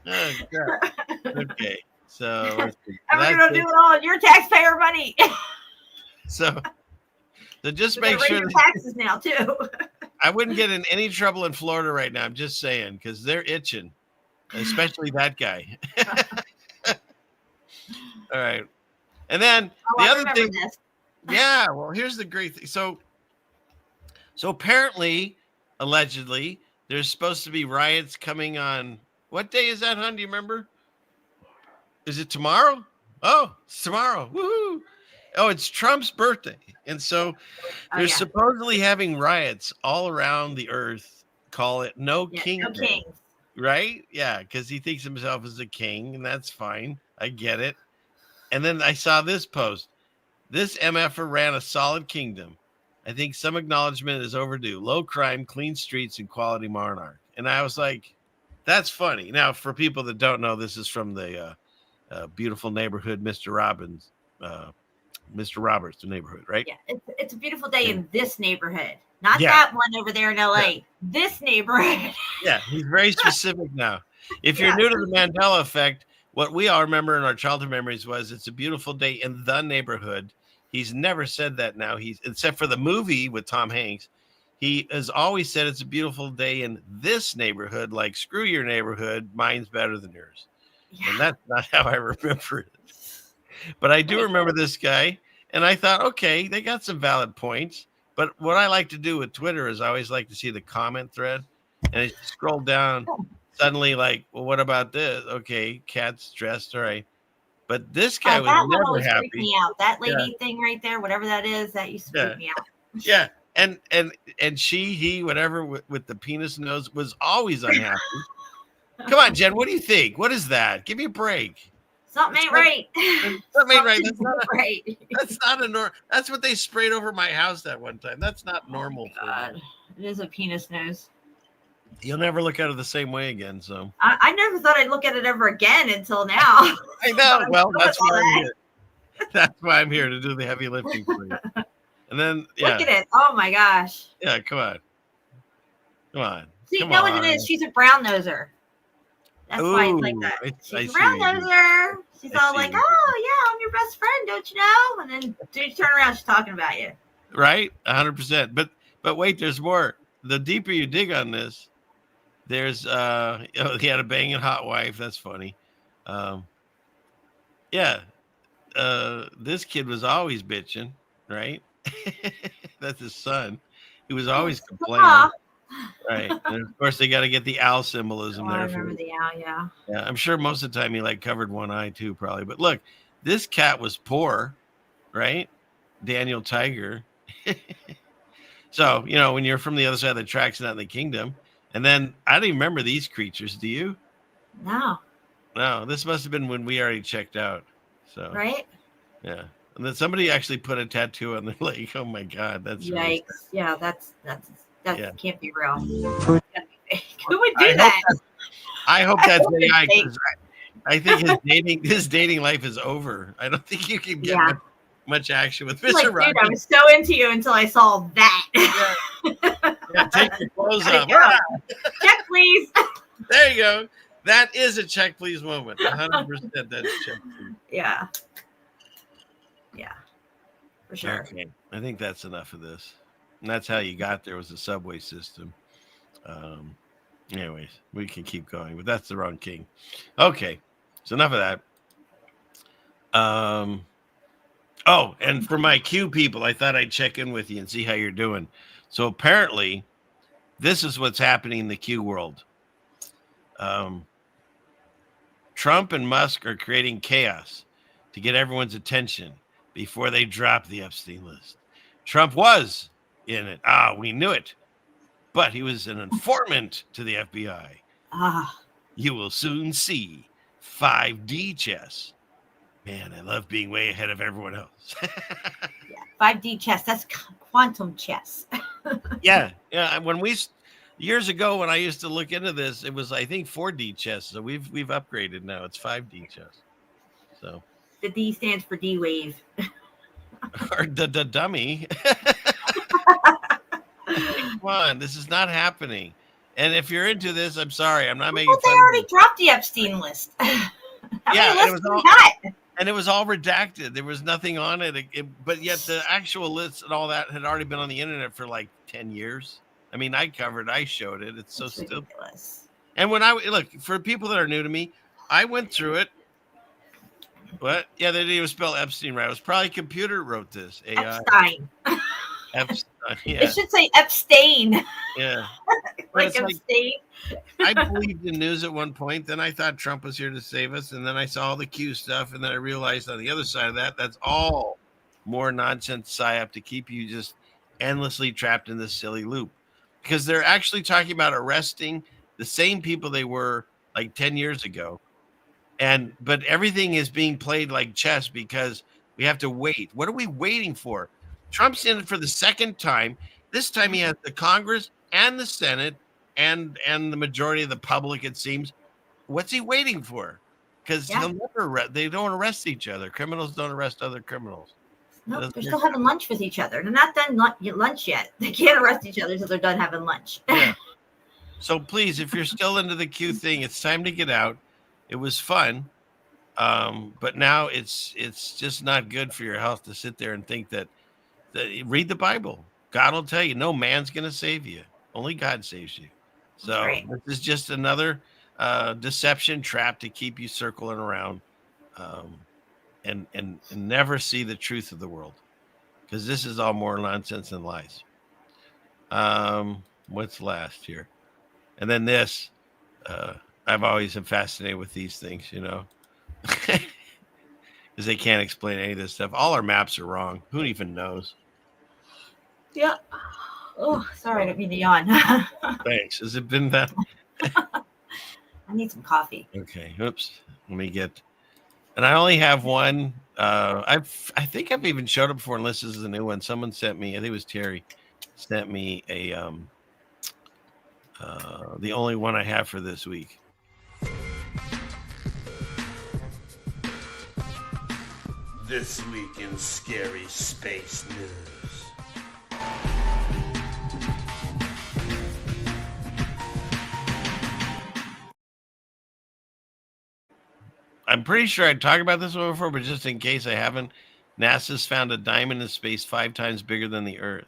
Oh, God. Okay. So, let's see. And we're going to do it all on your taxpayer money. So just We're make gonna sure raise your taxes now, too. I wouldn't get in any trouble in Florida right now. I'm just saying, because they're itching, especially that guy. All right. And then the other thing. This. Yeah. Well, here's the great thing. So apparently, allegedly, there's supposed to be riots coming on. What day is that, hon? Do you remember? Is it tomorrow? Oh, it's tomorrow. Woohoo. Oh, it's Trump's birthday. And so they're supposedly having riots all around the earth. Call it No King No Day, kings. right? Yeah, because he thinks himself as a king, and that's fine. I get it. And then I saw this post. This MFer ran a solid kingdom. I think some acknowledgement is overdue. Low crime, clean streets, and quality monarch. And I was like, that's funny. Now, for people that don't know, this is from the beautiful neighborhood, Mr. Roberts, the neighborhood, right? Yeah, it's a beautiful day in this neighborhood. Not Yeah. that one over there in LA. Yeah. This neighborhood. Yeah, he's very specific now. If you're new to the Mandela effect, what we all remember in our childhood memories was it's a beautiful day in the neighborhood. He's never said that now. Except for the movie with Tom Hanks, he has always said it's a beautiful day in this neighborhood, like screw your neighborhood, mine's better than yours. Yeah. And that's not how I remember it. But I do remember this guy, and I thought, okay, they got some valid points. But what I like to do with Twitter is I always like to see the comment thread, and I scroll down, suddenly like, well, what about this? Okay, cat's dressed, all right. But this guy was that never always happy. freaked me out. That lady thing right there, whatever that is, that used to freak me out. Yeah, and he, whatever with the penis nose was always unhappy. Come on, Jen, what do you think? What is that? Give me a break. Something ain't right. Something ain't right. That's not right. That's not a normal. That's what they sprayed over my house that one time. That's not normal. Oh God, it is a penis nose. You'll never look at it the same way again. So I never thought I'd look at it ever again until now. I know. Well, that's why I'm here. That's why I'm here to do the heavy lifting for you. And then Look at it. Oh my gosh. Yeah, come on. See, come no, on. what it is. She's a brown noser. That's why it's like that. She's a brown noser. She's all like, "Oh yeah, I'm your best friend, don't you know?" And then dude, turn around, she's talking about you. Right, 100%. But wait, there's more. The deeper you dig on this, there's he had a banging hot wife. That's funny. Yeah, this kid was always bitching, right? That's his son. He was always complaining. Right. And of course, they got to get the owl symbolism I there. remember the owl, yeah. Yeah, I'm sure most of the time he like covered one eye too, probably. But look, this cat was poor, right? Daniel Tiger. So, when you're from the other side of the tracks, not in the kingdom. And then I don't even remember these creatures. Do you? No. No, this must have been when we already checked out. So, Right? Yeah. And then somebody actually put a tattoo on their leg. Oh my God. That's Yikes. really Yeah, that Yeah. can't be real. It's gotta be fake. Who would do that? I hope that's hope AI. it's 'Cause I think his dating life is over. I don't think you can get much action with Like, Mr. dude, Rogers. I was so into you until I saw that. Yeah, take your clothes Gotta off. go. Check, please. There you go. That is a check, please moment. 100% that's check, please. Yeah. Yeah. For sure. Okay. I think that's enough of this. And that's how you got there was the subway system. Anyways, we can keep going, but that's the wrong king. Okay. So enough of that. Oh, and for my Q people, I thought I'd check in with you and see how you're doing. So apparently, this is what's happening in the Q world. Trump and Musk are creating chaos to get everyone's attention before they drop the Epstein list. Trump was in it. We knew it. But he was an informant to the FBI. You will soon see 5D chess. Man, I love being way ahead of everyone else. 5D chess. That's quantum chess. Yeah. When years ago, when I used to look into this, it was, I think, 4D chess. So we've upgraded now. It's 5D chess. So The D stands for D wave. or the dummy. Come on, this is not happening. And if you're into this, I'm sorry. I'm not making Well, they fun of already you. dropped the Epstein list. Yeah, it was and it was all redacted. There was nothing on it, but yet the actual list and all that had already been on the internet for like 10 years. I mean, I showed it. It's so stupid. And when look, for people that are new to me, I went through it. What? Yeah, they didn't even spell Epstein right. It was probably a computer wrote this. AI. Epstein. Epstein. Yeah. It should say Epstein. Yeah. Like Epstein. I believed in news at one point. Then I thought Trump was here to save us. And then I saw all the Q stuff. And then I realized on the other side of that, that's all more nonsense psyop to keep you just endlessly trapped in this silly loop. Because they're actually talking about arresting the same people they were like 10 years ago. But everything is being played like chess because we have to wait. What are we waiting for? Trump's in it for the second time. This time he has the Congress and the Senate and the majority of the public, it seems. What's he waiting for? Because they don't arrest each other. Criminals don't arrest other criminals. No, they're still having lunch with each other. They're not done lunch yet. They can't arrest each other until they're done having lunch. Yeah. So please, if you're still into the Q thing, it's time to get out. It was fun. But now it's just not good for your health to sit there and think that read the Bible. God will tell you, no man's going to save you. Only God saves you. So This is just another deception trap to keep you circling around and never see the truth of the world, because this is all more nonsense and lies. What's last here? And then this, I've always been fascinated with these things, because they can't explain any of this stuff. All our maps are wrong. Who even knows? Yeah. Oh, sorry, I didn't mean to yawn. Thanks. Has it been that? I need some coffee. Okay. Oops. Let me get. And I only have one. I think I've even showed it before, unless this is a new one. Someone sent me. I think it was Terry. Sent me a the only one I have for this week. This week in scary space news. I'm pretty sure I talked about this one before, but just in case I haven't, NASA's found a diamond in space 5 times bigger than the Earth.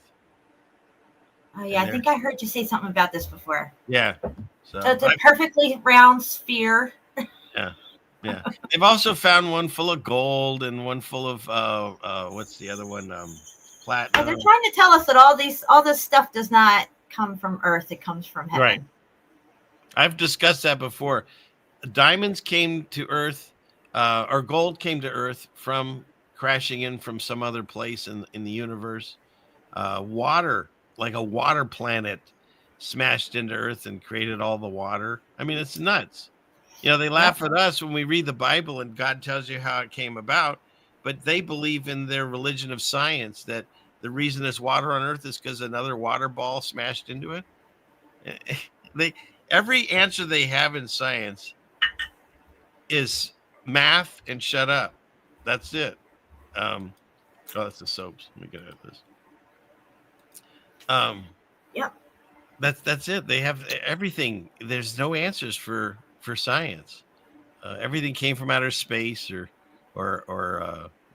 Oh, yeah, I think I heard you say something about this before. Yeah. So it's a perfectly round sphere. Yeah. Yeah. They've also found one full of gold and one full of what's the other one? Platinum. They're trying to tell us that all this stuff does not come from Earth; it comes from heaven. Right. I've discussed that before. Diamonds came to Earth, or gold came to Earth from crashing in from some other place in the universe. Water, like a water planet, smashed into Earth and created all the water. I mean, it's nuts. You know, they laugh at us when we read the Bible and God tells you how it came about, but they believe in their religion of science that the reason there's water on Earth is because another water ball smashed into it. Every answer they have in science is math and shut up. That's it. That's the soaps. Let me get at this. Yep. That's it. They have everything. There's no answers for science. Everything came from outer space or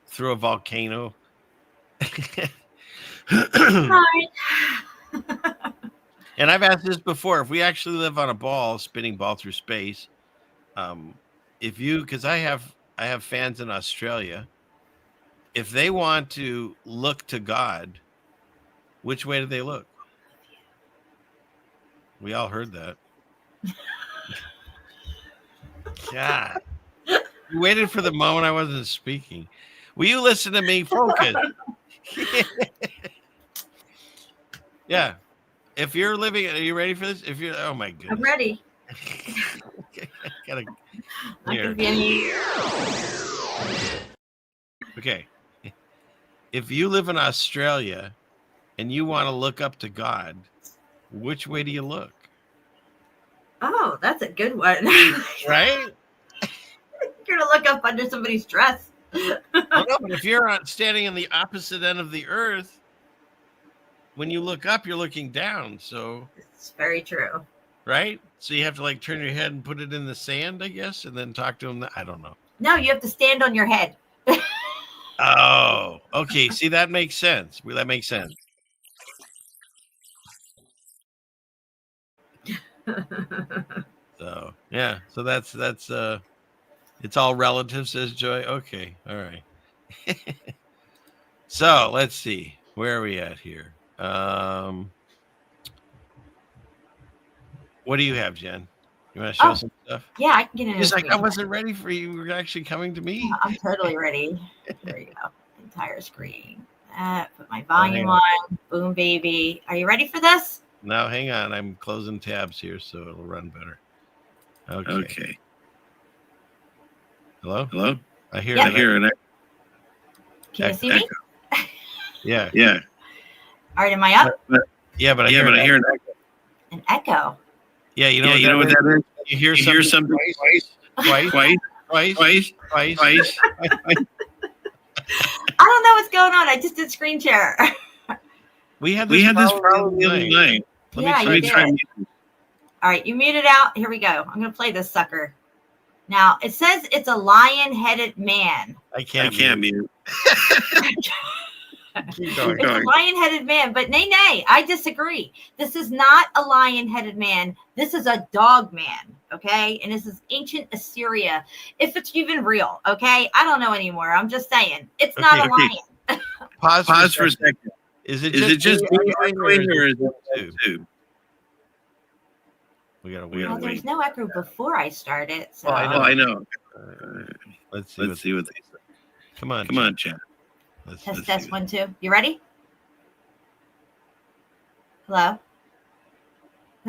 through a volcano. Right. And I've asked this before: if we actually live on a spinning ball through space, because I have fans in Australia, if they want to look to God, which way do they look? We all heard that. God, you waited for the moment I wasn't speaking. Will you listen to me? Focus. Yeah. If you're living, are you ready for this? Oh my goodness. I'm ready. Okay. If you live in Australia and you want to look up to God, which way do you look? Oh, that's a good one. Right? You're gonna look up under somebody's dress. Well, no, but if you're standing on the opposite end of the earth, when you look up, you're looking down. So it's very true. Right? So you have to like turn your head and put it in the sand, I guess, and then talk to him. I don't know. No, you have to stand on your head. Oh, okay. See, that makes sense. That makes sense. So yeah, so that's it's all relative, says Joy. Okay, all right. So let's see, where are we at here? What do you have, Jen? You want to show some stuff? Yeah, I can get in. It's like I wasn't ready for you. You were actually coming to me. I'm totally ready. Here we go. Entire screen. Put my volume on. Boom, baby. Are you ready for this? No, hang on. I'm closing tabs here so it'll run better. Okay. Hello? I hear it. Can you see me? Yeah. All right, am I up? Yeah, but I hear an echo. An echo. Yeah, you know what that is? You hear something twice. I don't know what's going on. I just did screen share. We had this problem the other night. Let me try. All right, you muted out. Here we go. I'm going to play this sucker. Now, it says it's a lion-headed man. I can't mute. It's a lion-headed man, but nay, I disagree. This is not a lion-headed man. This is a dog man, okay? And this is ancient Assyria, if it's even real, okay? I don't know anymore. I'm just saying. It's not a lion. Pause for a second. Is it just me or is it two? We gotta wait. Well, there's no echo before I start it. So. Oh, I know. Let's see what they say. Come on, Chad. Test 1, 2. You ready? Hello? Is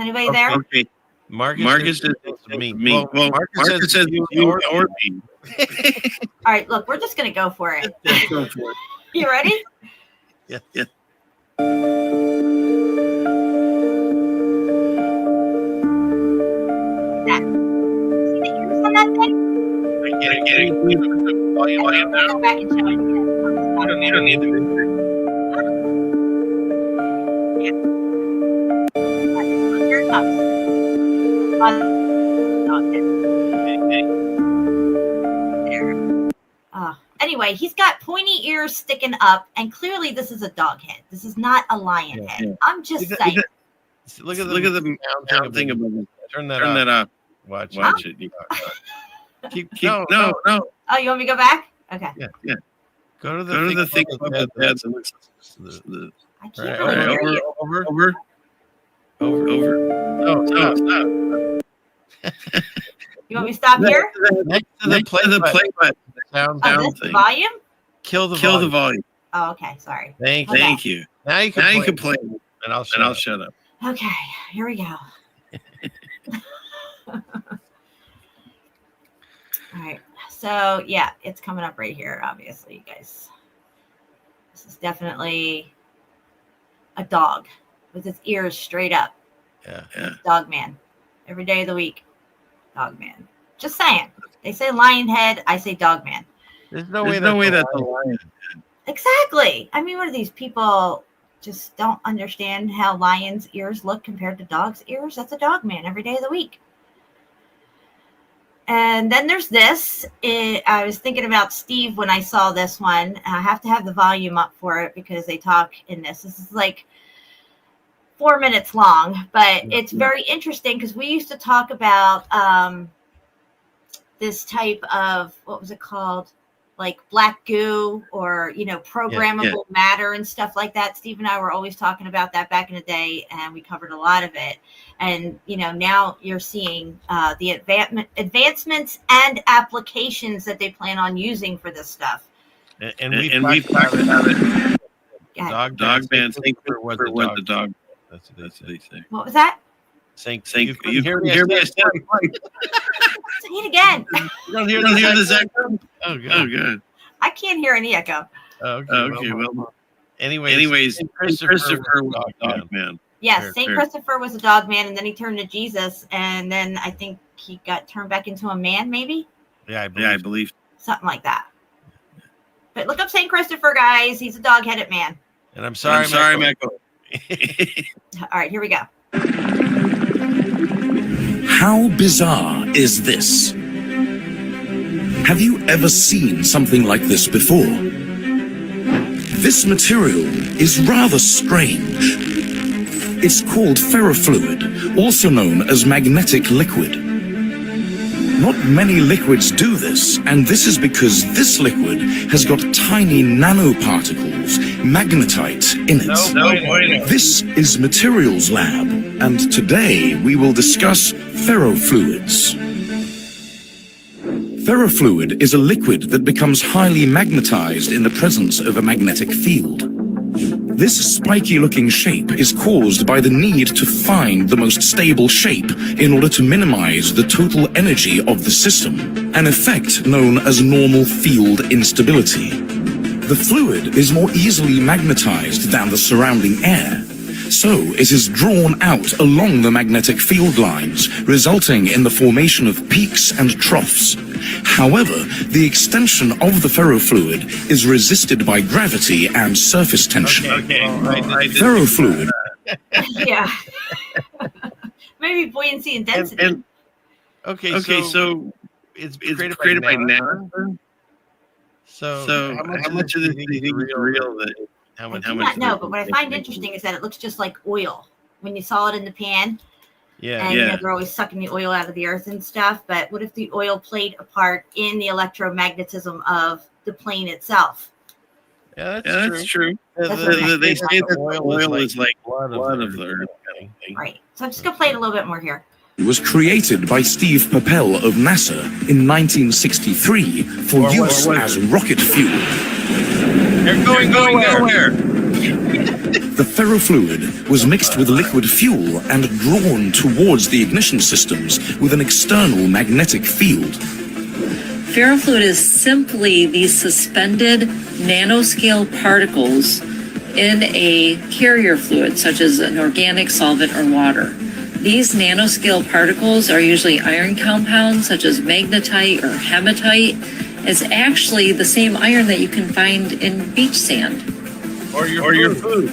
anybody there? Okay. Marcus says me. Well, Marcus says you or me. All right, look, we're just gonna go for it. Go for it. You ready? Yeah. See the ears on that thing? I get it. Volume down. Go back and show it. You don't need the picture. Here it comes. There. Anyway, he's got pointy ears sticking up, and clearly this is a dog head. This is not a lion head. Yeah. I'm just saying. Look at the thing above it. Turn that up. Watch it. No. Oh, you want me to go back? Okay. Yeah. Go to the thing above the beds and I can't really hear you. over. Oh, stop. You want me to stop here? Next to the play button. Down This thing. volume? Kill the volume. Oh, okay. Sorry. Thank you. Now you can play, and I'll shut up. Okay, here we go. All right. So yeah, it's coming up right here. Obviously, you guys. This is definitely a dog with its ears straight up. Yeah. Dog man. Every day of the week. Dog man. Just saying. They say lion head. I say dog man. There's no way that's a lion. Exactly. I mean, what are these people just don't understand how lions' ears look compared to dogs' ears? That's a dog man every day of the week. And then there's this. I was thinking about Steve when I saw this one. I have to have the volume up for it because they talk in this. This is like 4 minutes long, but it's very interesting because we used to talk about this type of, what was it called? Like black goo or, programmable matter and stuff like that. Steve and I were always talking about that back in the day, and we covered a lot of it. And, now you're seeing the advancements and applications that they plan on using for this stuff. And we've talked about it. Dog man, think for what the dog. That's what they say. What was that? You hear me? Say it again. You don't hear this echo? Oh, good. I can't hear any echo. Okay. Well, anyways, Christopher was a dog man. Yes, St. Christopher was a dog man, and then he turned to Jesus, and then I think he got turned back into a man, maybe? Yeah, I believe. Something like that. But look up St. Christopher, guys. He's a dog-headed man. And I'm sorry, Michael. All right, here we go. How bizarre is this? Have you ever seen something like this before? This material is rather strange. It's called ferrofluid, also known as magnetic liquid. Not many liquids do this, and this is because this liquid has got tiny nanoparticles, magnetite, in it. This is Materials Lab, and today we will discuss ferrofluids. Ferrofluid is a liquid that becomes highly magnetized in the presence of a magnetic field. This spiky-looking shape is caused by the need to find the most stable shape in order to minimize the total energy of the system, an effect known as normal field instability. The fluid is more easily magnetized than the surrounding air, so it is drawn out along the magnetic field lines, resulting in the formation of peaks and troughs. However, the extension of the ferrofluid is resisted by gravity and surface tension. Ferrofluid. Yeah. Maybe buoyancy and density. So it's created by NASA. So how much of this do you think is real? I do not know, but what I find interesting is that it looks just like oil when you saw it in the pan. And they're always sucking the oil out of the earth and stuff. But what if the oil played a part in the electromagnetism of the plane itself? Yeah, that's true. They say that oil is like blood of the earth. Right. So I'm just going to play it a little bit more here. It was created by Steve Papel of NASA in 1963 for use as rocket fuel. They're going nowhere. The ferrofluid was mixed with liquid fuel and drawn towards the ignition systems with an external magnetic field. Ferrofluid is simply these suspended nanoscale particles in a carrier fluid, such as an organic solvent or water. These nanoscale particles are usually iron compounds, such as magnetite or hematite. It's actually the same iron that you can find in beach sand. Or your food.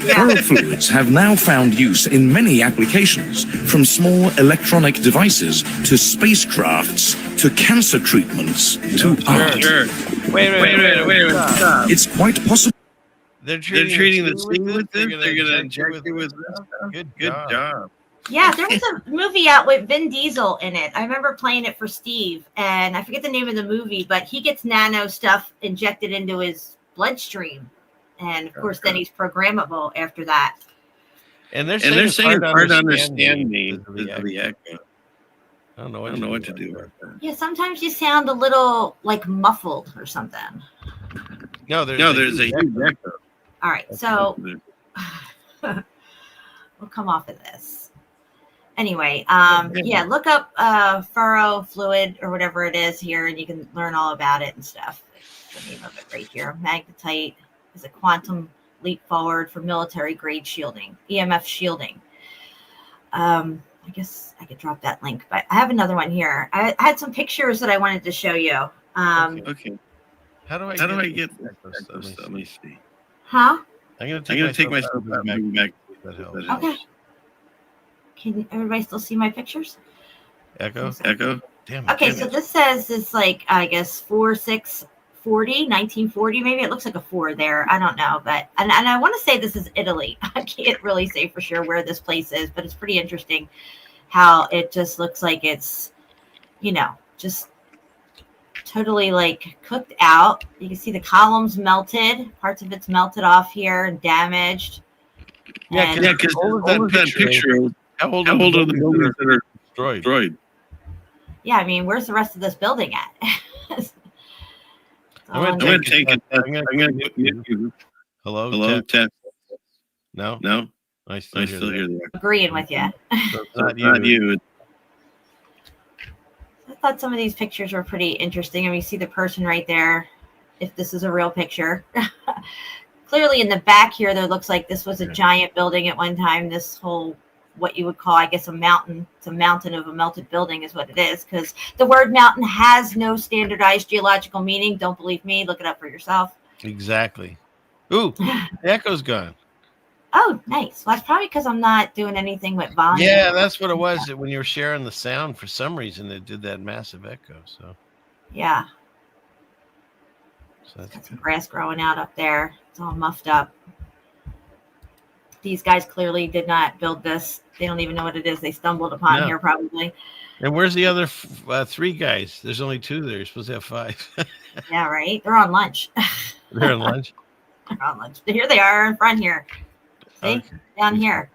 Ferrofluids have now found use in many applications, from small electronic devices to spacecrafts to cancer treatments to art. Wait. Stop. It's quite possible. They're treating the sea with this. They're going to inject it with this. Good job. Yeah, there was a movie out with Vin Diesel in it. I remember playing it for Steve, and I forget the name of the movie, but he gets nano stuff injected into his bloodstream. And of course, then he's programmable after that. And they're saying it's hard to understand me because of the echo. I don't know what to do about that. Yeah, sometimes you sound a little like muffled or something. No, there's a huge echo. All right, so we'll come off of this. Anyway, yeah, look up furrow fluid or whatever it is here, and you can learn all about it and stuff. The name of it right here. Magnetite is a quantum leap forward for military grade shielding, EMF shielding. I guess I could drop that link, but I have another one here. I had some pictures that I wanted to show you. Okay. How do I get this? Let me see. Huh? I'm gonna take myself back. That helps. Okay. Can everybody still see my pictures? Echo. Damn it. Okay, so this says it's like, I guess 1940 maybe. It looks like a 4 there. I don't know, but and I want to say this is Italy. I can't really say for sure where this place is, but it's pretty interesting how it just looks like it's, just totally like cooked out. You can see the columns melted, parts of it's melted off here and damaged. Yeah, because that picture. How old are the buildings that are destroyed? Yeah, I mean, where's the rest of this building at? I'm gonna take it. I'm gonna get you. Hello, test. No. I still hear that. Agreeing with you. So it's not you. I thought some of these pictures were pretty interesting. I mean, you see the person right there. If this is a real picture. Clearly in the back here, there looks like this was a giant building at one time. This whole, what you would call, I guess, a mountain. It's a mountain of a melted building is what it is, because the word mountain has no standardized geological meaning. Don't believe me. Look it up for yourself. Exactly. Ooh, the echo's gone. Oh, nice. Well, that's probably because I'm not doing anything with volume. Yeah, that's what it was. When you were sharing the sound, for some reason, it did that massive echo. So yeah. So that's got some grass growing out up there. It's all muffed up. These guys clearly did not build this. They don't even know what it is. They stumbled upon here probably. And where's the other 3 guys? There's only 2 there. You're supposed to have 5. Yeah, right. They're on lunch. They're on lunch? They're on lunch. Here they are in front here. See? Down here.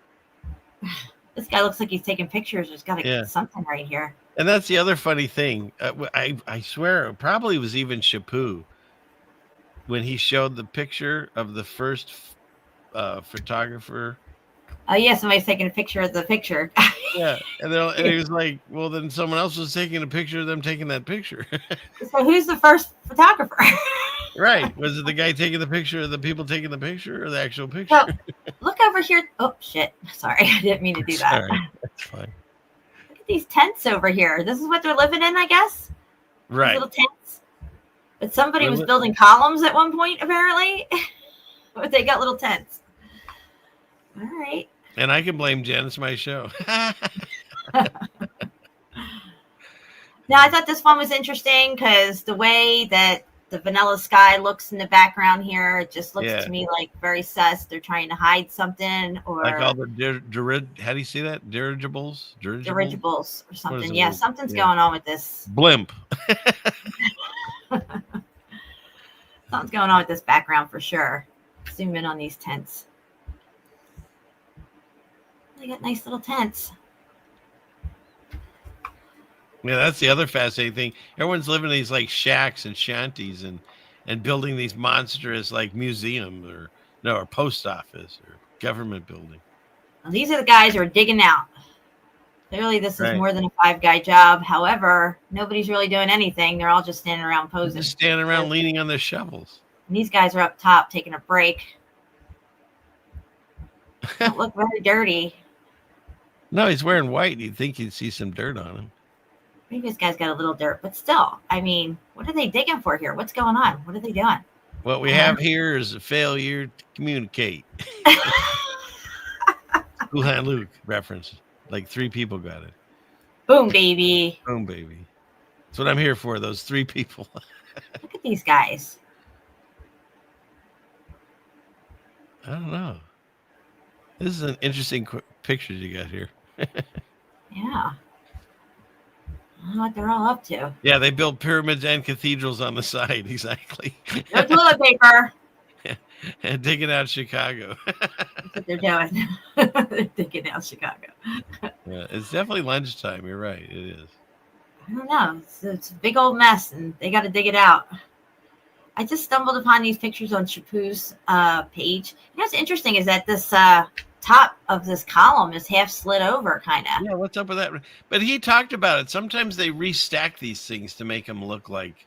This guy looks like he's taking pictures. There's got to be something right here. And that's the other funny thing. I swear, it probably was even Chapu when he showed the picture of the first photographer. Oh, yeah, somebody's taking a picture of the picture. Yeah, and he was like, well, then someone else was taking a picture of them taking that picture. So who's the first photographer? Right. Was it the guy taking the picture of the people taking the picture or the actual picture? So, look over here. Oh, shit. Sorry, I didn't mean to do that. Sorry, that's fine. Look at these tents over here. This is what they're living in, I guess? Right. These little tents. But somebody was building columns at one point, apparently. But they got little tents. All right. And I can blame Jen. It's my show. Now, I thought this one was interesting because the way that the vanilla sky looks in the background here, it just looks to me like very sus. They're trying to hide something, or like all the how do you see that? Dirigibles or something. Yeah, something's going on with this blimp. Something's going on with this background for sure. Zoom in on these tents. They got nice little tents. Yeah, that's the other fascinating thing. Everyone's living in these like shacks and shanties and building these monstrous like museum or post office or government building. Well, these are the guys who are digging out. Clearly, this is more than a 5-guy job. However, nobody's really doing anything. They're all just standing around posing. Just standing around leaning on their shovels. And these guys are up top taking a break. Don't look very dirty. No, he's wearing white. You'd think you'd see some dirt on him. Maybe this guy's got a little dirt, but still, I mean, what are they digging for here? What's going on? What are they doing? What we have here is a failure to communicate. Wuhan Luke reference. Like 3 people got it. Boom, baby. Boom, baby. That's what I'm here for, those 3 people. Look at these guys. I don't know. This is an interesting picture you got here. Yeah. I don't know what they're all up to. Yeah, they built pyramids and cathedrals on the side. Exactly. No toilet paper. And digging out Chicago. That's what they're doing. They're digging out Chicago. Yeah, it's definitely lunchtime. You're right. It is. I don't know. It's a big old mess, and they got to dig it out. I just stumbled upon these pictures on Shapu's page. You know what's interesting is that this top of this column is half slid over, kind of. Yeah, what's up with that? But he talked about it. Sometimes they restack these things to make them look like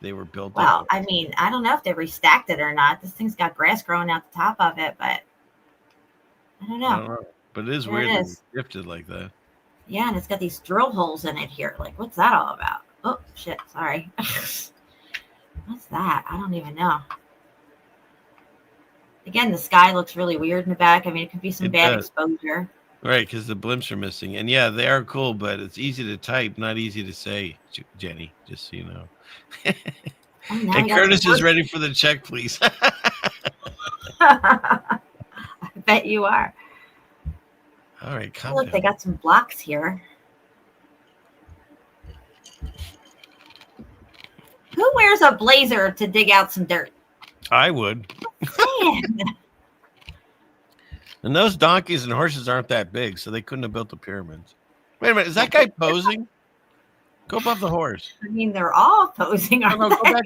they were built. Well, I mean, I don't know if they restacked it or not. This thing's got grass growing out the top of it, but I don't know. But it is There weird it that is. it's shifted like that. Yeah, and it's got these drill holes in it here. Like, what's that all about? Oh, shit. Sorry. What's that? I don't even know. Again, the sky looks really weird in the back. I mean, it could be some It bad does. exposure. Right, because the blimps are missing. And yeah, they are cool, but it's easy to type, not easy to say, Jenny, just so you know. Oh, now And we got Curtis some is ready for the check, please. I bet you are. All right, Oh, calm look, down. they got some blocks here. Who wears a blazer to dig out some dirt? I would. Man. And those donkeys and horses aren't that big, so they couldn't have built the pyramids. Wait a minute, is that guy posing? Go above the horse. I mean, they're all posing, No, aren't no, they? go back.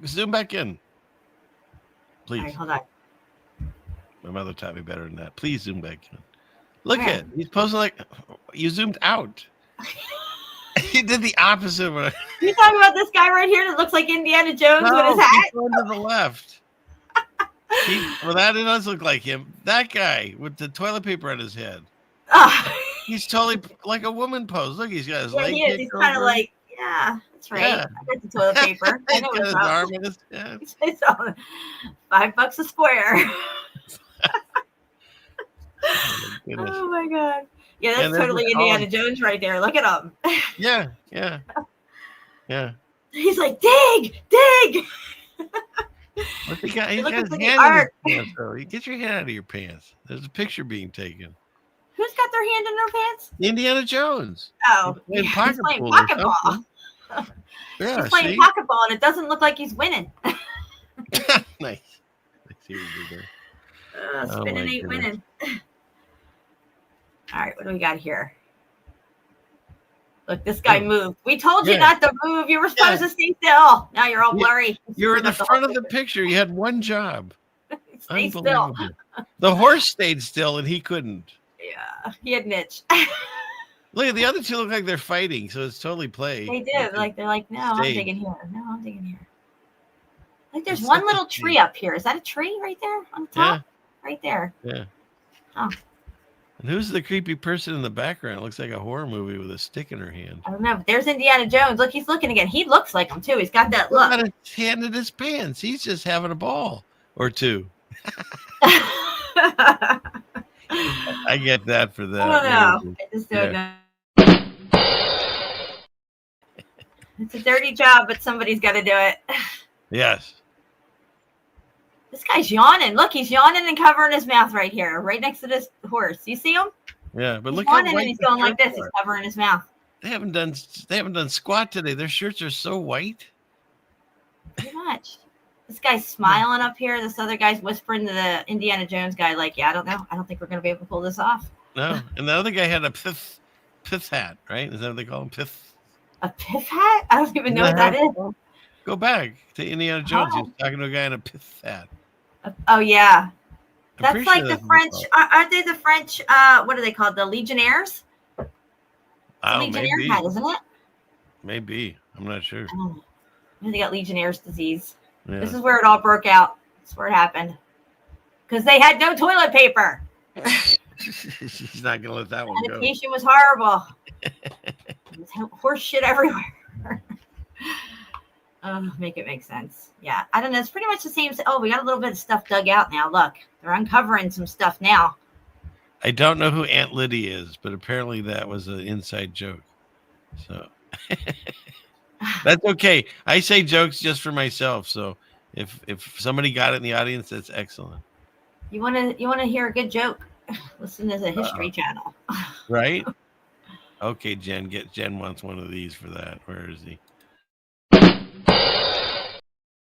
Zoom back in. Please. All right, hold on. My mother taught me better than that. Please zoom back in. Look Where? at he's posing like you zoomed out. He did the opposite of what You talking about this guy right here that looks like Indiana Jones with his hat? he's going to the left. Well, that does look like him. That guy with the toilet paper on his head. Oh, He's totally like a woman pose. Look, he's got his yeah, leg. he is. kicked He's kind of over. like, yeah, that's right. Yeah. I got the toilet paper. I He's know got what's his up. arm in his head. It's all $5 a square. Goodness. Oh my god. Yeah, that's And there's totally the Indiana column. Jones right there. Look at him. Yeah, yeah, yeah. He's like, dig, dig. What's he got? He's Look got at his the hand art. in his pants. Though. Get your hand out of your pants. There's a picture being taken. Who's got their hand in their pants? Indiana Jones. Oh, He's playing yeah, he's pocket playing pool or pocketball. something. Yeah, He's playing see? pocketball, and it doesn't look like he's winning. Nice. I see what you did there. Oh, Spinning my ain't goodness. winning. All right, what do we got here? Look, this guy moved. We told you Yeah. not to move. You were supposed to stay still. Now you're all blurry. You were in the Forgot front whole of the picture. You had one job. Stay still. Unbelievable. The horse stayed still and he couldn't. Yeah, he had an itch. Look at the other two look like they're fighting, so it's totally play. They did. Like they're like, no, I'm Stay. digging here. No, I'm digging here. Like there's It's one such a little tree up here. Is that a tree right there on the top? Right there. Yeah. Oh, And who's the creepy person in the background? It looks like a horror movie with a stick in her hand. I don't know. But there's Indiana Jones. Look, he's looking again. He looks like him too. He's got that He's got look. his hand in his pants. He's just having a ball or two. I get that for that. I don't know. Really. I just don't Yeah. know. It's a dirty job, but somebody's got to do it. Yes. This guy's yawning. Look, he's yawning and covering his mouth right here, right next to this horse. You see him? Yeah, but He's look how yawning white and he's the going like shirts this. He's are. covering his mouth. They haven't done squat today. Their shirts are so white. Pretty much. This guy's smiling up here. This other guy's whispering to the Indiana Jones guy, like, yeah, I don't know. I don't think we're going to be able to pull this off. No, and the other guy had a pith hat, right? Is that what they call him? Pith. A pith hat? I don't even know what that is. Go back to Indiana Jones. He Oh. was talking to a guy in a pith hat. Oh, yeah. I'm That's pretty like sure the that's what French. it's called. Aren't they the French? What are they called? The Legionnaires? Oh, Legionnaire maybe. hat, isn't it? Maybe. I'm not sure. Oh, they got Legionnaire's disease. Yeah. This is where it all broke out. That's where it happened. Because they had no toilet paper. She's not going to let that one go. Sanitation was horrible. There's horse shit everywhere. Make it make sense. Yeah, I don't know. It's pretty much the same. Oh, we got a little bit of stuff dug out now. Look, they're uncovering some stuff now. I don't know who Aunt Liddy is, but apparently that was an inside joke. So that's okay. I say jokes just for myself. So if somebody got it in the audience, that's excellent. You want to hear a good joke? Listen to the History Channel. Right? Okay, Jen wants one of these for that. Where is he?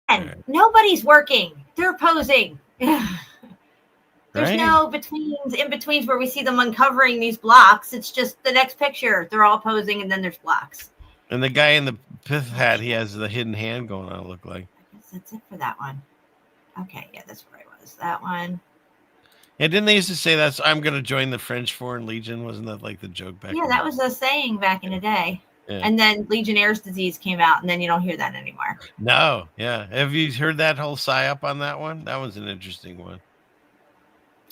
And Right. nobody's working. They're posing. There's Right? no in-betweens where we see them uncovering these blocks. It's just the next picture. They're all posing, and then there's blocks. And the guy in the pith hat, he has the hidden hand going on, it look like. I guess that's it for that one. Okay, yeah, that's where I was. That one. Yeah, didn't they used to say I'm going to join the French Foreign Legion? Wasn't that like the joke back Yeah, then? that was a saying back in the day. Yeah. And then Legionnaire's disease came out, and then you don't hear that anymore. No, yeah. Have you heard that whole psyop on that one? That was an interesting one.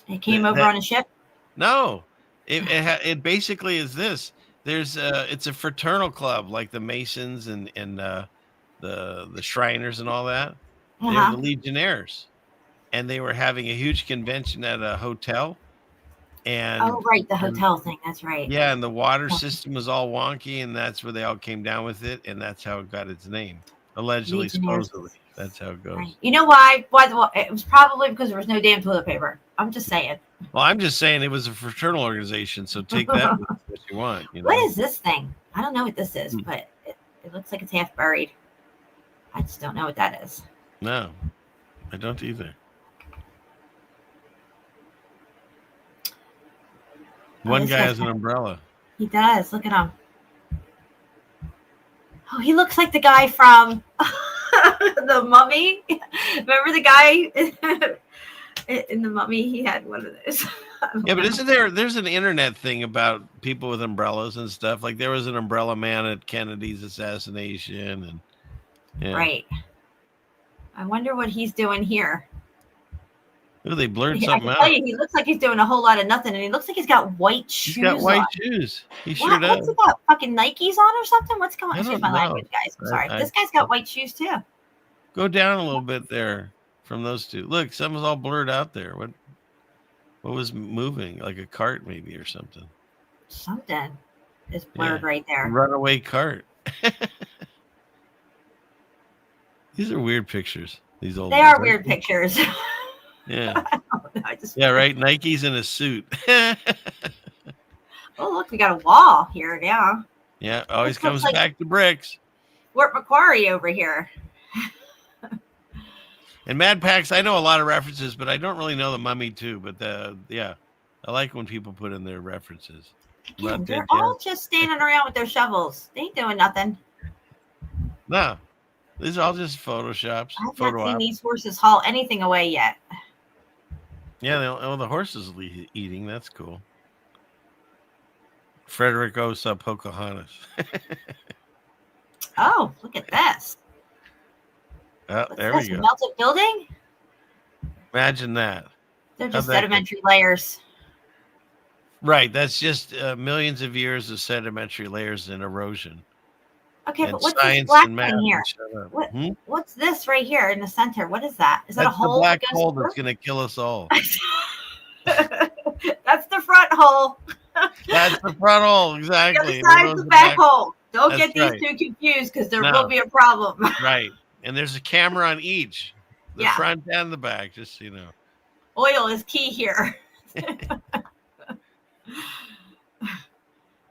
It came over on a ship? No, it basically is this. It's a fraternal club like the Masons and the Shriners and all that. They're the Legionnaires, and they were having a huge convention at a hotel. And oh, right, the hotel thing. That's right. Yeah, and the water system was all wonky, and that's where they all came down with it, and that's how it got its name. Allegedly, supposedly, that's how it goes. Right. You know why? It was probably because there was no damn toilet paper. I'm just saying. Well, I'm just saying it was a fraternal organization, so take that with what you want. You know? What is this thing? I don't know what this is, but it looks like it's half buried. I just don't know what that is. No, I don't either. One guy has an umbrella. He does. Look at him. Oh, he looks like the guy from The Mummy. Remember the guy in The Mummy? He had one of those. Yeah, but there's an internet thing about people with umbrellas and stuff. Like there was an umbrella man at Kennedy's assassination, and yeah. Right. I wonder what he's doing here. Ooh, they blurred something I out. can tell you, he looks like he's doing a whole lot of nothing, and he looks like he's got white shoes. He's got white on. shoes. He sure does. What's he got? Fucking Nikes on or something? What's going on? I Excuse don't my know. language, guys. I'm sorry. I- This guy's got white shoes too. Go down a little bit there from those two. Look, something's all blurred out there. What was moving? Like a cart maybe or something. Something is blurred right there. Runaway cart. These are weird pictures. These old They ones, are weird pictures. Yeah. Just Yeah, right. Nike's in a suit. Oh, look, we got a wall here now. Yeah, always This looks comes like- back to bricks. Fort Macquarie over here. And Mad Pax, I know a lot of references, but I don't really know the Mummy too. But yeah, I like when people put in their references. Again, they're all just standing around with their shovels. They ain't doing nothing. No, these are all just photoshops. I've Photo not seen ops. these horses haul anything away yet. Yeah, the horse is eating. That's cool. Frederico sub Pocahontas. Oh, look at this. Oh, What's there this, we a go. melted building? Imagine that. They're How'd just that go? sedimentary layers. Right. That's just millions of years of sedimentary layers and erosion. Okay, And but what's this science black and math thing here? and shut up. What, Hmm? What's this right here in the center? What is that? Is that That's a hole? the black that goes hole through? that's going to kill us all. That's the front hole. That's the front hole. The Exactly. other side's the back hole. Don't That's get these right. two confused because there No. will be a problem. Right. And there's a camera on each, the Yeah. front and the back, just so you know. Oil is key here.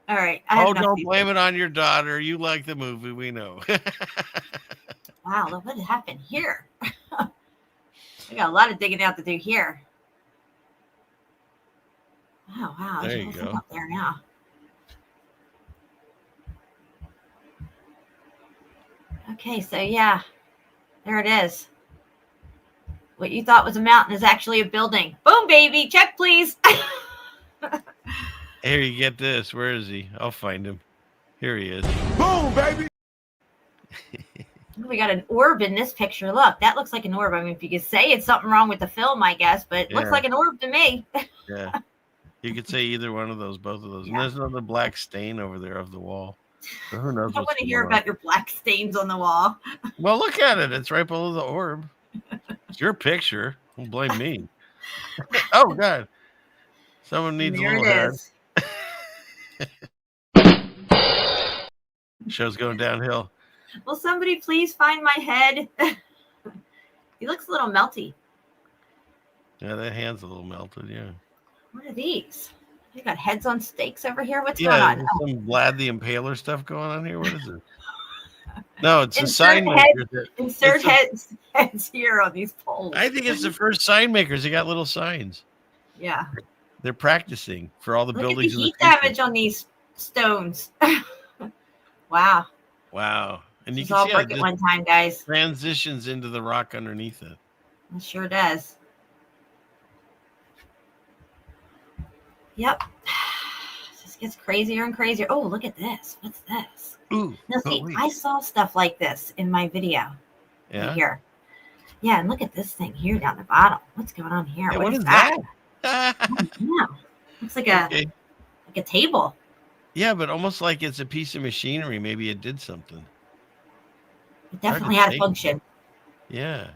All right. I have Oh, enough don't these- blame it on your daughter. You like the movie, we know. Wow, look what happened here. We got a lot of digging out to do here. Oh, wow. There There's you nothing go. up there now. Okay, so yeah, there it is. What you thought was a mountain is actually a building. Boom, baby. Check, please. Here, you get this. Where is he? I'll find him. Here he is. Boom, baby. We got an orb in this picture. Look, that looks like an orb. I mean, if you could say it's something wrong with the film, I guess, but it looks Yeah. like an orb to me. Yeah. You could say either one of those, both of those. And there's another black stain over there of the wall. So who knows I what's want to hear going on. about your black stains on the wall. Well, look at it. It's right below the orb. It's your picture. Don't blame me. Oh, God. Someone needs There a it little is. head. Show's going downhill. Will somebody please find my head? He looks a little melty. Yeah, that hand's a little melted, yeah. What are these? You got heads on stakes over here. What's Yeah, going on? there's some Vlad the Impaler stuff going on here. What is it? No, it's a Insert sign maker. Insert heads here on these poles. I think it's the first sign makers. They got little signs. Yeah. They're practicing for all the Look at the buildings in the heat future. damage on these stones. Wow. Wow. And you It's can all see how brick it at just one time, guys. transitions into the rock underneath it. It sure does. Yep. This gets crazier and crazier. Oh, look at this. What's this? Ooh. Now, see, wait. I saw stuff like this in my video. Yeah? Right here. Yeah, and look at this thing here down the bottom. What's going on here? Yeah, what is that? Yeah. Looks like a table. Yeah, but almost like it's a piece of machinery. Maybe it did something. It definitely had a function. Yeah.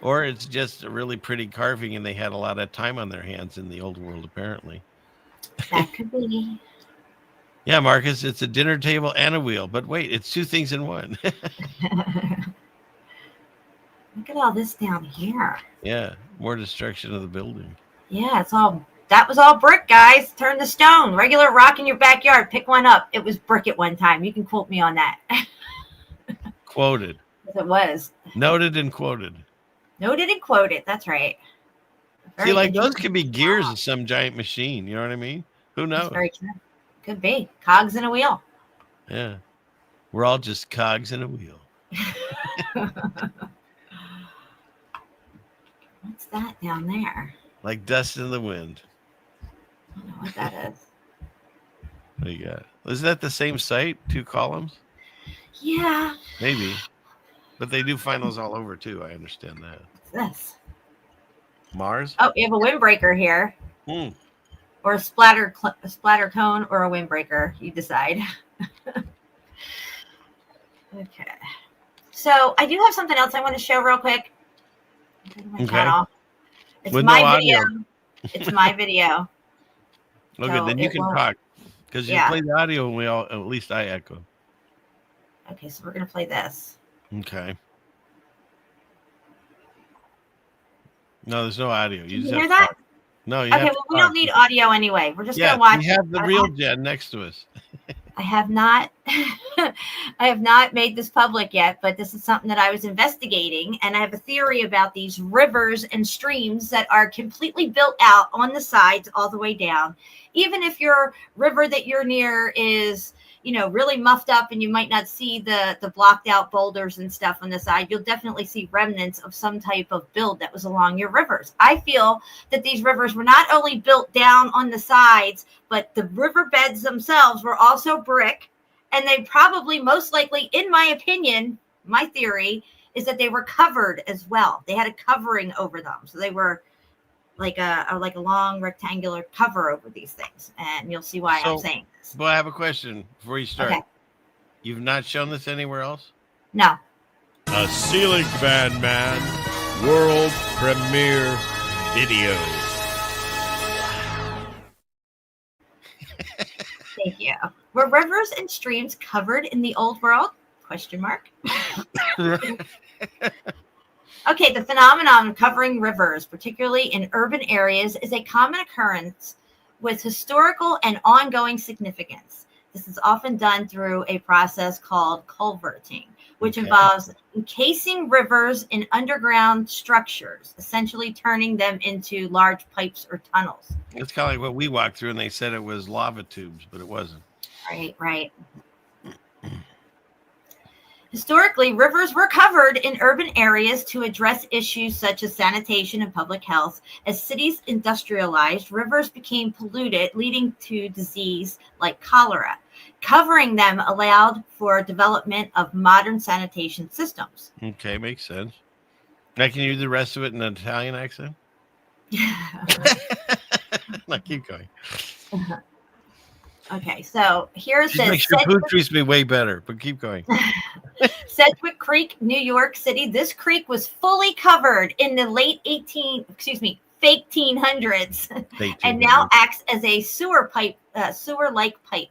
Or it's just a really pretty carving and they had a lot of time on their hands in the old world, apparently. That could be. Yeah, Marcus, it's a dinner table and a wheel. But wait, it's two things in one. Look at all this down here. Yeah, more destruction of the building. Yeah, that was all brick, guys. Turn to stone. Regular rock in your backyard. Pick one up. It was brick at one time. You can quote me on that. Quoted. It was. Noted and quoted. Noted and quoted. That's right. See, like those could be gears of some giant machine. You know what I mean? Who knows? That's very true. Could be. Cogs in a wheel. Yeah. We're all just cogs in a wheel. What's that down there? Like dust in the wind. I don't know what that is. What do you got? Is that the same site? 2 columns? Yeah. Maybe. But they do find those all over too. I understand that. What's this? Mars? Oh, you have a windbreaker here. Or a splatter cone or a windbreaker. You decide. Okay. So I do have something else I want to show real quick. My channel. It's With my no video. audio. It's my video. Okay, So then you it can won't- talk. Because you Yeah. play the audio and we all, at least I echo. Okay, so we're gonna play this. Okay. No, there's no audio. Can You you just hear have to that? talk. No, you Okay, have well, to we talk. don't need audio anyway. We're just Yeah, gonna watch. we have the I real have- Jen next to us. I have not I have not made this public yet, but this is something that I was investigating, and I have a theory about these rivers and streams that are completely built out on the sides all the way down. Even if your river that you're near is, really muffed up and you might not see the blocked out boulders and stuff on the side, you'll definitely see remnants of some type of build that was along your rivers. I feel that these rivers were not only built down on the sides, but the riverbeds themselves were also brick. And they probably, most likely, in my opinion, my theory is that they were covered as well. They had a covering over them. So they were like a long rectangular cover over these things. And you'll see why I'm saying this. Well, I have a question before you start. Okay. You've not shown this anywhere else? No. A ceiling fan man world premiere video. Thank you. Were rivers and streams covered in the old world? Question mark. Okay, the phenomenon of covering rivers, particularly in urban areas, is a common occurrence with historical and ongoing significance. This is often done through a process called culverting, which involves encasing rivers in underground structures, essentially turning them into large pipes or tunnels. It's kind of like what we walked through, and they said it was lava tubes, but it wasn't. Right. Historically, rivers were covered in urban areas to address issues such as sanitation and public health. As cities industrialized, rivers became polluted, leading to disease like cholera. Covering them allowed for development of modern sanitation systems. Okay, makes sense. Now, can you do the rest of it in an Italian accent? No, keep going. Okay, so here it Just says... make sure food treats me way better, but keep going. Sedgwick Creek, New York City. This creek was fully covered in the late 1800s, and now acts as a sewer-like pipe.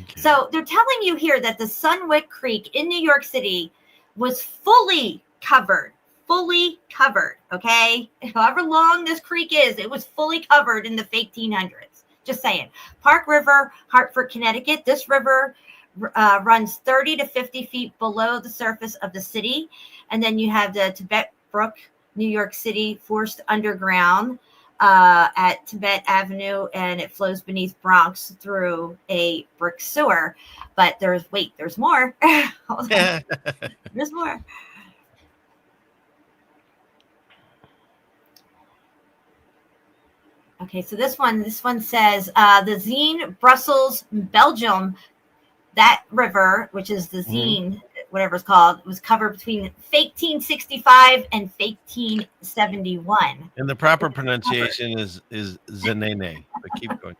Okay. So they're telling you here that the Sunwick Creek in New York City was fully covered fully covered. Okay, however long this creek is, it was fully covered in the 1800s. Just saying. Park River, Hartford, Connecticut. This river runs 30 to 50 feet below the surface of the city. And then you have the Tibet Brook, New York City, forced underground at Tibet Avenue, and it flows beneath Bronx through a brick sewer. But there's more. Hold on. There's more. Okay, so this one says the Zine, Brussels, Belgium, that river, which is the Zine, whatever it's called, was covered between 1865 and 1871. And the proper pronunciation is Zenene, but keep going.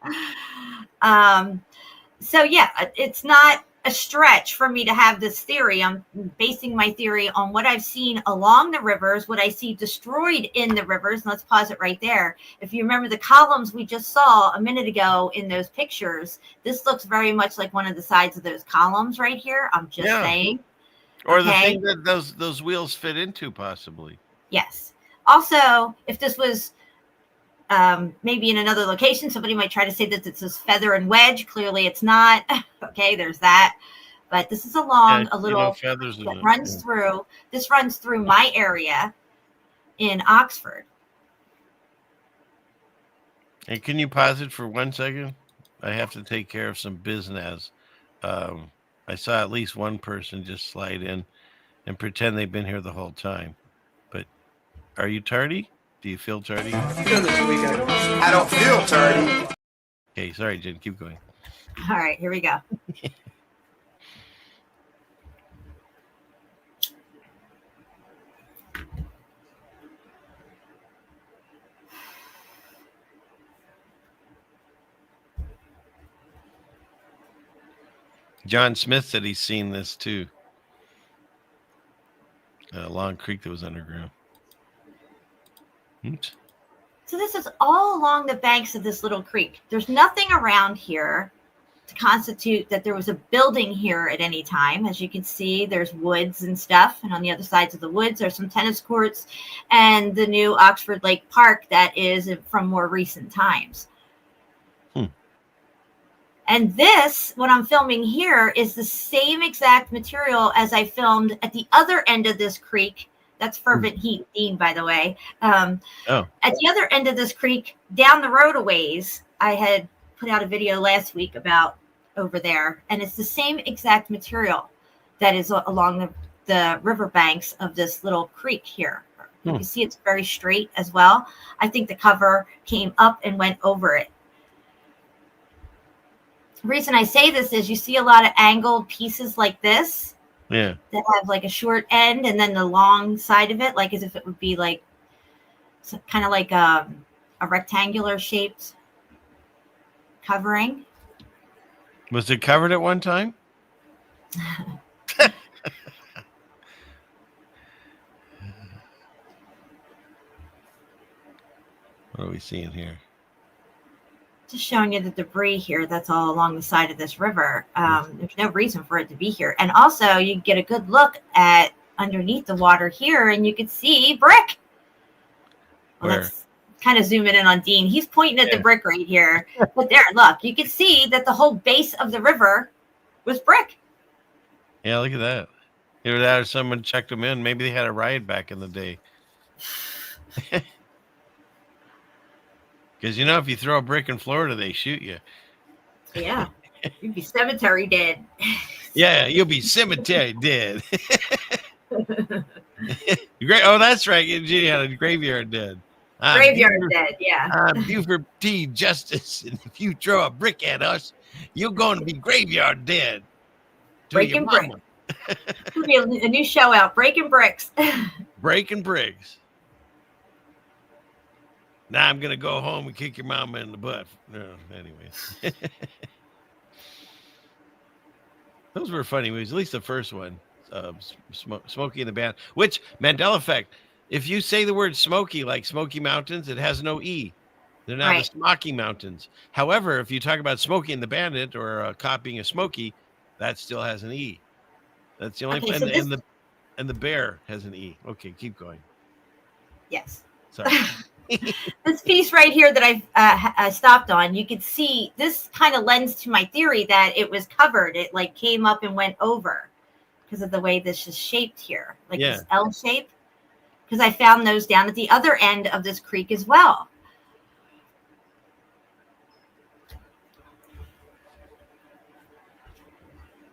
So yeah, it's not a stretch for me to have this theory. I'm basing my theory on what I've seen along the rivers, what I see destroyed in the rivers. And let's pause it right there. If you remember the columns we just saw a minute ago in those pictures, this looks very much like one of the sides of those columns right here. I'm just saying. Or the thing that those wheels fit into, possibly. Yes. Also, if this was maybe in another location, somebody might try to say that this is feather and wedge. Clearly it's not. Okay, there's that. But this is along a little feathers that runs through. This runs through my area in Oxford. Hey, can you pause it for 1 second? I have to take care of some business. I saw at least one person just slide in and pretend they've been here the whole time. But are you tardy? Do you feel tardy? I don't feel tardy. Okay, sorry, Jen. Keep going. All right, here we go. John Smith said he's seen this too. A long creek that was underground. Oops. So this is all along the banks of this little creek. There's nothing around here to constitute that there was a building here at any time. As you can see, there's woods and stuff. And on the other sides of the woods, there's some tennis courts and the new Oxford Lake Park that is from more recent times. And this, what I'm filming here, is the same exact material as I filmed at the other end of this creek. That's Fervent Heat, Dean, by the way. At the other end of this creek, down the road a ways, I had put out a video last week about over there. And it's the same exact material that is along the riverbanks of this little creek here. You can see it's very straight as well. I think the cover came up and went over it. The reason I say this is you see a lot of angled pieces like this that have like a short end and then the long side of it, like as if it would be like kind of like a rectangular shaped covering. Was it covered at one time? What are we seeing here? Just showing you the debris here that's all along the side of this river. There's no reason for it to be here. And also you can get a good look at underneath the water here and you can see brick. Well, that's kind of zooming in on Dean. He's pointing at the brick right here. But there, look, you can see that the whole base of the river was brick. Yeah, look at that. Either that or someone checked them in. Maybe they had a riot back in the day. Because, you know, if you throw a brick in Florida, they shoot you. Yeah. You'd be cemetery dead. Yeah, you'll be cemetery dead. Oh, that's right. You had a graveyard dead. Graveyard dead, yeah. Buford T. Justice. And if you throw a brick at us, you're going to be graveyard dead. Breaking bricks. Could be a new show out. Breaking bricks. Breaking bricks. Now I'm going to go home and kick your mama in the butt. No, anyways. Those were funny movies, at least the first one, Smokey and the Band, which Mandela effect. If you say the word Smoky, like Smoky Mountains, it has no E. They're now the Smoky Mountains. However, if you talk about Smokey and the Bandit or copying a Smokey, that still has an E. That's the only and the bear has an E. Okay, keep going. Yes. Sorry. This piece right here that I stopped on, you could see this kind of lends to my theory that it was covered. It like came up and went over because of the way this is shaped here, like this L shape. Because I found those down at the other end of this creek as well.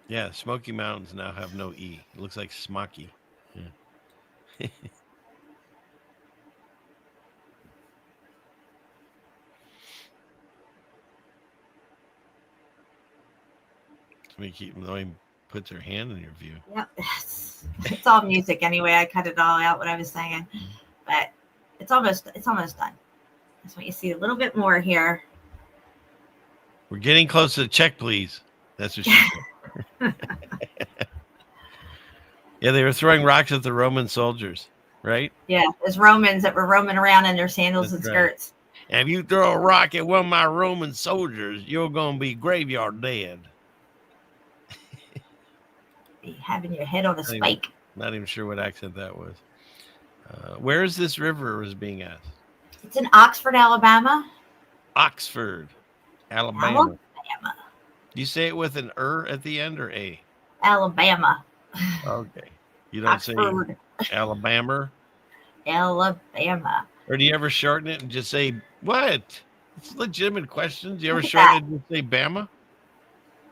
Yeah, Smoky Mountains now have no E. It looks like Smoky. Yeah. Somebody puts her hand in your view. Yep, it's all music anyway. I cut it all out what I was saying, but it's almost done. Just want you to see a little bit more here. We're getting close to the check, please. That's what she said. Yeah, they were throwing rocks at the Roman soldiers, right? Yeah, there's Romans that were roaming around in their sandals and skirts. And if you throw a rock at one of my Roman soldiers, you're gonna be graveyard dead. Be having your head on a spike. Not even sure what accent that was. Where is this river was being asked? It's in Oxford, Alabama. Oxford, Alabama. You say it with an at the end or a? Alabama. Okay. You don't Oxford. say Alabama? Alabama. Or do you ever shorten it and just say what? It's legitimate questions. Do you ever shorten it and just say Bama?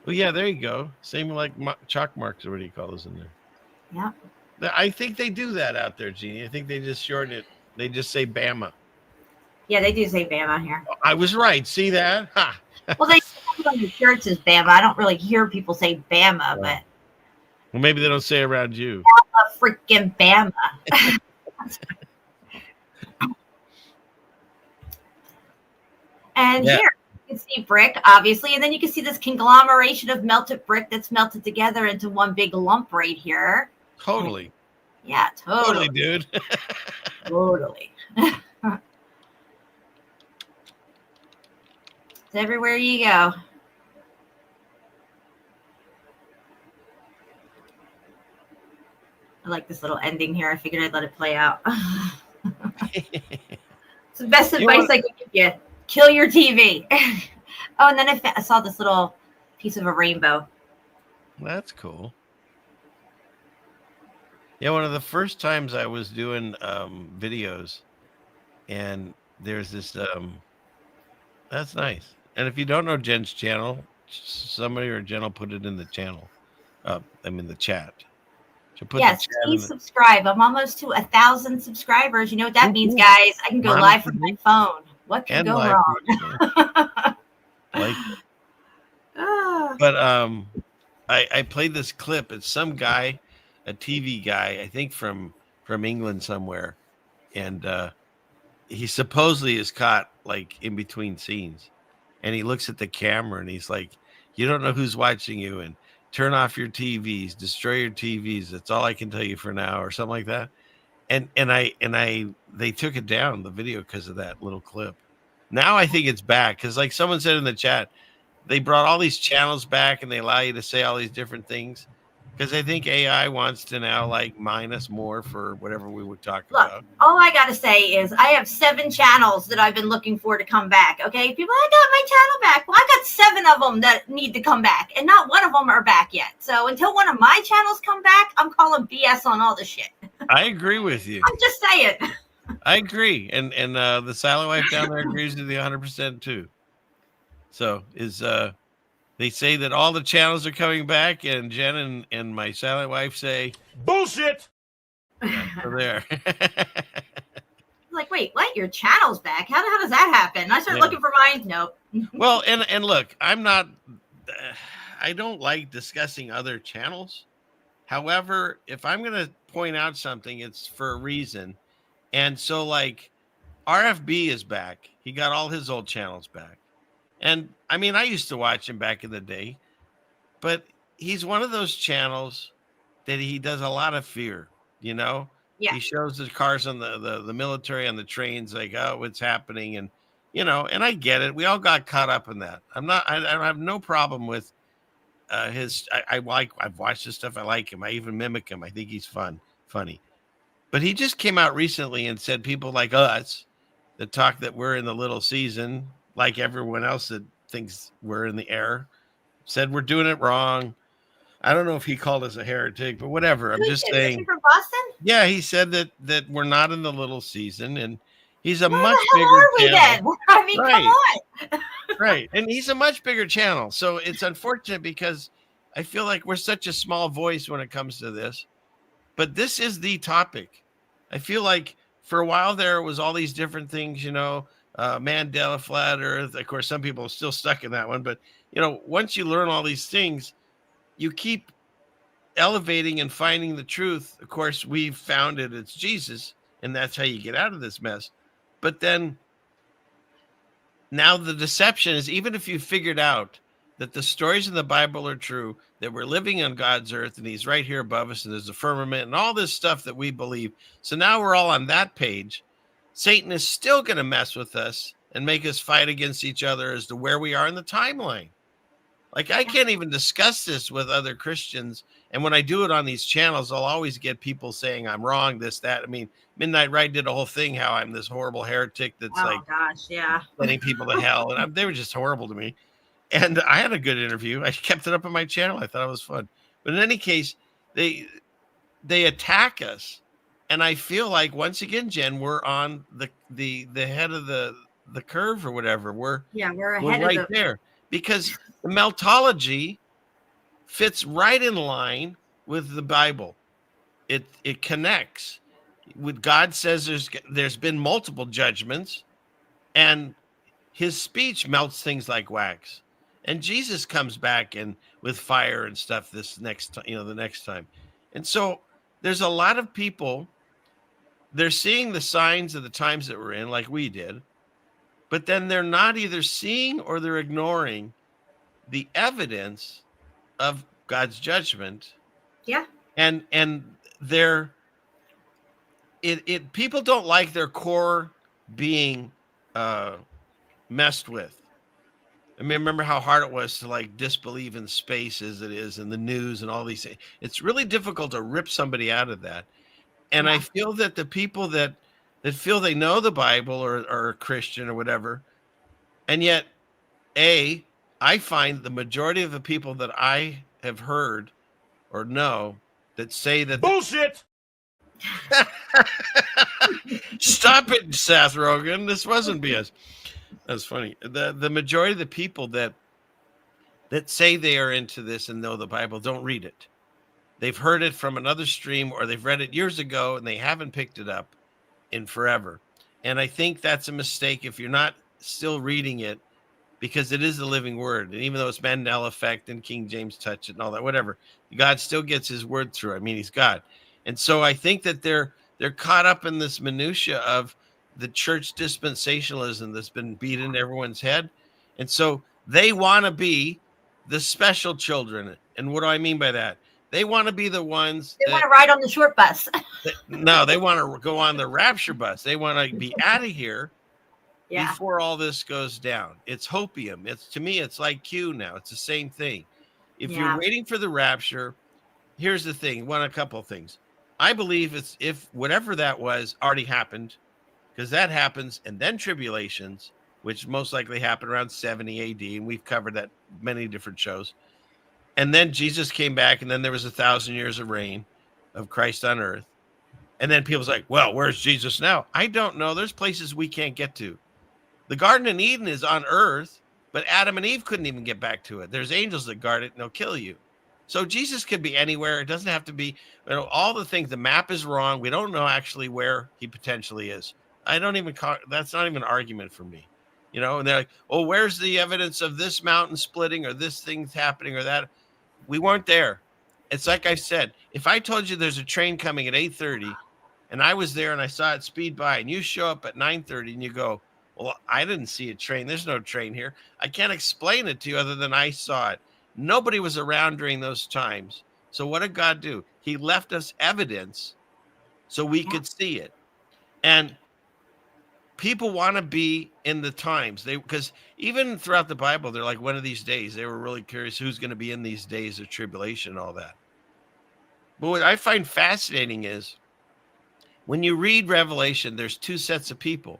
Well, yeah, there you go. Same like chalk marks or what do you call those in there? Yeah. I think they do that out there, Jeannie. I think they just shorten it. They just say Bama. Yeah, they do say Bama here. I was right. See that? Ha. Well, they say on the shirts is Bama. I don't really hear people say Bama, but. Well, maybe they don't say around you. Freaking Bama. And here you can see brick, obviously, and then you can see this conglomeration of melted brick that's melted together into one big lump right here. Totally. Yeah, totally. Totally, dude. Totally. It's everywhere you go. I like this little ending here. I figured I'd let it play out. It's the best advice I could give you. Kill your TV. Oh, and then I saw this little piece of a rainbow. That's cool. Yeah, one of the first times I was doing videos, and there's this. That's nice. And if you don't know Jen's channel, somebody or Jen will put it in the channel. The chat. Yes, please subscribe. I'm almost to 1,000 subscribers. You know what that means, guys? I can go live from my phone. What can go wrong? But I played this clip. It's some guy, a TV guy, I think from England somewhere, and he supposedly is caught like in between scenes, and he looks at the camera and he's like, "You don't know who's watching you, and turn off your TVs, destroy your TVs. That's all I can tell you for now," or something like that. And they took it down, the video, because of that little clip. Now I think it's back because, like someone said in the chat, they brought all these channels back and they allow you to say all these different things because I think AI wants to now like mine us more for whatever we would talk about. All I gotta say is I have 7 channels that I've been looking for to come back. Okay, people, I got my channel back. Well, I got 7 of them that need to come back, and not one of them are back yet. So until one of my channels come back, I'm calling BS on all the shit. I agree with you. I'm just saying. I agree, and the silent wife down there agrees with you 100% too. So they say that all the channels are coming back, and Jen and my silent wife say bullshit. Yeah, so there. Like, wait, what? Your channel's back? How does that happen? I started looking for mine. Nope. Well, and look, I'm not. I don't like discussing other channels. However, if I'm going to point out something, it's for a reason. And so, like, RFB is back. He got all his old channels back. And I mean, I used to watch him back in the day, but he's one of those channels that he does a lot of fear, you know? Yeah. He shows the cars on the military on the trains, like, oh, what's happening? And, you know, and I get it. We all got caught up in that. I have no problem with I've watched his stuff. I like him. I even mimic him. I think he's funny. But he just came out recently and said people like us that talk that we're in the little season, like everyone else that thinks we're in the air, said we're doing it wrong. I don't know if he called us a heretic, but whatever. I'm just saying. Is he from Boston? Yeah, he said that we're not in the little season, and he's a Where much the hell bigger are we channel. then? I mean, come on. Right, and he's a much bigger channel. So it's unfortunate because I feel like we're such a small voice when it comes to this. But this is the topic. I feel like for a while there was all these different things, Mandela, flat Earth. Of course, some people are still stuck in that one. But once you learn all these things, you keep elevating and finding the truth. Of course, we've found it's Jesus, and that's how you get out of this mess. But then now the deception is, even if you figured out that the stories in the Bible are true, that we're living on God's earth and he's right here above us and there's a firmament and all this stuff that we believe. So now we're all on that page. Satan is still going to mess with us and make us fight against each other as to where we are in the timeline. Like, I can't even discuss this with other Christians. And when I do it on these channels, I'll always get people saying I'm wrong, this, that. I mean, Midnight Ride did a whole thing how I'm this horrible heretic that's sending people to hell. And they were just horrible to me. And I had a good interview. I kept it up on my channel. I thought it was fun. But in any case, they attack us. And I feel like, once again, Jen, we're on the head of the curve or whatever. We're ahead right of there. Because the meltology fits right in line with the Bible. It connects. With God says there's been multiple judgments, and his speech melts things like wax. And Jesus comes back and with fire and stuff the next time. And so there's a lot of people, they're seeing the signs of the times that we're in, like we did, but then they're not either seeing or they're ignoring the evidence of God's judgment. Yeah. And people don't like their core being messed with. I mean, remember how hard it was to disbelieve in space as it is in the news and all these things. It's really difficult to rip somebody out of that. And I feel that the people that feel they know the Bible or are a Christian or whatever, and yet, I find the majority of the people that I have heard or know that say that bullshit. Stop it, Seth Rogen. This wasn't BS. That's funny. The majority of the people that say they are into this and know the Bible don't read it. They've heard it from another stream, or they've read it years ago and they haven't picked it up in forever. And I think that's a mistake if you're not still reading it, because it is the living word. And even though it's Mandela effect and King James touch it and all that, whatever, God still gets his word through. I mean, he's God. And so I think that they're caught up in this minutia of the church dispensationalism that's been beat into everyone's head. And so they want to be the special children. And what do I mean by that? They want to be the ones they want to ride on the short bus. No, they want to go on the rapture bus. They want to be out of here before all this goes down. It's hopium. To me, it's like Q now. It's the same thing. If you're waiting for the rapture, here's the thing. A couple of things. I believe if whatever that was already happened, because that happens, and then tribulations, which most likely happened around 70 AD, and we've covered that many different shows. And then Jesus came back, and then there was 1,000 years of reign of Christ on earth. And then people's like, well, where's Jesus now? I don't know. There's places we can't get to. The Garden of Eden is on earth, but Adam and Eve couldn't even get back to it. There's angels that guard it, and they'll kill you. So Jesus could be anywhere. It doesn't have to be, all the things. The map is wrong. We don't know actually where he potentially is. That's not even an argument for me. And they're like, oh, where's the evidence of this mountain splitting or this thing's happening or that? We weren't there. It's like I said, if I told you there's a train coming at 8:30 and I was there and I saw it speed by, and you show up at 9:30 and you go, well, I didn't see a train. There's no train here. I can't explain it to you other than I saw it. Nobody was around during those times. So what did God do? He left us evidence so we could see it. And people want to be in the times. Because even throughout the Bible, they're like, one of these days, they were really curious who's going to be in these days of tribulation and all that. But what I find fascinating is when you read Revelation, there's two sets of people.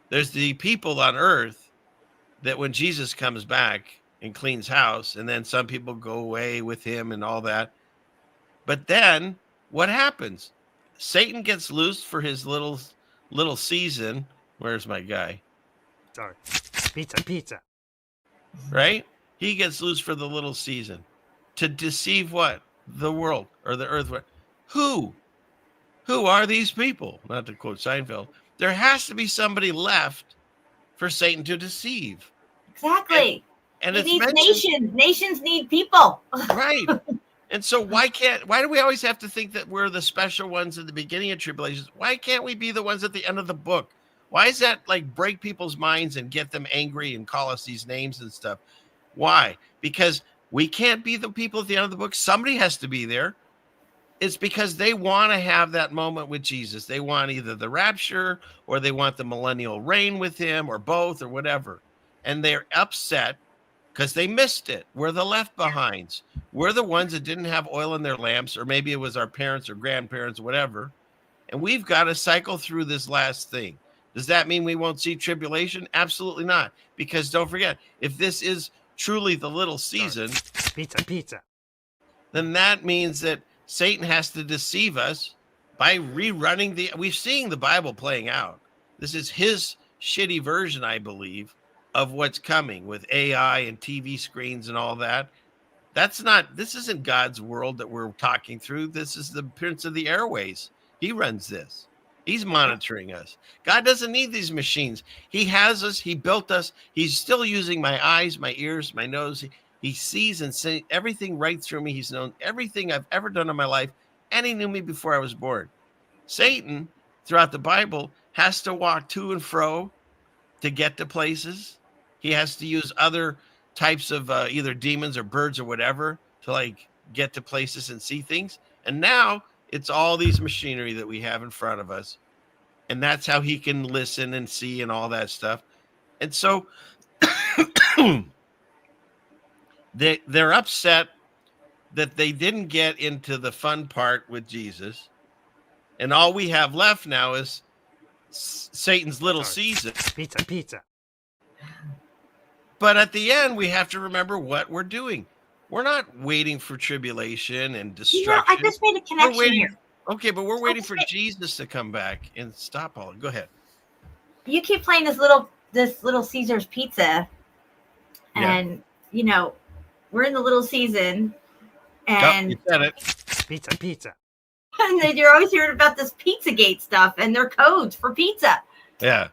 There's the people on earth that when Jesus comes back and cleans house, and then some people go away with him and all that. But then what happens? Satan gets loose for his little season. Where's my guy? Sorry. Pizza. Right? He gets loose for the little season to deceive what? The world or the earth. Who? Who are these people? Not to quote Seinfeld. There has to be somebody left for Satan to deceive. Exactly. And he it's needs mentioned, nations. Nations need people. right. And so why do we always have to think that we're the special ones at the beginning of tribulations? Why can't we be the ones at the end of the book? Why is that like break people's minds and get them angry and call us these names and stuff? Why? Because we can't be the people at the end of the book. Somebody has to be there. It's because they want to have that moment with Jesus. They want either the rapture or they want the millennial reign with him or both or whatever. And they're upset because they missed it. We're the left behinds. We're the ones that didn't have oil in their lamps, or maybe it was our parents or grandparents or whatever. And we've got to cycle through this last thing. Does that mean we won't see tribulation? Absolutely not. Because don't forget, if this is truly the little season, Pizza. then that means that Satan has to deceive us by rerunning we're seeing the Bible playing out. This is his shitty version, I believe, of what's coming with AI and TV screens and all that. This isn't God's world that we're talking through. This is the Prince of the Airways. He runs this. He's monitoring us. God doesn't need these machines. He has us. He built us. He's still using my eyes, my ears, my nose. He sees and sees everything right through me. He's known everything I've ever done in my life, and he knew me before I was born. Satan, throughout the Bible, has to walk to and fro to get to places. He has to use other types of either demons or birds or whatever to like get to places and see things. And now it's all these machinery that we have in front of us. And that's how he can listen and see and all that stuff. And so they're upset that they didn't get into the fun part with Jesus. And all we have left now is Satan's little season. Pizza. But at the end, we have to remember what we're doing. We're not waiting for tribulation and destruction. I just made a connection here. Okay, but we're waiting for Jesus to come back and stop all. Go ahead. You keep playing this little Caesar's pizza, and we're in the little season, and you said it. Pizza. And then you're always hearing about this Pizzagate stuff and their codes for pizza. Yeah.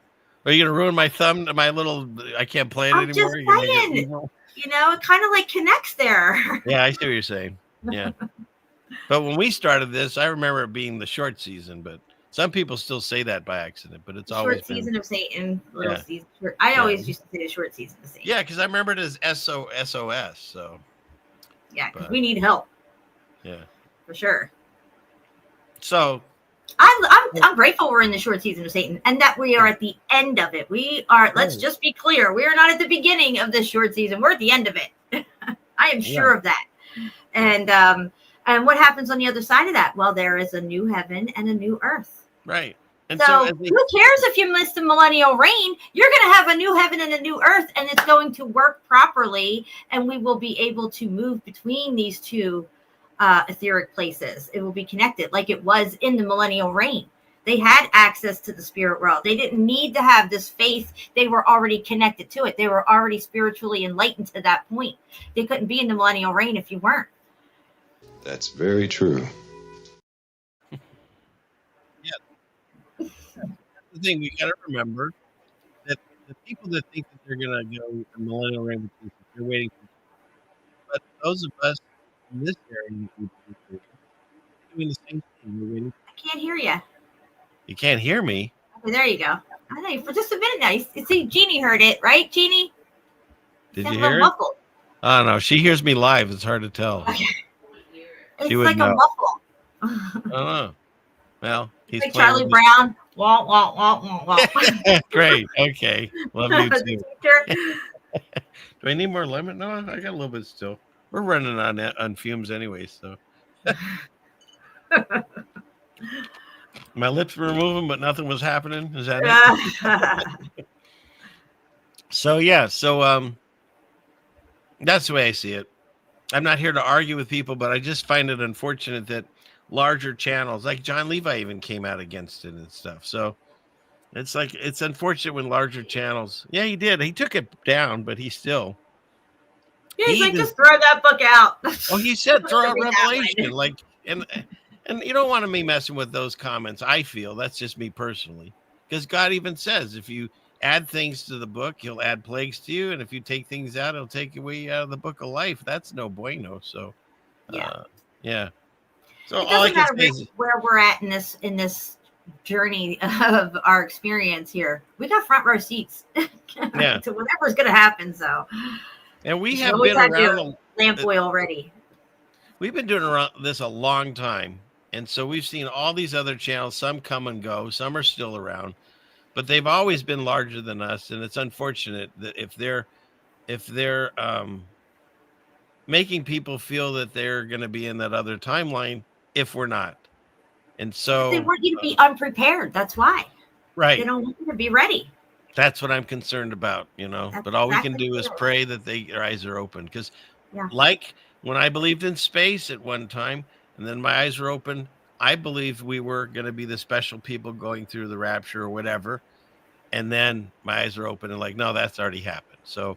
Are you gonna ruin my thumb? My little, I can't play it I'm anymore. just saying, it kind of like connects there. Yeah, I see what you're saying. Yeah. But when we started this, I remember it being the short season, but some people still say that by accident, but it's always short season of Satan, little Yeah. season. I always used to say the short season of Satan. Yeah, because I remember it as SOS. So Yeah, because we need help yeah. for sure. So I'm grateful we're in the short season of Satan and that we are at the end of it. We are, let's just be clear, we are not at the beginning of this short season. We're at the end of it. I am sure of that. And what happens on the other side of that? Well, there is a new heaven and a new earth. Right. And so who cares if you missed the millennial reign? You're going to have a new heaven and a new earth, and it's going to work properly, and we will be able to move between these two etheric places. It will be connected like it was in the millennial reign. They had access to the spirit world. They didn't need to have this faith. They were already connected to it. They were already spiritually enlightened to that point. They couldn't be in the millennial reign if you weren't. That's very true. The thing we got to remember that the people that think that they're going to go a millennial reign with Jesus, they're waiting for. But those of us in this area doing the same thing. We're waiting. I can't hear you. You can't hear me. Okay, there you go. I know you for just a minute now. You see, Jeannie heard it, right, Jeannie? Did Sounds you a little hear it? muffled. Oh no, she hears me live. It's hard to tell. Okay. It's She would like a know. muffle. I don't know. Well, he's Like playing Charlie with Brown. Wah, wah, wah, wah, wah. it. Great. Okay. Love you too. Teacher. Do I need more lemon? No, I got a little bit still. We're running on fumes anyway, so. My lips were moving, but nothing was happening. Is that it? So that's the way I see it. I'm not here to argue with people, but I just find it unfortunate that larger channels, like John Levi, even came out against it and stuff. So it's unfortunate when larger channels. Yeah, he did. He took it down, but he still. Yeah, he's like, just throw that book out. Oh, he said throw out Revelation, and you don't want to be messing with those comments. I feel that's just me personally, because God even says if you add things to the book, he'll add plagues to you, and if you take things out, he'll take away out of the book of life. That's no bueno. So, yeah. So It all I doesn't can matter say is, where we're at in this journey of our experience here. We got front row seats yeah, to whatever's going to happen. So, and we you have always been have around. your lamp oil ready. We've been doing this a long time, and so we've seen all these other channels. Some come and go, some are still around, but they've always been larger than us, and it's unfortunate that if they're making people feel that they're going to be in that other timeline if we're not. And so They want you to be unprepared. That's why. Right. They don't want you to be ready. That's what I'm concerned about, but all we can do is pray that their eyes are open, because like when I believed in space at one time and then my eyes were open, I believed we were going to be the special people going through the rapture or whatever. And then my eyes are open and like, no, that's already happened. So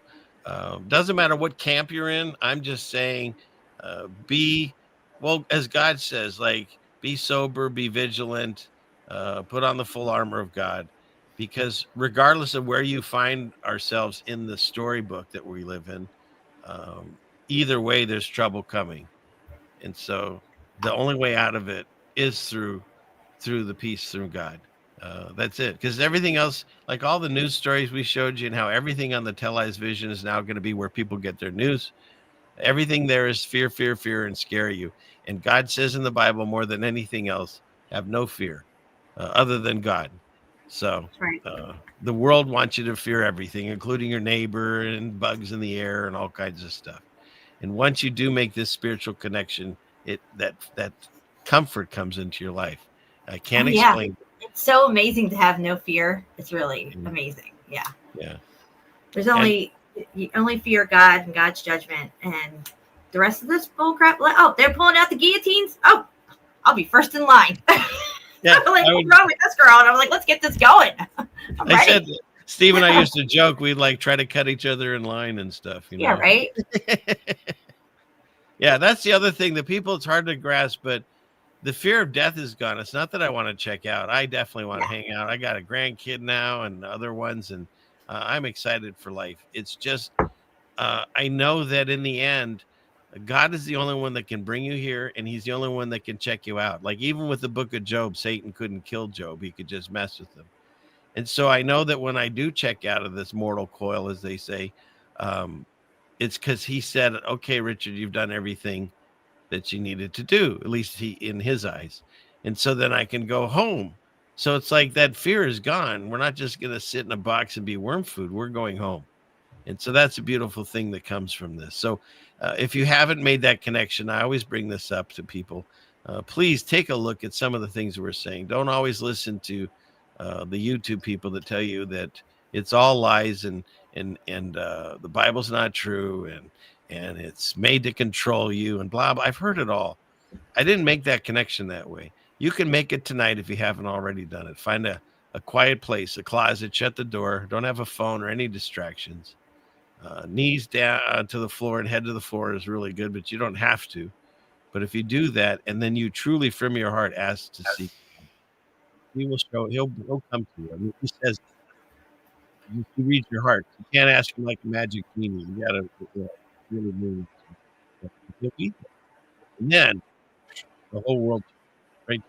doesn't matter what camp you're in. I'm just saying, as God says, like, be sober, be vigilant, put on the full armor of God, because regardless of where you find ourselves in the storybook that we live in, either way, there's trouble coming. And so the only way out of it is through the peace through God. That's it. Because everything else, like all the news stories we showed you and how everything on the televised vision is now going to be where people get their news. Everything there is fear, fear, fear, and scare you. And God says in the Bible more than anything else, have no fear other than God. So the world wants you to fear everything, including your neighbor and bugs in the air and all kinds of stuff. And once you do make this spiritual connection, that comfort comes into your life. I can't explain. It's so amazing to have no fear. It's really amazing. Yeah. Yeah. There's you only fear God and God's judgment, and the rest of this bull crap. Oh, they're pulling out the guillotines. Oh, I'll be first in line. Yeah. Like, what's wrong with this girl? And I'm like, let's get this going. I'm ready. Said, Steve and I used to joke we'd like try to cut each other in line and stuff. Yeah, right. Yeah, that's the other thing. The people, it's hard to grasp, but the fear of death is gone. It's not that I want to check out. I definitely want to hang out. I got a grandkid now and other ones, and I'm excited for life. It's just I know that in the end, God is the only one that can bring you here, and he's the only one that can check you out. Like even with the book of Job, Satan couldn't kill Job. He could just mess with him. And so I know that when I do check out of this mortal coil, as they say, it's because he said, okay, Richard, you've done everything that you needed to do, at least in his eyes. And so then I can go home. So it's like that fear is gone. We're not just going to sit in a box and be worm food. We're going home. And so that's a beautiful thing that comes from this. So if you haven't made that connection, I always bring this up to people. Please take a look at some of the things we're saying. Don't always listen to the YouTube people that tell you that it's all lies and the Bible's not true and it's made to control you and blah, blah. I've heard it all. I didn't make that connection that way. You can make it tonight if you haven't already done it. Find a quiet place, a closet, shut the door. Don't have a phone or any distractions. Knees down to the floor and head to the floor is really good, but you don't have to. But if you do that, and then you truly from your heart ask to see, he will show, he'll come to you. I mean, he says, he reads your heart. You can't ask him like a magic genie. You got to really move. He'll be there. And then the whole world, right?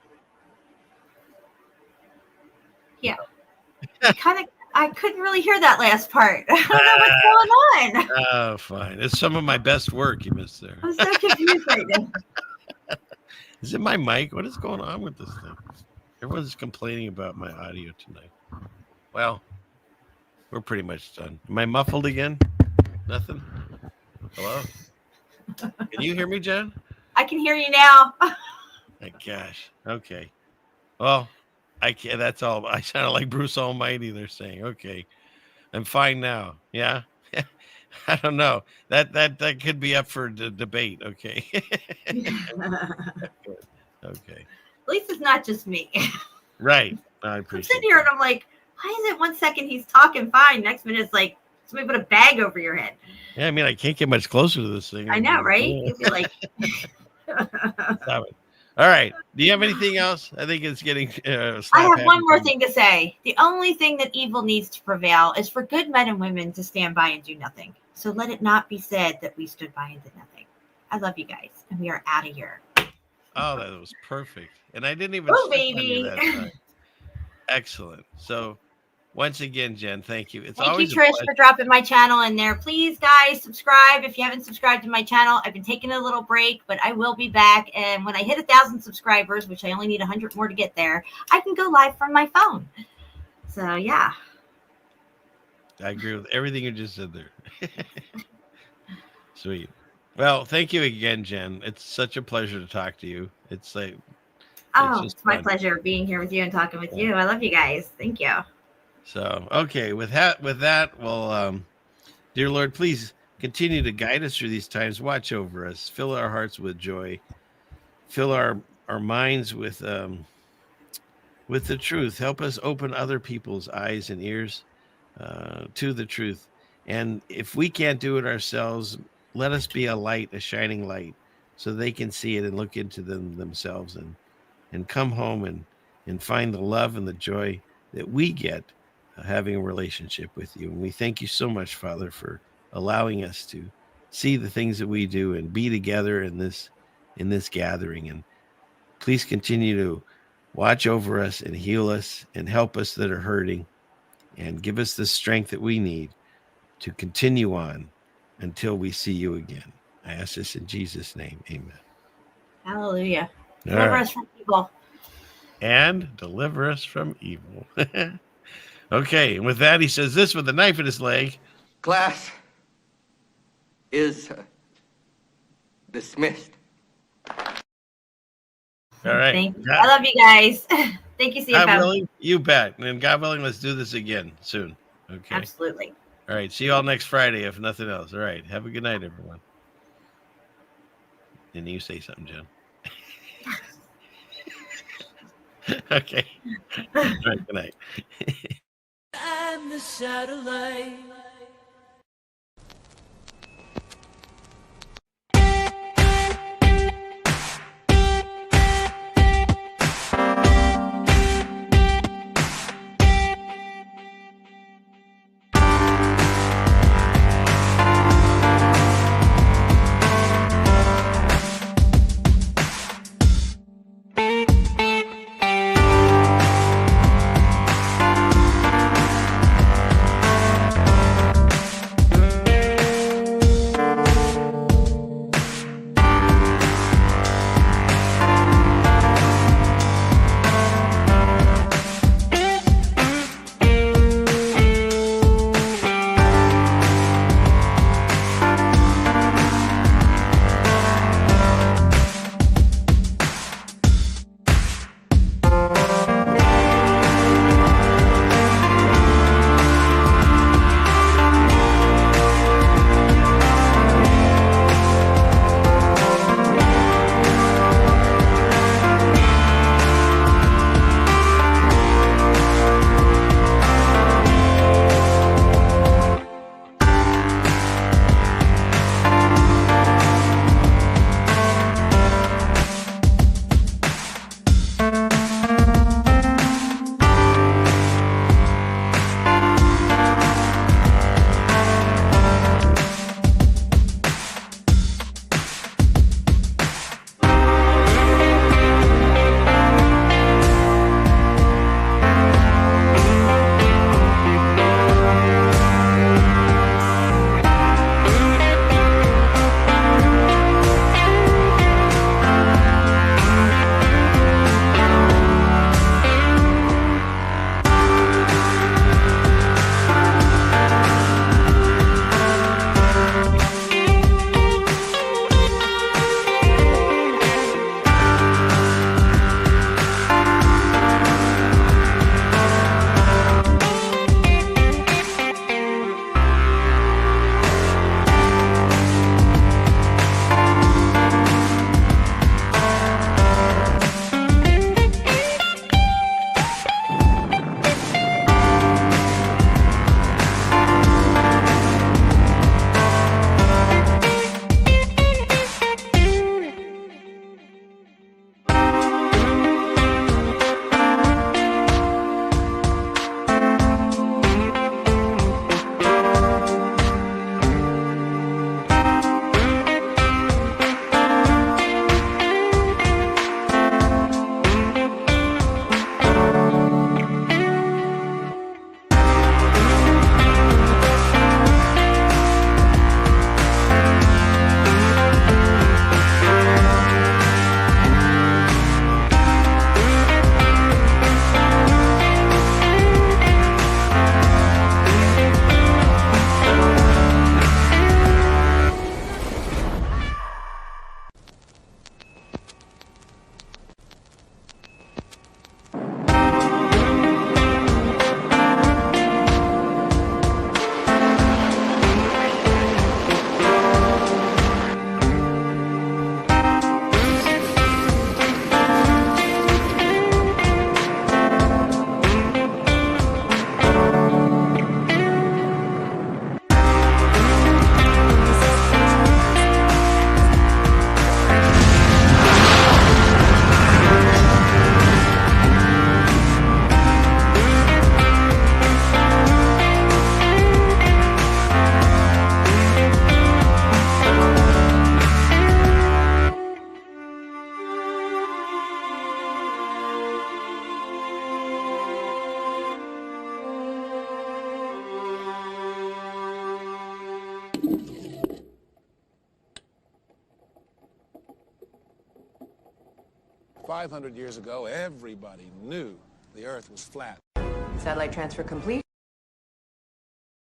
Yeah. I couldn't really hear that last part. I don't know what's going on. Oh, fine. It's some of my best work you missed there. I'm so confused right now. Is it my mic? What is going on with this thing? Everyone's complaining about my audio tonight. Well, we're pretty much done. Am I muffled again? Nothing? Hello? Can you hear me, Jen? I can hear you now. My gosh. Okay. Well, I can't. That's all. I sound like Bruce Almighty. They're saying, "Okay, I'm fine now." Yeah. I don't know. That could be up for debate. Okay. Okay. At least it's not just me. Right. I I'm appreciate sitting here and I'm like, why is it 1 second he's talking fine? Next minute it's like somebody put a bag over your head. Yeah, I mean, I can't get much closer to this thing. I know, right? You feel like Stop it. All right. Do you have anything else? I think it's getting. I have one more thing to say. The only thing that evil needs to prevail is for good men and women to stand by and do nothing. So let it not be said that we stood by and did nothing. I love you guys, and we are out of here. Oh, that was perfect. And I didn't even. Oh, step on you baby. that time. Excellent. So, once again, Jen, thank you. It's Thank you, always a Trish, pleasure. for dropping my channel in there. Please, guys, subscribe if you haven't subscribed to my channel. I've been taking a little break, but I will be back. And when I hit 1,000 subscribers, which I only need 100 more to get there, I can go live from my phone. So, yeah. I agree with everything you just said there. Sweet. Well, thank you again, Jen. It's such a pleasure to talk to you. It's like, It's my pleasure being here with you and talking with you. I love you guys. Thank you. So, okay, with that, well, dear Lord, please continue to guide us through these times. Watch over us. Fill our hearts with joy. Fill our minds with the truth. Help us open other people's eyes and ears to the truth. And if we can't do it ourselves, let us be a light, a shining light, so they can see it and look into themselves and come home and find the love and the joy that we get having a relationship with you. And we thank you so much, Father, for allowing us to see the things that we do and be together in this gathering. And please continue to watch over us and heal us and help us that are hurting and give us the strength that we need to continue on until we see you again. I ask this in Jesus' name. Amen. Hallelujah. All Deliver right. us from evil. And deliver us from evil. Okay, and with that, he says this with a knife in his leg. Class is dismissed. All right. Thank you. I love you guys. Thank you, God CFM. willing, you bet. And God willing, let's do this again soon. Okay. Absolutely. All right. See you all next Friday, if nothing else. All right. Have a good night, everyone. And you say something, Jen. Okay. All right. Good night. I'm the satellite. 500 years ago, everybody knew the Earth was flat. Satellite transfer complete.